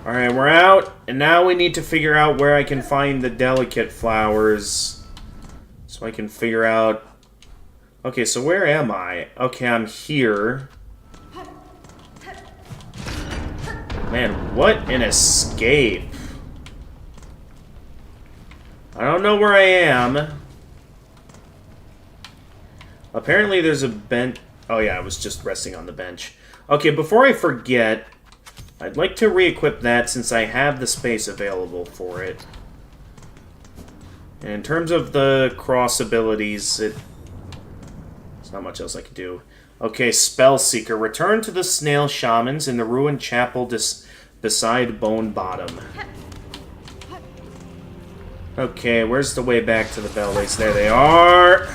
Alright, we're out, and now we need to figure out where I can find the delicate flowers. So I can figure out... Okay, so where am I? Okay, I'm here. Man, what an escape. I don't know where I am. Apparently there's a bench. Oh yeah, I was just resting on the bench. Okay, before I forget, I'd like to re-equip that since I have the space available for it. And in terms of the cross abilities, there's not much else I can do. Okay, Spell Seeker. Return to the Snail Shamans in the ruined chapel beside Bone Bottom. Okay, where's the way back to the Bellies? There they are!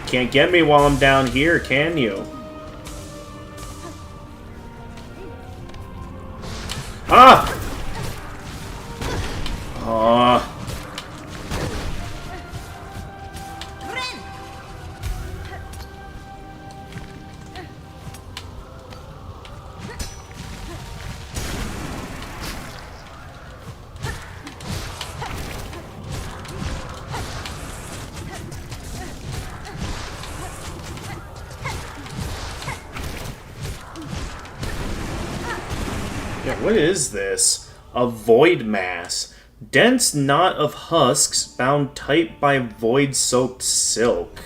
Can't get me while I'm down here, can you? Ah! Ah! Yeah, what is this? A void mass. Dense knot of husks bound tight by void-soaked silk.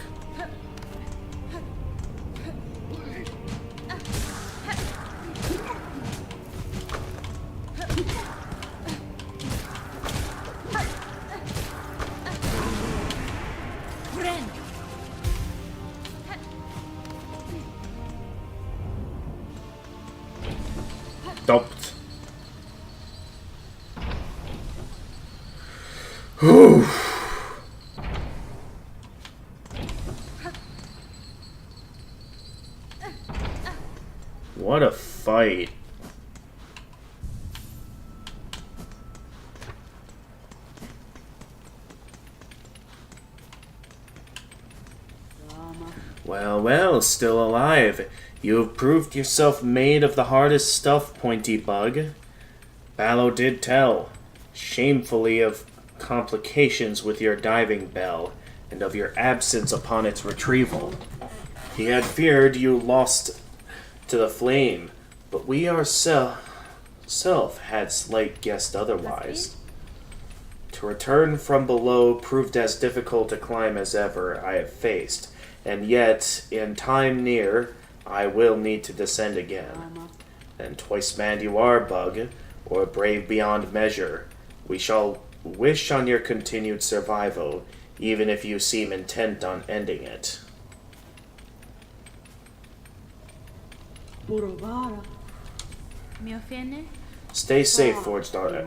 Doped. Whew. What a fight. Well, well, still alive. You have proved yourself made of the hardest stuff, Pointy Bug. Ballo did tell, shamefully, of complications with your diving bell, and of your absence upon its retrieval. He had feared you lost to the flame, but we ourself had slight guessed otherwise. To return from below proved as difficult a climb as ever I have faced, and yet, in time near, I will need to descend again. And twice mad you are, Bug, or brave beyond measure. We shall wish on your continued survival, even if you seem intent on ending it. Mi offende? Stay safe, Forge Daughter.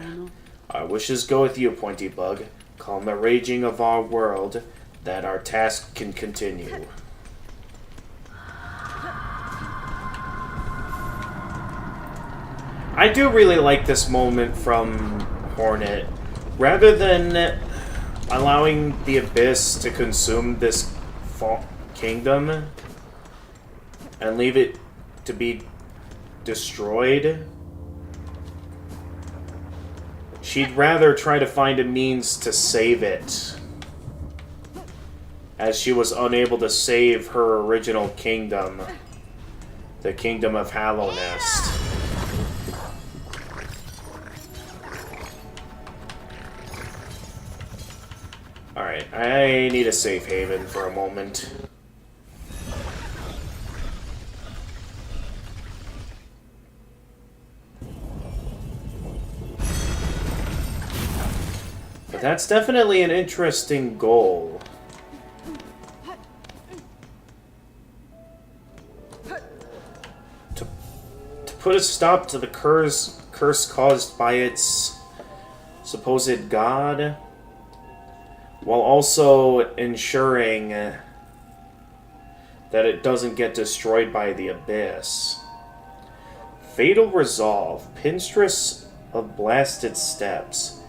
Our wishes go with you, Pointy Bug. Calm the raging of our world, that our task can continue. I do really like this moment from Hornet. Rather than allowing the Abyss to consume this kingdom and leave it to be destroyed, she'd rather try to find a means to save it, as she was unable to save her original kingdom, the Kingdom of Hallownest. Alright, I need a safe haven for a moment. But that's definitely an interesting goal. To put a stop to the curse caused by its supposed god, while also ensuring that it doesn't get destroyed by the Abyss. Fatal Resolve, Pinstress of Blasted Steps.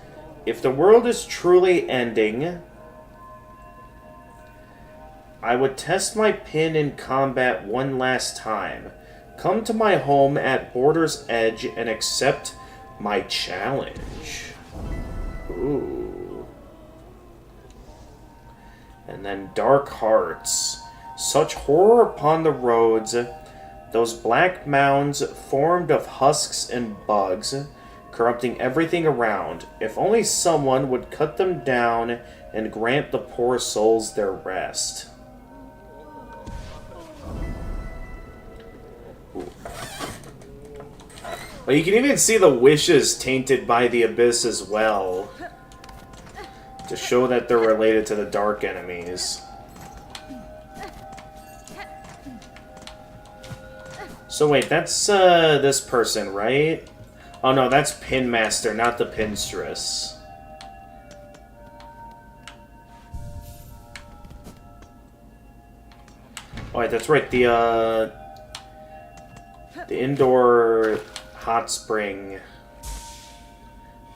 If the world is truly ending, I would test my pin in combat one last time. Come to my home at Border's Edge and accept my challenge. Ooh. And then Dark Hearts. Such horror upon the roads, those black mounds formed of husks and bugs, corrupting everything around. If only someone would cut them down and grant the poor souls their rest. Ooh. Well, you can even see the wishes tainted by the Abyss as well, to show that they're related to the dark enemies. So wait, that's this person, right? Oh no, that's Pinmaster, not the Pinstress. Oh wait, that's right, the indoor hot spring,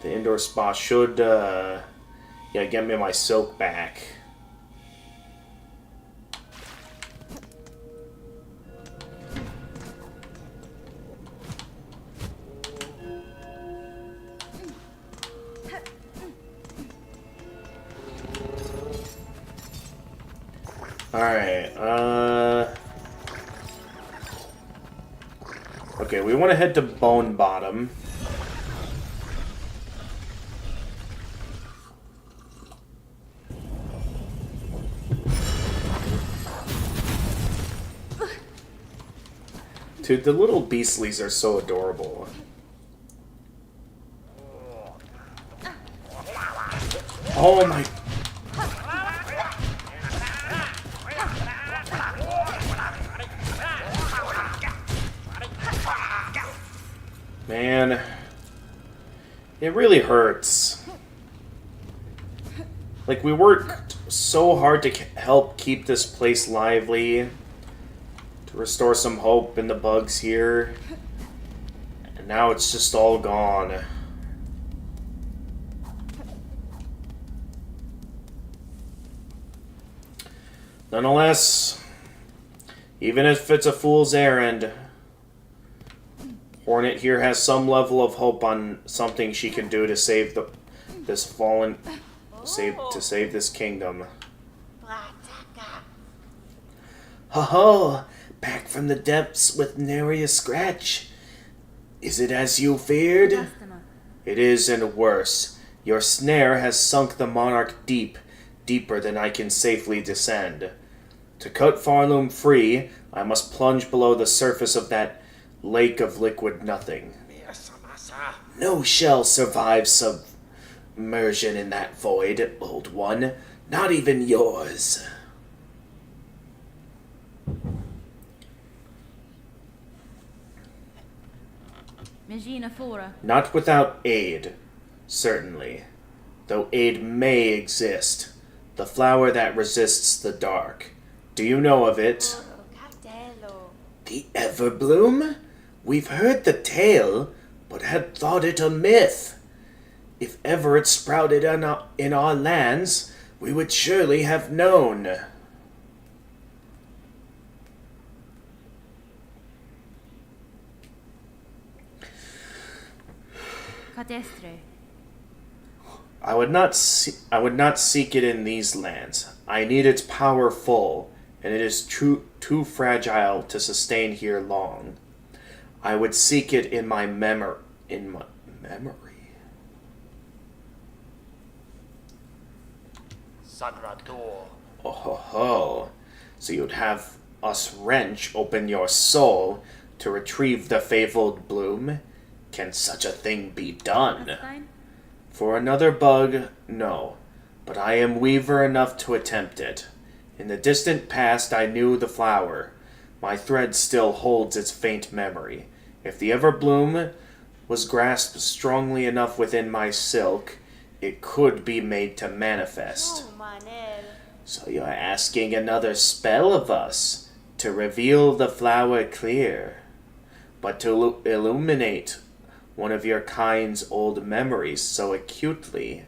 the indoor spa should, yeah, get me my silk back. Alright, okay, we want to head to Bone Bottom. Dude, the little beastlies are so adorable. Oh my... Man, it really hurts. Like, we worked so hard to help keep this place lively, to restore some hope in the bugs here, and now it's just all gone. Nonetheless, Even if it's a fool's errand, Hornet here has some level of hope on something she can do to save save this kingdom. Ho ho! Back from the depths with nary a scratch. Is it as you feared? Customer. It is, and worse. Your snare has sunk the monarch deep, deeper than I can safely descend. To cut Farloom free, I must plunge below the surface of that lake of liquid nothing. No shell survives submersion in that void, old one. Not even yours. Magina Fora. Not without aid, certainly. Though aid may exist. The flower that resists the dark. Do you know of it? The Everbloom? We've heard the tale, but had thought it a myth. If ever it sprouted in our lands, we would surely have known. Cadestre. I would not seek it in these lands. I need its power full, and it is too fragile to sustain here long. I would seek it in my memory. Oh ho ho. So you'd have us wrench open your soul to retrieve the fabled bloom? Can such a thing be done? Astein. For another bug, no. But I am weaver enough to attempt it. In the distant past, I knew the flower. My thread still holds its faint memory. If the Everbloom was grasped strongly enough within my silk, it could be made to manifest. So you're asking another spell of us to reveal the flower clear, but to illuminate one of your kind's old memories so acutely.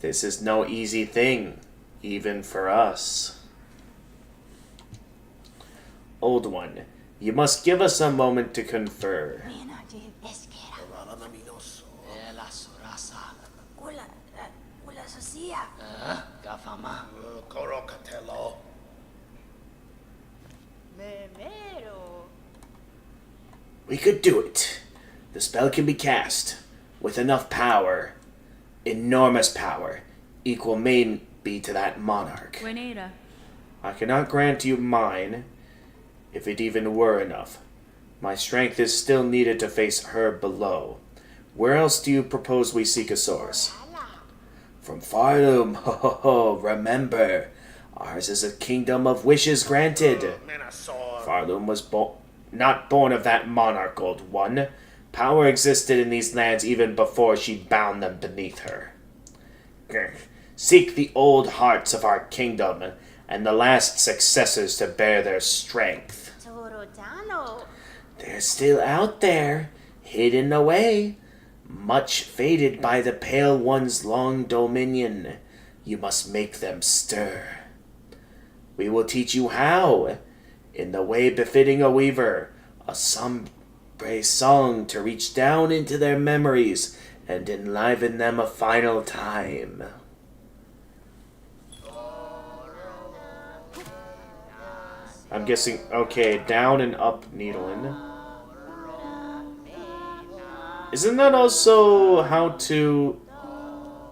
This is no easy thing, even for us. Old one, you must give us a moment to confer. We could do it. The spell can be cast with enough power, enormous power, equal may be to that monarch. Guinera. I cannot grant you mine, if it even were enough. My strength is still needed to face her below. Where else do you propose we seek a source? From Farloom, ho ho ho, remember, ours is a kingdom of wishes granted. Farloom was not born of that monarch, old one. Power existed in these lands even before she bound them beneath her. Seek the old hearts of our kingdom, and the last successors to bear their strength. They're still out there, hidden away, much faded by the Pale One's long dominion. You must make them stir. We will teach you how, in the way befitting a weaver, a sombre song to reach down into their memories and enliven them a final time. I'm guessing, okay, down and up needling. Isn't that also how to...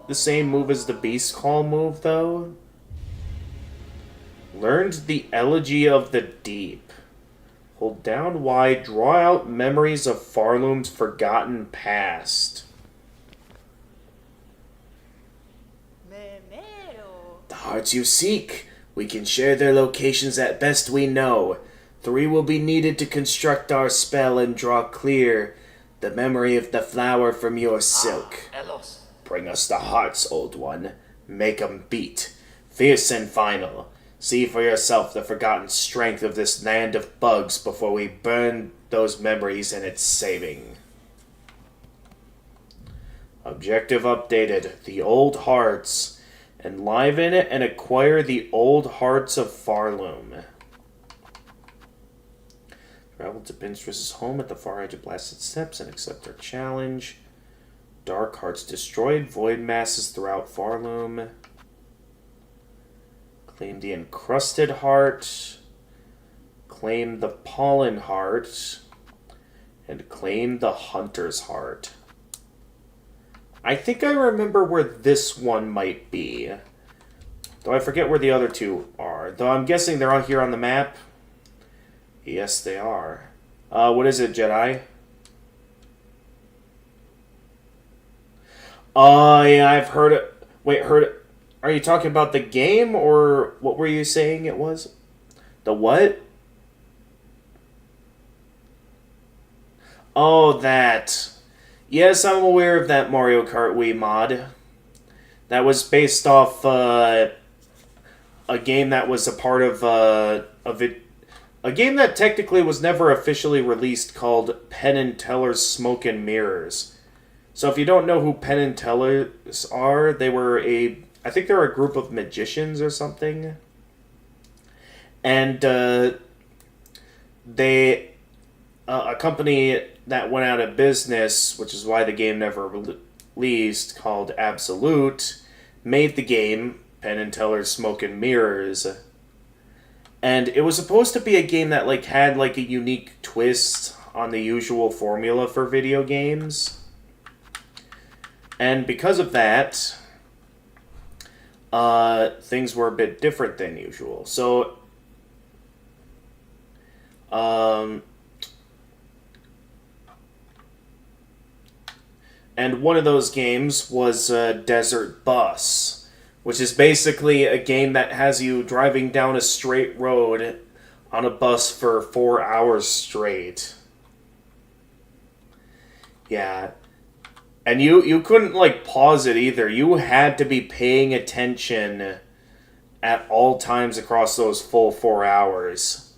the same move as the Beast Call move, though? Learned the Elegy of the Deep. Hold down Y, draw out memories of Farloom's forgotten past. The hearts you seek. We can share their locations at best we know. 3 will be needed to construct our spell and draw clear the memory of the flower from your silk. Bring us the hearts, old one. Make 'em beat. Fierce and final. See for yourself the forgotten strength of this land of bugs before we burn those memories in its saving. Objective updated. The old hearts. Enliven and acquire the old hearts of Farloom. Travel to Pinstress's home at the far edge of Blasted Steppes and accept their challenge. Dark Hearts destroyed void masses throughout Farloom. Claim the Encrusted Heart. Claim the Pollen Heart. And claim the Hunter's Heart. I think I remember where this one might be. Though I forget where the other two are. Though I'm guessing they're out here on the map. Yes, they are. What is it, Jedi? Oh, yeah, I've heard it. Wait, heard it. Are you talking about the game, or what were you saying it was? The what? Oh, that. Yes, I'm aware of that Mario Kart Wii mod. That was based off a game that was a part of a game that technically was never officially released called Penn and Teller's Smoke and Mirrors. So if you don't know who Penn and Tellers are, they were I think they're a group of magicians or something. And they a company that went out of business, which is why the game never released, called Absolute, made the game Penn and Teller's Smoke and Mirrors. And it was supposed to be a game that had a unique twist on the usual formula for video games. And because of that, things were a bit different than usual. So, and one of those games was Desert Bus, which is basically a game that has you driving down a straight road on a bus for 4 hours straight. Yeah. And you couldn't, pause it either. You had to be paying attention at all times across those full 4 hours.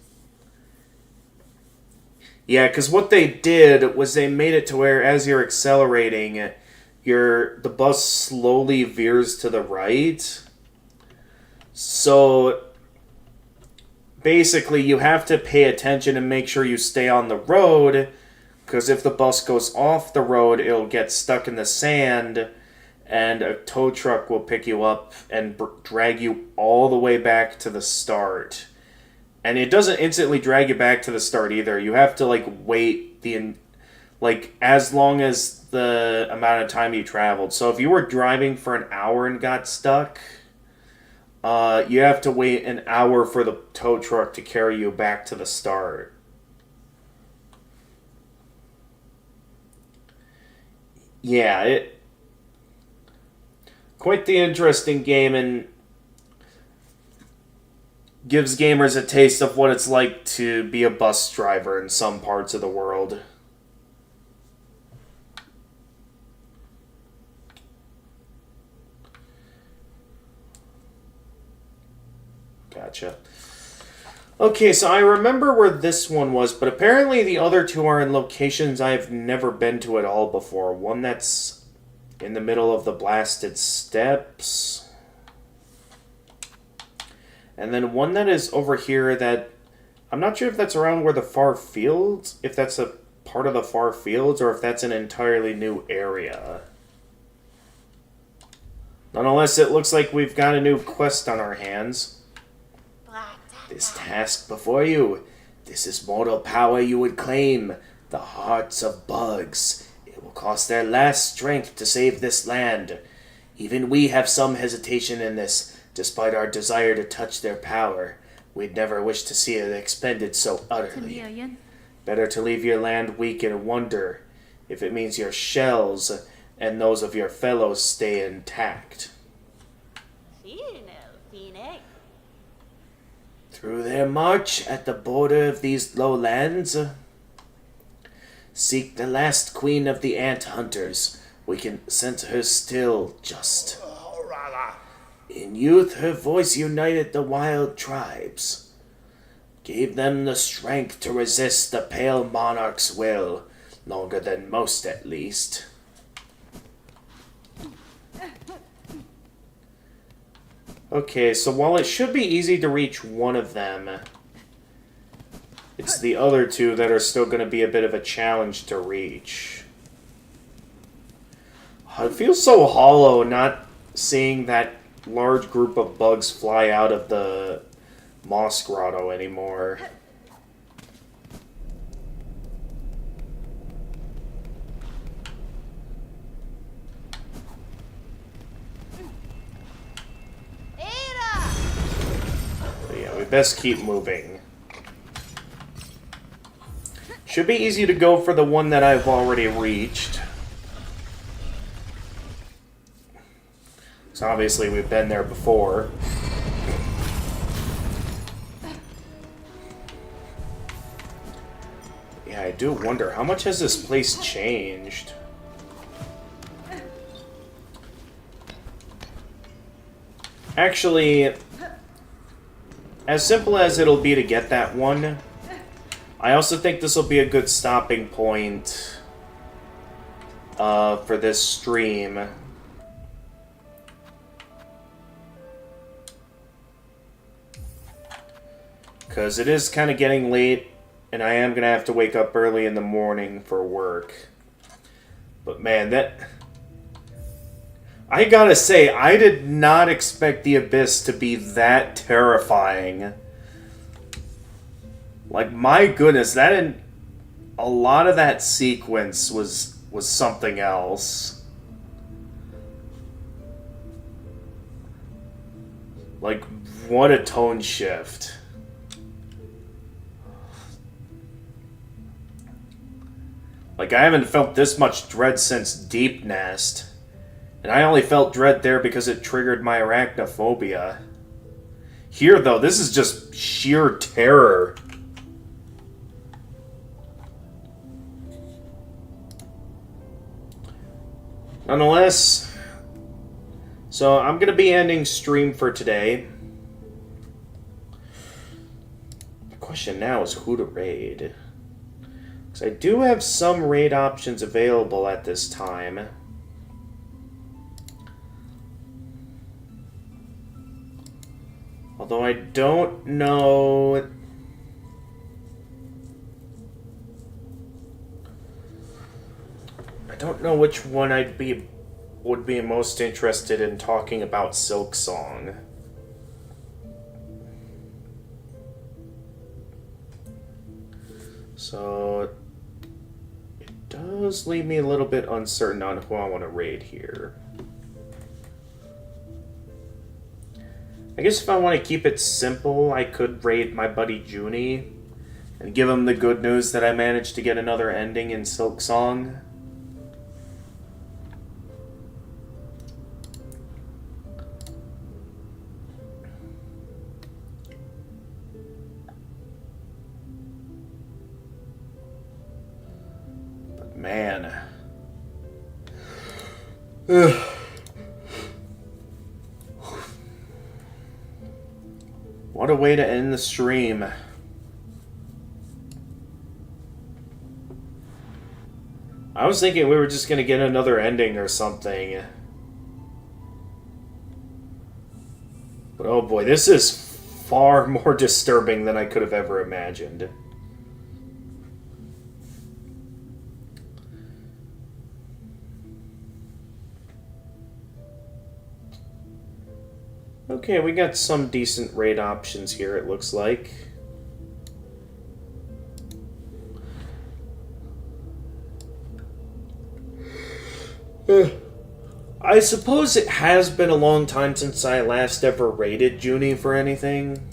Yeah, because what they did was they made it to where as you're accelerating, the bus slowly veers to the right. So basically you have to pay attention and make sure you stay on the road, because if the bus goes off the road, it'll get stuck in the sand, and a tow truck will pick you up and drag you all the way back to the start. And it doesn't instantly drag you back to the start either. You have to wait as long as the amount of time you traveled. So if you were driving for an hour and got stuck, you have to wait an hour for the tow truck to carry you back to the start. Yeah, quite the interesting game, and gives gamers a taste of what it's like to be a bus driver in some parts of the world. Gotcha. Okay, so I remember where this one was, but apparently the other two are in locations I've never been to at all before. One that's in the middle of the Blasted Steppes. And then one that is over here that... I'm not sure if that's around where the Far Fields... If that's a part of the Far Fields, or if that's an entirely new area. Nonetheless, it looks like we've got a new quest on our hands. This task before you. This is mortal power you would claim. The hearts of bugs. It will cost their last strength to save this land. Even we have some hesitation in this, despite our desire to touch their power. We'd never wish to see it expended so utterly. Better to leave your land weak in wonder, if it means your shells and those of your fellows stay intact. Through their march at the border of these lowlands, seek the last queen of the ant hunters. We can sense her still just. In youth, her voice united the wild tribes, gave them the strength to resist the pale monarch's will, longer than most at least. Okay, so while it should be easy to reach one of them, it It's the other two that are still going to be a bit of a challenge to reach. It feels so hollow not seeing that large group of bugs fly out of the Moss Grotto anymore. But yeah, we best keep moving. Should be easy to go for the one that I've already reached. So obviously we've been there before. Yeah, I do wonder, how much has this place changed? Actually, as simple as it'll be to get that one, I also think this will be a good stopping point for this stream. Because it is kind of getting late, and I am going to have to wake up early in the morning for work. But man, I gotta say, I did not expect the Abyss to be that terrifying. Like, my goodness, a lot of that sequence was something else. Like, what a tone shift. Like, I haven't felt this much dread since Deep Nest. And I only felt dread there because it triggered my arachnophobia. Here, though, this is just sheer terror. Nonetheless, so I'm going to be ending stream for today. The question now is who to raid. Because I do have some raid options available at this time. Although I don't know... I don't know which one would be most interested in talking about Silksong. So it does leave me a little bit uncertain on who I want to raid here. I guess if I want to keep it simple, I could raid my buddy Junie and give him the good news that I managed to get another ending in Silksong. But man. What a way to end the stream. I was thinking we were just going to get another ending or something. But oh boy, this is far more disturbing than I could have ever imagined. Okay, we got some decent raid options here, it looks like. I suppose it has been a long time since I last ever raided Junie for anything.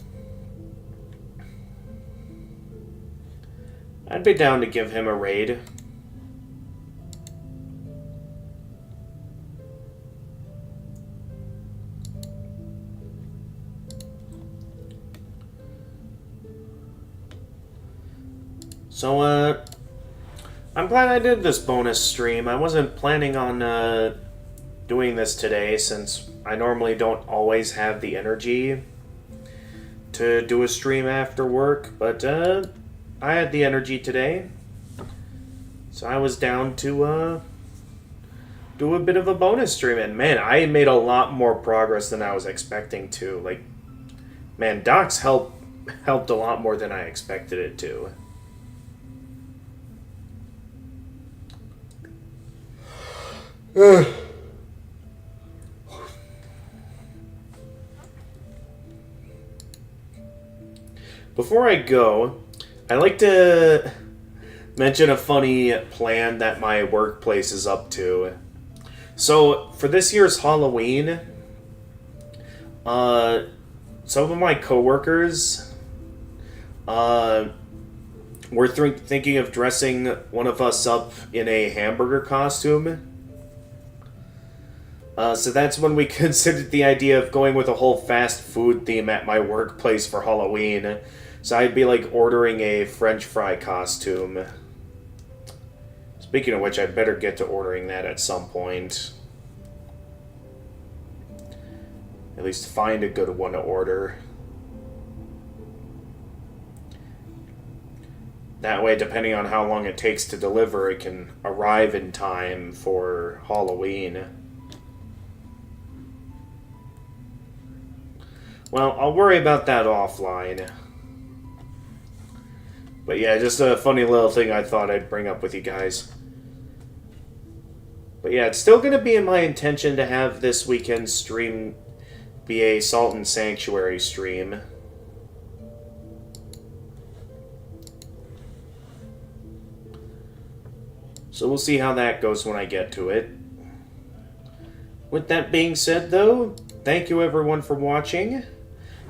I'd be down to give him a raid. So, I'm glad I did this bonus stream. I wasn't planning on, doing this today, since I normally don't always have the energy to do a stream after work, but, I had the energy today, so I was down to, do a bit of a bonus stream, and man, I made a lot more progress than I was expecting to. Like, man, Doc's helped a lot more than I expected it to. Before I go, I'd like to mention a funny plan that my workplace is up to. So, for this year's Halloween, some of my coworkers were thinking of dressing one of us up in a hamburger costume. So that's when we considered the idea of going with a whole fast food theme at my workplace for Halloween. So I'd be like ordering a French fry costume. Speaking of which, I'd better get to ordering that at some point. At least find a good one to order. That way, depending on how long it takes to deliver, it can arrive in time for Halloween. Well, I'll worry about that offline. But yeah, just a funny little thing I thought I'd bring up with you guys. But yeah, it's still going to be in my intention to have this weekend's stream be a Salt and Sanctuary stream. So we'll see how that goes when I get to it. With that being said, though, thank you everyone for watching.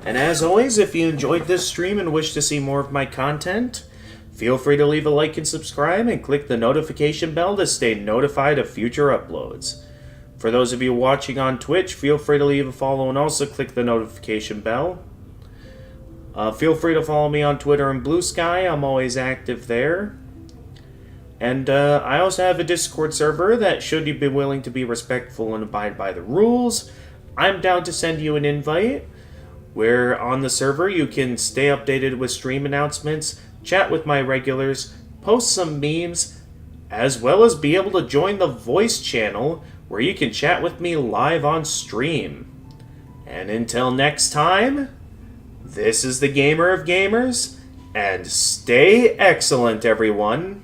And as always, if you enjoyed this stream and wish to see more of my content, feel free to leave a like and subscribe and click the notification bell to stay notified of future uploads. For those of you watching on Twitch, feel free to leave a follow and also click the notification bell. Feel free to follow me on Twitter and Blue Sky. I'm always active there. And I also have a Discord server that, should you be willing to be respectful and abide by the rules, I'm down to send you an invite, where on the server you can stay updated with stream announcements, chat with my regulars, post some memes, as well as be able to join the voice channel where you can chat with me live on stream. And until next time, this is the Gamer of Gamers, and stay excellent, everyone.